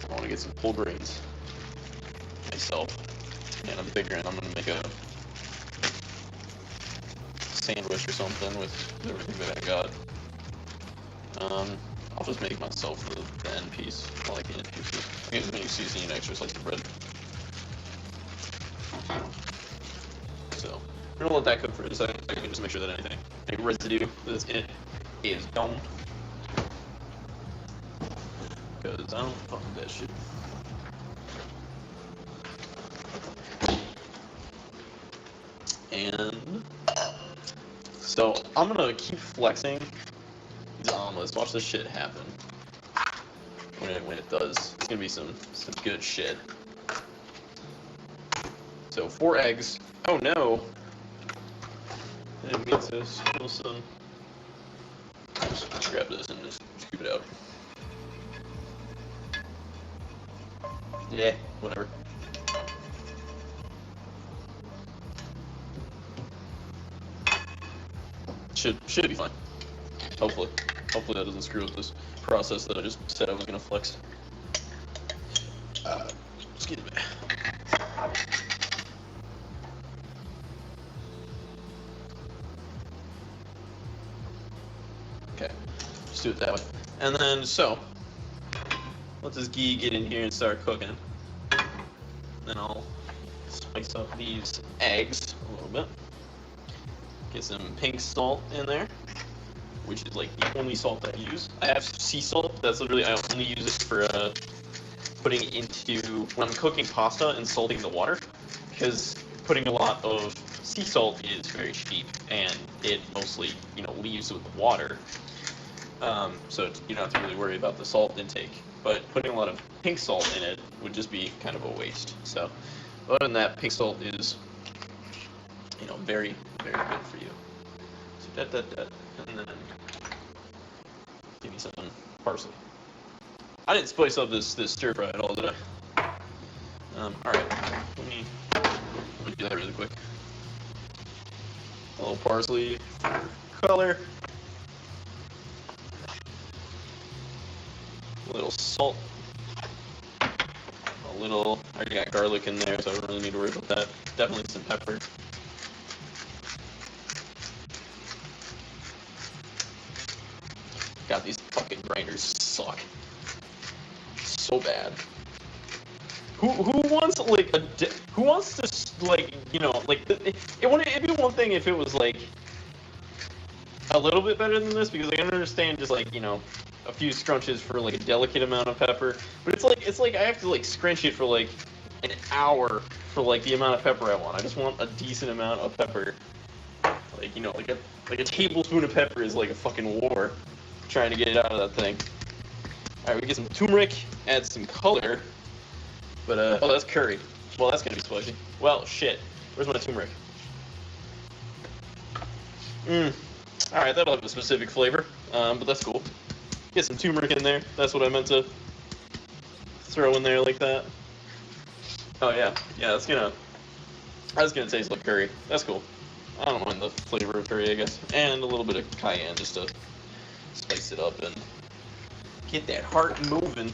I want to get some whole grains myself, and I'm bigger, and I'm gonna make a sandwich or something with everything that I got. I'll just make myself the end piece. I like the end pieces. I get as many seasoning and extra slice of bread. So, we're gonna let that cook for a second. I can just make sure that any residue that's in it is gone. Because I don't fuck with that shit. And so I'm gonna keep flexing these omelets. Watch this shit happen. When it does, it's gonna be some good shit. So 4 eggs. Oh no! I didn't mean to spill some. Just grab this and just scoop it out. Yeah, whatever. Should be fine. Hopefully that doesn't screw up this process that I just said I was gonna flex. Excuse me. Okay, just do it that way. And then so, let this ghee get in here and start cooking. Then I'll spice up these eggs a little bit. Get some pink salt in there, which is like the only salt that I use. I have sea salt. That's literally, I only use it for putting it into when I'm cooking pasta and salting the water, because putting a lot of sea salt is very cheap and it mostly leaves with the water. So you don't have to really worry about the salt intake. But putting a lot of pink salt in it would just be kind of a waste. So other than that, pink salt is, very, very good for you. So and then give me some parsley. I didn't spice up this stir fry at all, did I? All right, let me do that really quick. A little parsley for color. A little salt. A little. I already got garlic in there, so I don't really need to worry about that. Definitely some pepper. God, these fucking grinders suck so bad. Who wants who wants to it'd be one thing if it was like a little bit better than this, because I can understand just a few scrunches for like a delicate amount of pepper, but it's like I have to like scrunch it for like an hour for like the amount of pepper I want. I just want a decent amount of pepper, like a tablespoon of pepper is like a fucking war trying to get it out of that thing. All right, we get some turmeric, add some color, but oh, that's curry. Well, that's gonna be spicy. Well, shit. Where's my turmeric? All right, that'll have a specific flavor, but that's cool. Get some turmeric in there. That's what I meant to throw in there like that. Oh yeah, that's gonna taste like curry. That's cool. I don't mind the flavor of curry, I guess, and a little bit of cayenne just to spice it up and get that heart moving.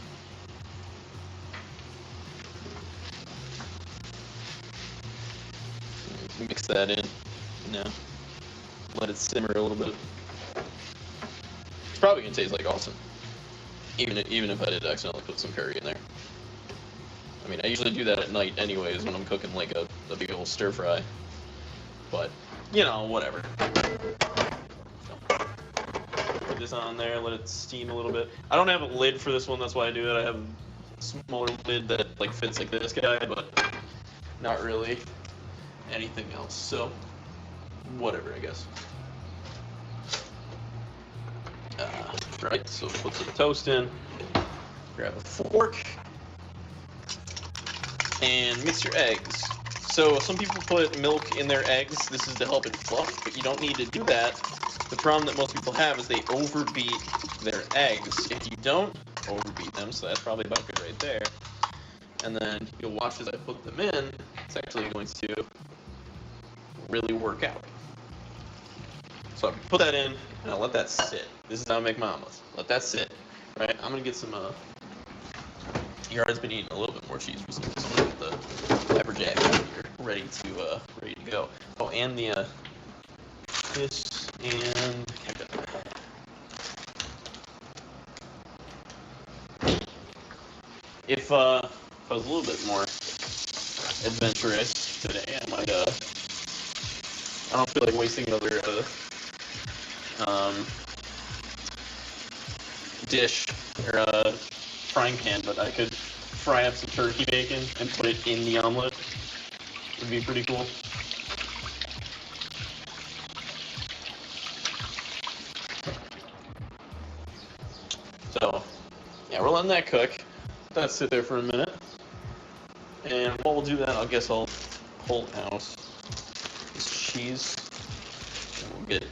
Mix that in. Let it simmer a little bit. It's probably gonna taste like awesome, even if I did accidentally put some curry in there. I mean, I usually do that at night anyways when I'm cooking like a big old stir fry. But whatever. So, put this on there, let it steam a little bit. I don't have a lid for this one, that's why I do it. I have a smaller lid that like fits like this guy, but not really anything else. So whatever, I guess. Right, so put some toast in, grab a fork, and mix your eggs. So some people put milk in their eggs. This is to help it fluff, but you don't need to do that. The problem that most people have is they overbeat their eggs. If you don't overbeat them, so that's probably about good right there, and then you'll watch as I put them in, it's actually going to really work out. So I put that in, and I'll let that sit. This is how I make my omelets. Let that sit. Right? I'm gonna get some. Your has been eating a little bit more cheese recently, so I'm gonna get the pepper jack here ready to go. Oh, and the this and if I was a little bit more adventurous today, I might I don't feel like wasting another dish or frying pan, but I could fry up some turkey bacon and put it in the omelet. Would be pretty cool. So, yeah, we're letting that cook. Let that sit there for a minute. And while we'll do that, I guess I'll pull out this cheese. And we'll get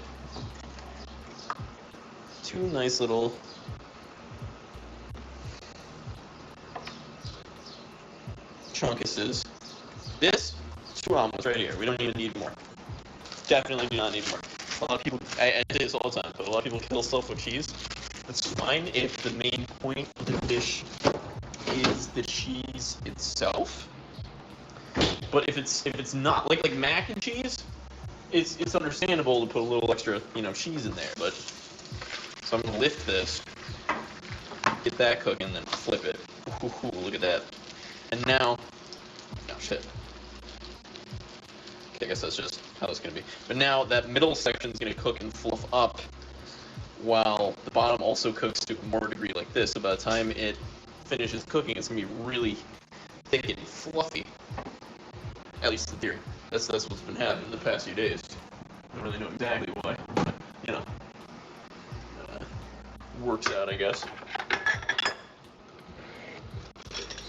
two nice little chunkuses. This, 2 omelets right here. We don't even need more. Definitely do not need more. A lot of people, I say this all the time, but a lot of people kill stuff with cheese. That's fine if the main point of the dish is the cheese itself. But if it's not like mac and cheese, it's understandable to put a little extra cheese in there. But so I'm gonna lift this, get that cooking, then flip it. Ooh, look at that. And now, oh shit. Okay, I guess that's just how it's gonna be. But now that middle section is gonna cook and fluff up, while the bottom also cooks to a more degree like this. So by the time it finishes cooking, it's gonna be really thick and fluffy. At least in theory. That's what's been happening the past few days. I don't really know exactly why, but works out, I guess.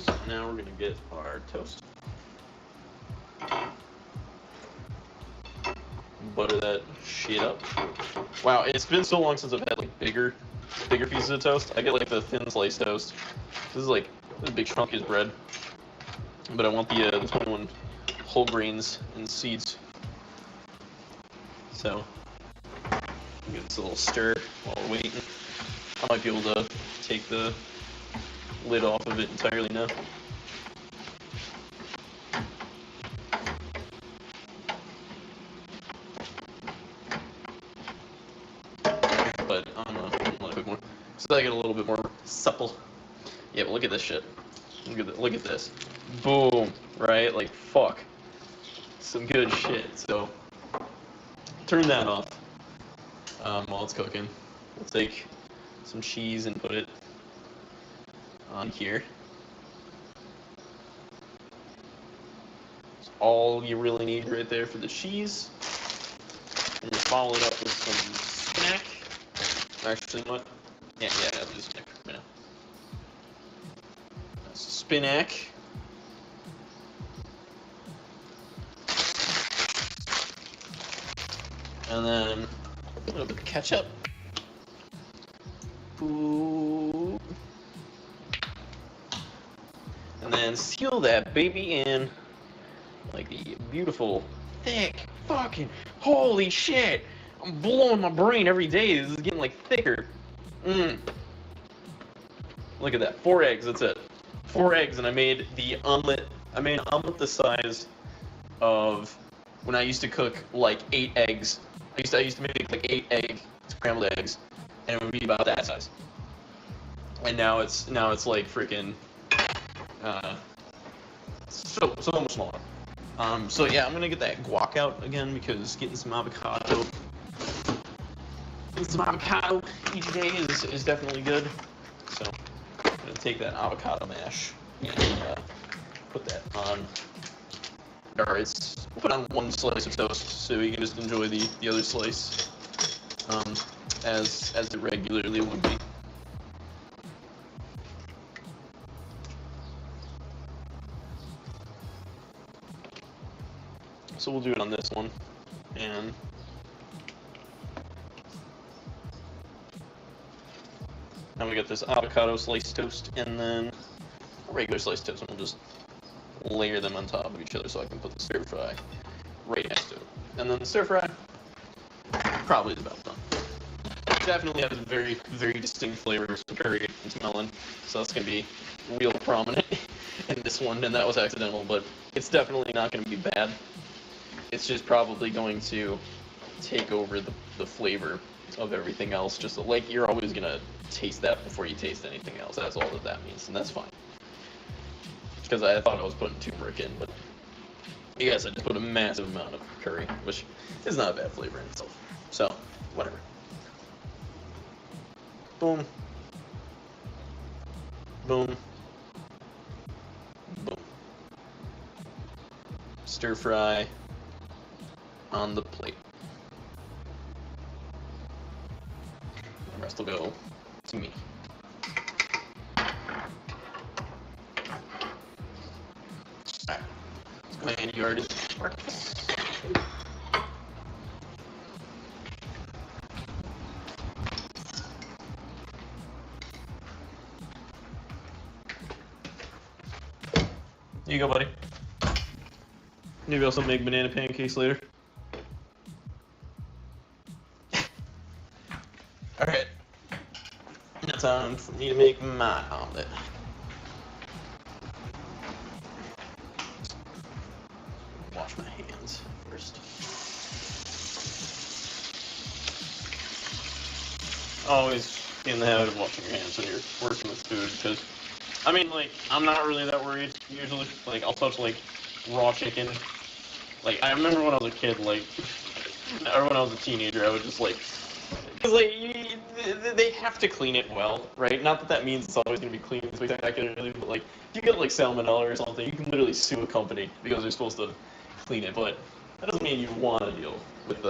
So now we're gonna get our toast. Butter that shit up. Wow, it's been so long since I've had like bigger pieces of toast. I get like the thin sliced toast. This is a big chunk of bread. But I want the 21 whole grains and seeds. So give this a little stir while we're waiting. I might be able to take the lid off of it entirely now. But I'm gonna let it cook more so that I get a little bit more supple. Yeah, but look at this shit. Look at this. Boom. Right? Like fuck. Some good shit. So turn that off while it's cooking. We'll take some cheese and put it on here. That's all you really need right there for the cheese. And you follow it up with some spinach. Actually, what? Yeah, I'll do spinach right now. That's spinach. And then a little bit of ketchup. Ooh. And then seal that baby in like the beautiful, thick, fucking, holy shit! I'm blowing my brain every day. This is getting like thicker. Look at that. 4 eggs, that's it. 4 eggs, and I made the omelet. I made an omelet the size of when I used to cook like 8 eggs. I used to make like 8 scrambled eggs, and it would be about that size. And now it's like freaking so much smaller. So yeah, I'm gonna get that guac out again because getting some avocado each day is definitely good. So I'm gonna take that avocado mash and put that on. Or we'll put on 1 slice of toast so you can just enjoy the other slice as it regularly would be. So we'll do it on this one, and now we got this avocado sliced toast and then a regular sliced toast, and we'll just layer them on top of each other so I can put the stir fry right next to it. And then the stir fry probably is about done. It definitely has a very, very distinct flavors of curry and melon, so that's going to be real prominent in this one, and that was accidental, but it's definitely not going to be bad. It's just probably going to take over the flavor of everything else, just like you're always going to taste that before you taste anything else. That's all that means, and that's fine. Because I thought I was putting turmeric in, but I guess I just put a massive amount of curry, which is not a bad flavor in itself. So, whatever. Boom. Boom. Boom. Stir fry on the plate. The rest will go to me. Alright, let's go ahead and you already breakfast. Here you go, buddy. Maybe also make banana pancakes later. Alright. Now time for me to make my omelet. Wash my hands first. Always be in the habit of washing your hands when you're working with food, because, I mean, like, I'm not really that worried, usually. Like, I'll touch, like, raw chicken. Like, I remember when I was a kid, like, or when I was a teenager, I would just, like, because, like, they have to clean it well, right? Not that that means it's always going to be clean spectacularly, but, like, if you get, like, salmonella or something, you can literally sue a company because they're supposed to clean it, but that doesn't mean you want to deal with,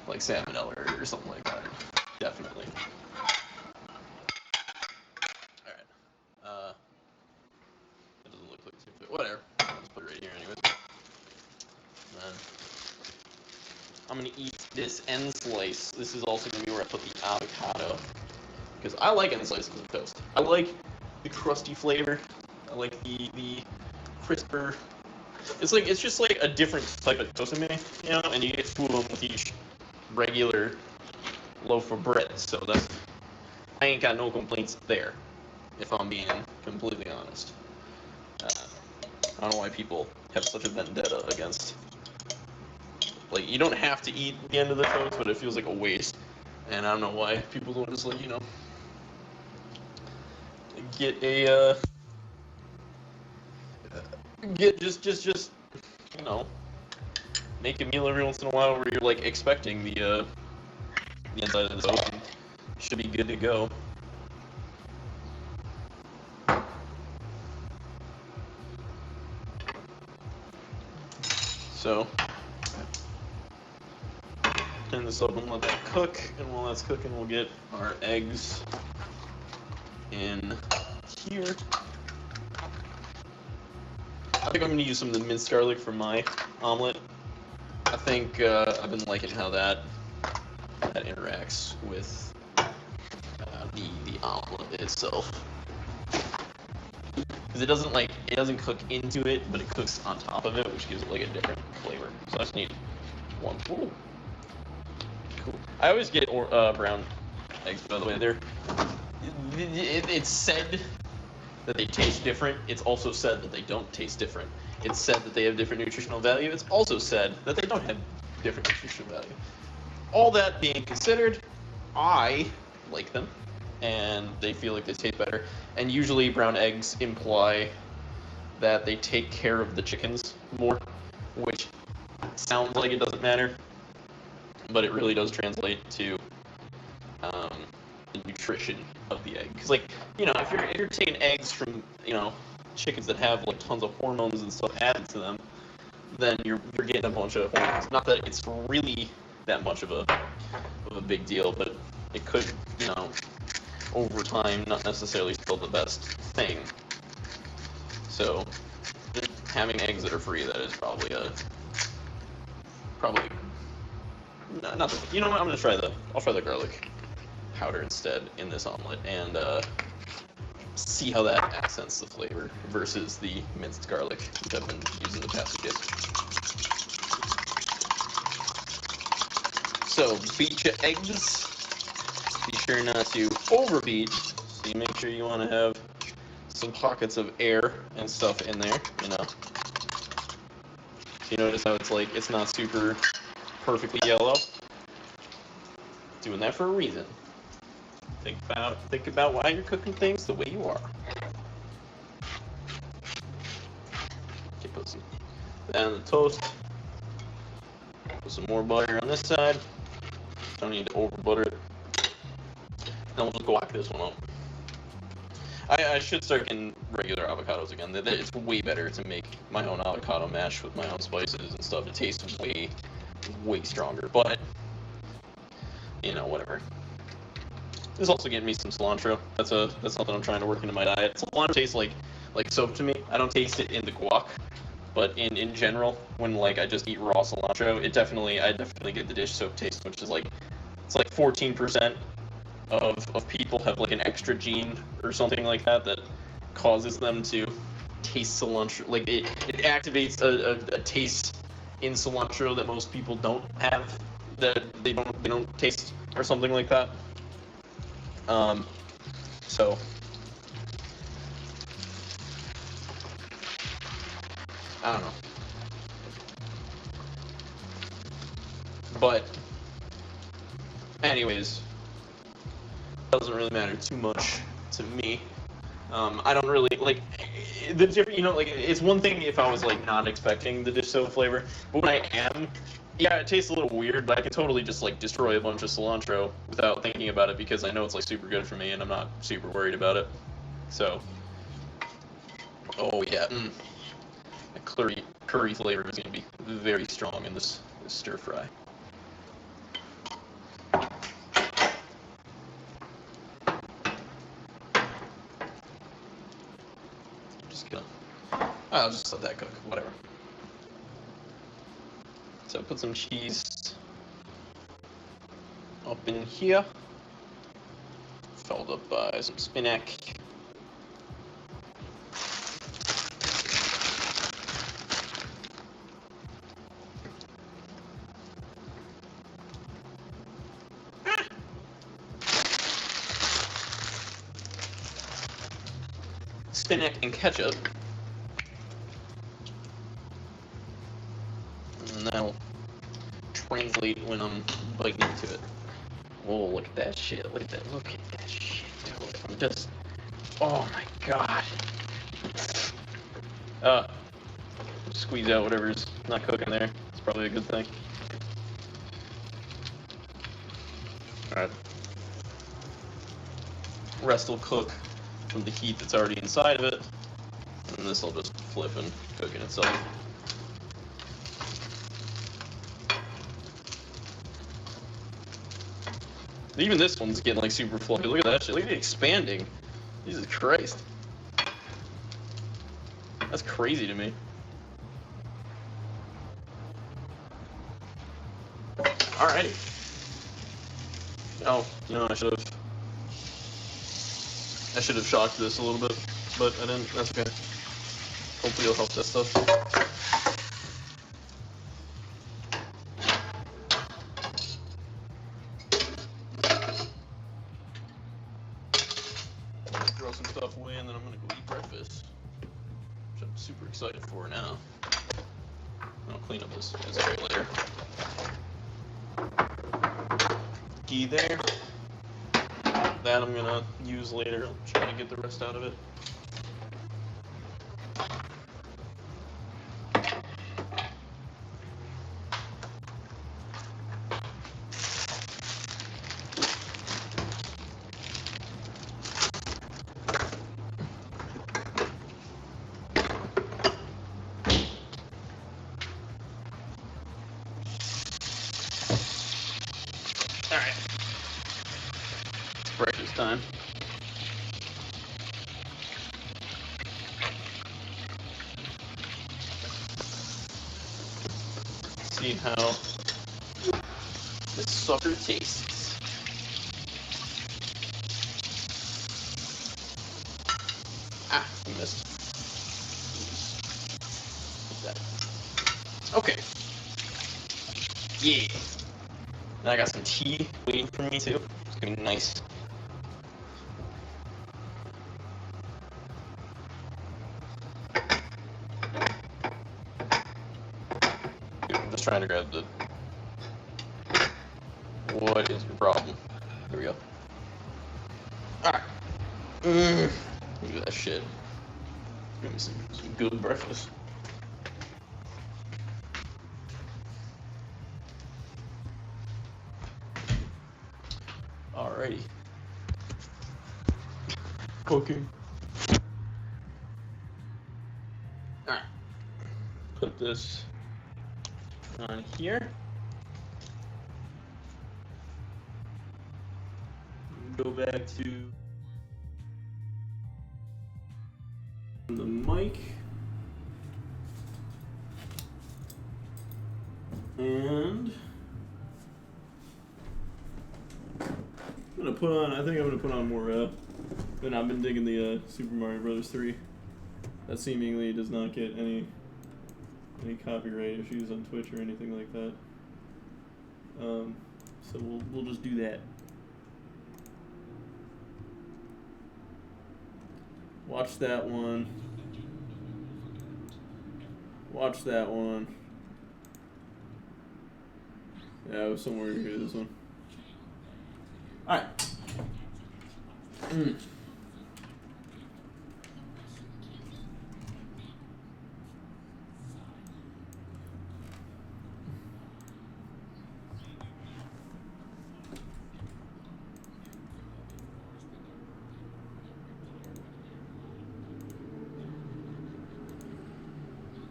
like, salmonella or something like that. Definitely. whatever. Let's put it right here anyways. Then I'm gonna eat this end slice. This is also gonna be where I put the avocado, because I like end slices of toast. I like the crusty flavor. I like the crisper. It's just like a different type of toast to me, you know. And you get two of them with each regular loaf of bread. So I ain't got no complaints there, if I'm being completely honest. I don't know why people have such a vendetta against. Like, you don't have to eat the end of the toast, but it feels like a waste. And I don't know why people don't just, like, you know, get a, you know, make a meal every once in a while where you're, like, expecting the inside of the toast, and you should be good to go. So, turn this up and let that cook, and while that's cooking, we'll get our eggs in here. I think I'm going to use some of the minced garlic for my omelet. I think I've been liking how that interacts with the omelet itself. Because it doesn't cook into it, but it cooks on top of it, which gives it like a different flavor. So I just need one. Ooh. Cool. I always get brown eggs, by the way. It's said that they taste different. It's also said that they don't taste different. It's said that they have different nutritional value. It's also said that they don't have different nutritional value. All that being considered, I like them, and they feel like they taste better. And usually brown eggs imply that they take care of the chickens more, which sounds like it doesn't matter, but it really does translate to the nutrition of the egg. Because, like, you know, if you're taking eggs from, you know, chickens that have like tons of hormones and stuff added to them, then you're getting a bunch of hormones. Not that it's really that much of a big deal, but it could, you know, over time not necessarily still the best thing. So just having eggs that are free, that is probably not the, you know what, I'll try the garlic powder instead in this omelet, and see how that accents the flavor versus the minced garlic, which I've been using the past few days. So beat your eggs. Be sure not to overbeat. So you make sure you want to have some pockets of air and stuff in there, you know. So you notice how it's like it's not super perfectly yellow. Doing that for a reason. Think about why you're cooking things the way you are. Okay, put some that on the toast. Put some more butter on this side. Don't need to over butter it. Then we'll just guac this one up. I should start getting regular avocados again. It's way better to make my own avocado mash with my own spices and stuff. It tastes way stronger. But you know, whatever. This is also getting me some cilantro. That's something I'm trying to work into my diet. Cilantro tastes like soap to me. I don't taste it in the guac, but in general, when like I just eat raw cilantro, I definitely get the dish soap taste, which is like, it's like 14% of people have like an extra gene or something like that causes them to taste cilantro. Like it activates a taste in cilantro that most people don't have, that they don't taste, or something like that. So I don't know, but anyways, doesn't really matter too much to me. I don't really like the different, you know, like it's one thing if I was like not expecting the dish soap flavor, but when I am, yeah, it tastes a little weird, but I can totally just like destroy a bunch of cilantro without thinking about it, because I know it's like super good for me and I'm not super worried about it. So, oh yeah, the curry flavor is gonna be very strong in this stir fry. Just gonna I'll just let that cook, whatever. So put some cheese up in here, followed up by some spinach. Spinach and ketchup. And that'll translate when I'm biting into it. Whoa, look at that shit. Look at that shit, dude. I'm just... Oh my god. Squeeze out whatever's not cooking there. It's probably a good thing. Alright. Rest will cook from the heat that's already inside of it. And this will just flip and cook in itself. Even this one's getting like super fluffy. Look at that shit. Look at it expanding. Jesus Christ. That's crazy to me. Alrighty. Oh, you know, I should have shocked this a little bit, but I didn't. That's okay. Hopefully it'll help this stuff. Throw some stuff away, and then I'm gonna go eat breakfast, which I'm super excited for now. I'll clean up this tray later. Ghee there. That I'm gonna use later. I'll try to get the rest out of it. Alright. It's breakfast time. See how this sucker tastes. Ah, I missed. Like that. Okay. Yeah. Now I got some tea waiting for me too. It's gonna be nice. I'm just trying to grab the... What is your problem? Here we go. Alright. Look at that shit. Give me some good breakfast. Alrighty. Cooking. Alright. Put this on here. Go back to the mic. And I'm gonna put on, I think I'm gonna put on more, and I've been digging the Super Mario Brothers 3. That seemingly does not get any copyright issues on Twitch or anything like that. So we'll just do that. Watch that one. Watch that one. Yeah, it was somewhere here, this one. Alright.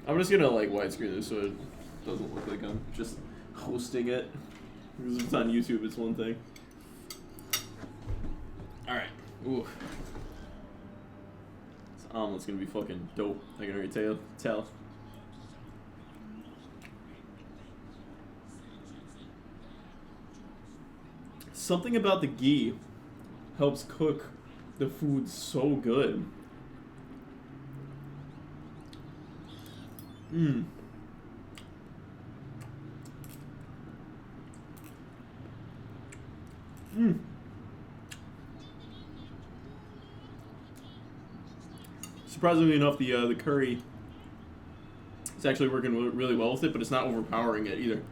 I'm just gonna like widescreen this so it doesn't look like I'm just hosting it. Because if it's on YouTube, it's one thing. Alright. Ooh. It's omelet's gonna be fucking dope. I can already tell. Something about the ghee helps cook the food so good. Mmm. Mmm. Surprisingly enough, the curry is actually working really well with it, but it's not overpowering it either.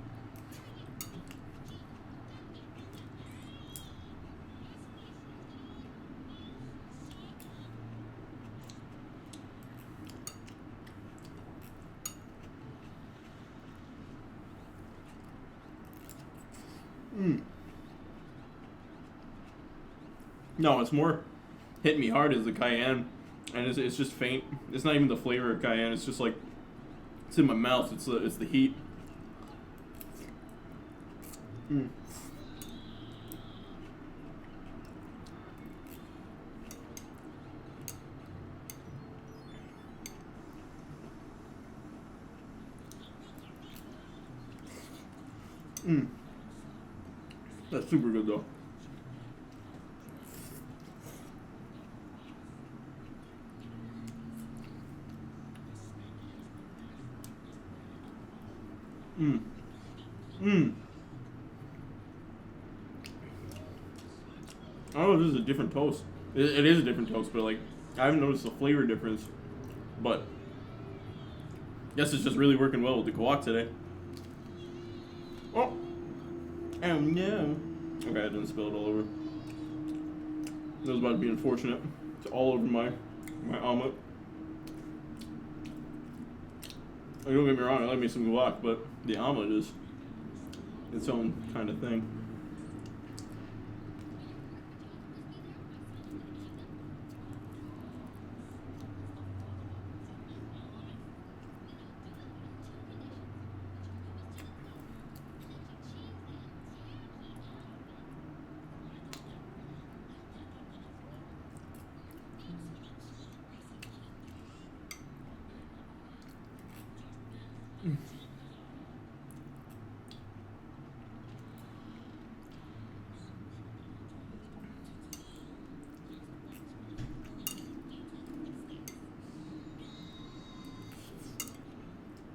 Mm. No, it's more hitting me hard is the cayenne, and it's just faint. It's not even the flavor of cayenne. It's just like it's in my mouth. It's the heat. Mm. Mm. That's super good though. Mm. Mm. I don't know if this is a different toast. It is a different toast, but like I haven't noticed the flavor difference. But I guess it's just really working well with the guac today. Oh. Oh no. Okay, I didn't spill it all over. That was about to be unfortunate. It's all over my omelet. Don't get me wrong, I like me some guac, but the omelet is its own kind of thing.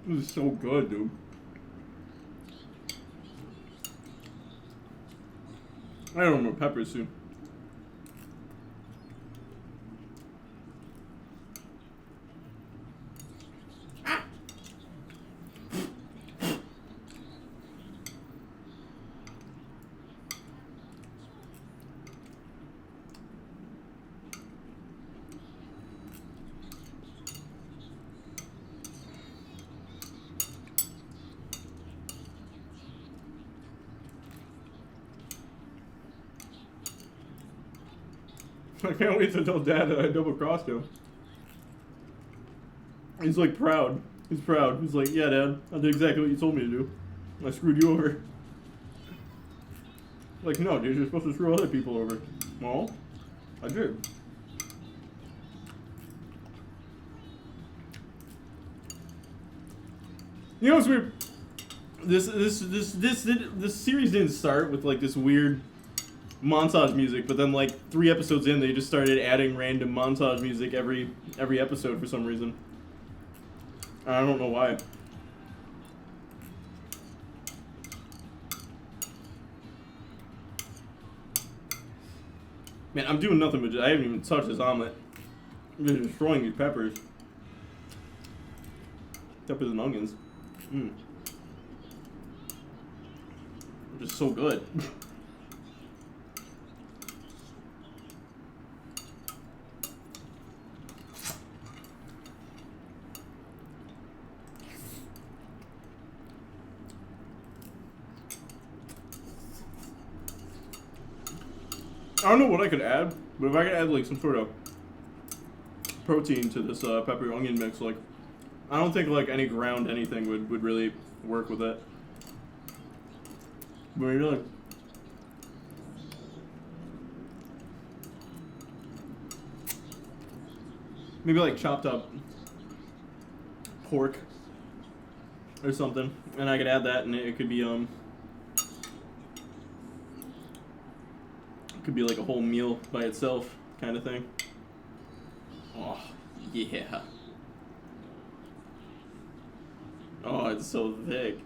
This is so good, dude. I don't know peppers soon. I can't wait to tell Dad that I double crossed him. He's like proud. He's proud. He's like, yeah, Dad, I did exactly what you told me to do. I screwed you over. Like, no, dude, you're supposed to screw other people over. Well, I did. You know what's weird? This series didn't start with like this weird montage music, but then like 3 episodes in, they just started adding random montage music every episode for some reason. I don't know why. Man, I'm doing nothing but I haven't even touched this omelet. I'm just destroying these peppers. Peppers and onions. Mmm. They're just so good. I don't know what I could add, but if I could add like some sort of protein to this pepper onion mix, like I don't think like any ground anything would really work with it. But you're like, maybe like chopped up pork or something, and I could add that, and it could be like a whole meal by itself, kind of thing. Oh yeah. Oh, it's so thick.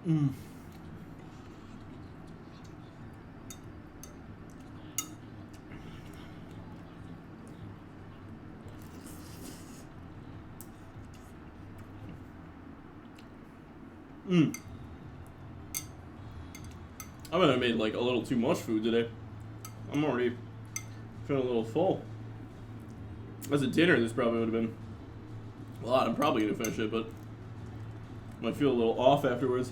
Mm. Mm. I might have made like a little too much food today. I'm already feeling a little full. As a dinner, this probably would have been a lot. I'm probably gonna finish it, but might feel a little off afterwards.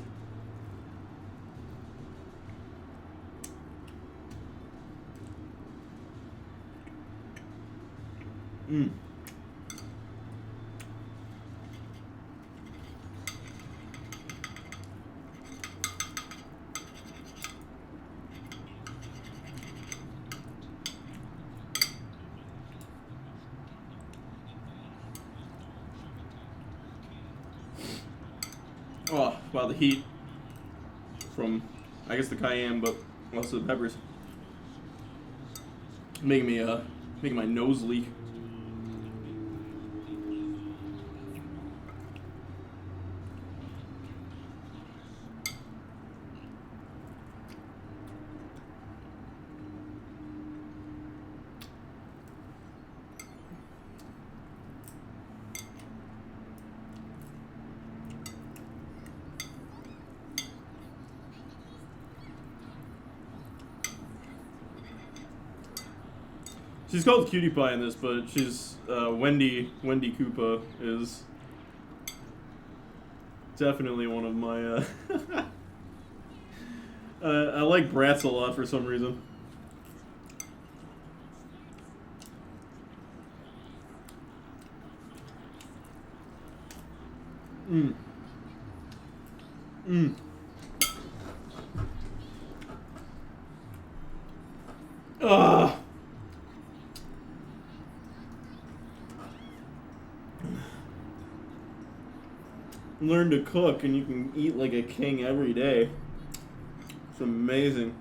Mm. Oh, wow, the heat from, I guess, the cayenne, but also the peppers, making my nose leak. She's called Cutie Pie in this, but she's Wendy Koopa is definitely one of my. I like Bratz a lot for some reason. Mm. Mm. Ah. Learn to cook and you can eat like a king every day. It's amazing.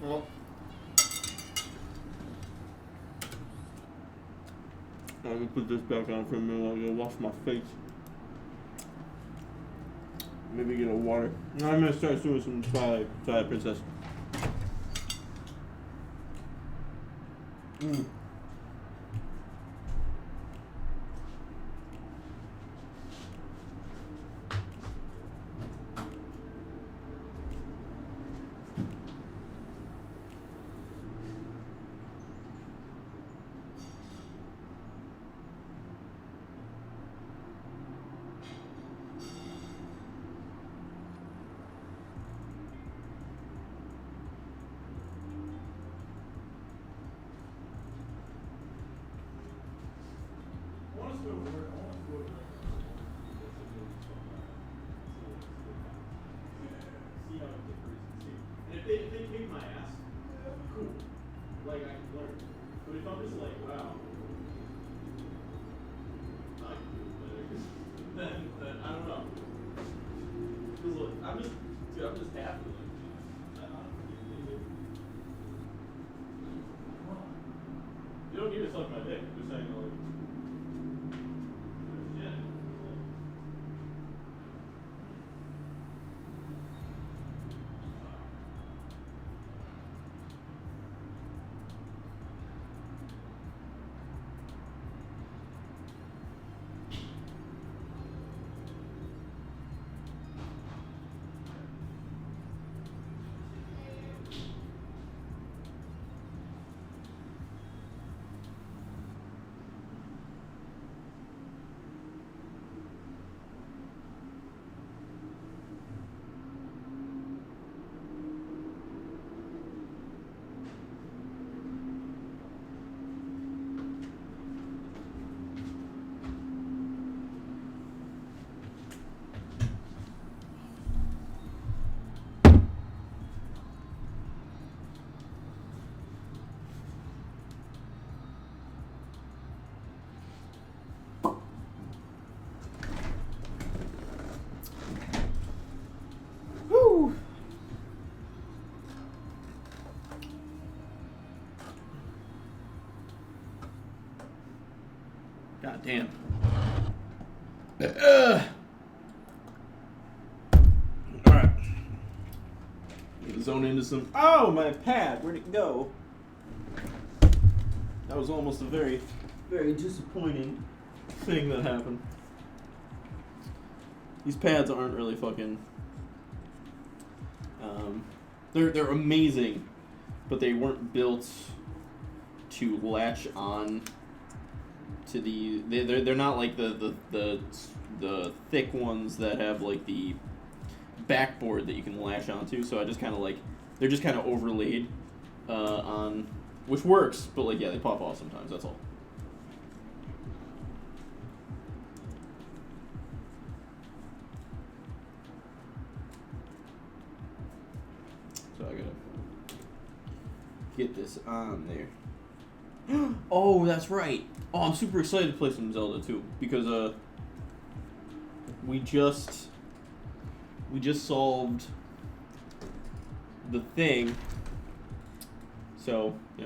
Well, I'm gonna put this back on for a minute. I'm gonna wash my face. Maybe get a water. I'm gonna start doing some Twilight Princess. Mm. If they kick my ass, cool. Like, I can learn. But if I'm just like, wow, I can do it better, then I don't know. Because look, I'm just happy. You don't need to suck my dick. I'm just saying, like, yeah. God damn. Alright. Zone into some... Oh, my pad! Where'd it go? That was almost a very, very disappointing thing that happened. These pads aren't really fucking... They're amazing, but they weren't built to latch on to the... They're not like the thick ones that have like the backboard that you can lash onto, so I just kind of like... They're just kind of overlaid on... Which works, but like, yeah, they pop off sometimes, that's all. So I gotta get this on there. Oh, that's right. Oh, I'm super excited to play some Zelda too, because we just solved the thing. So, yeah,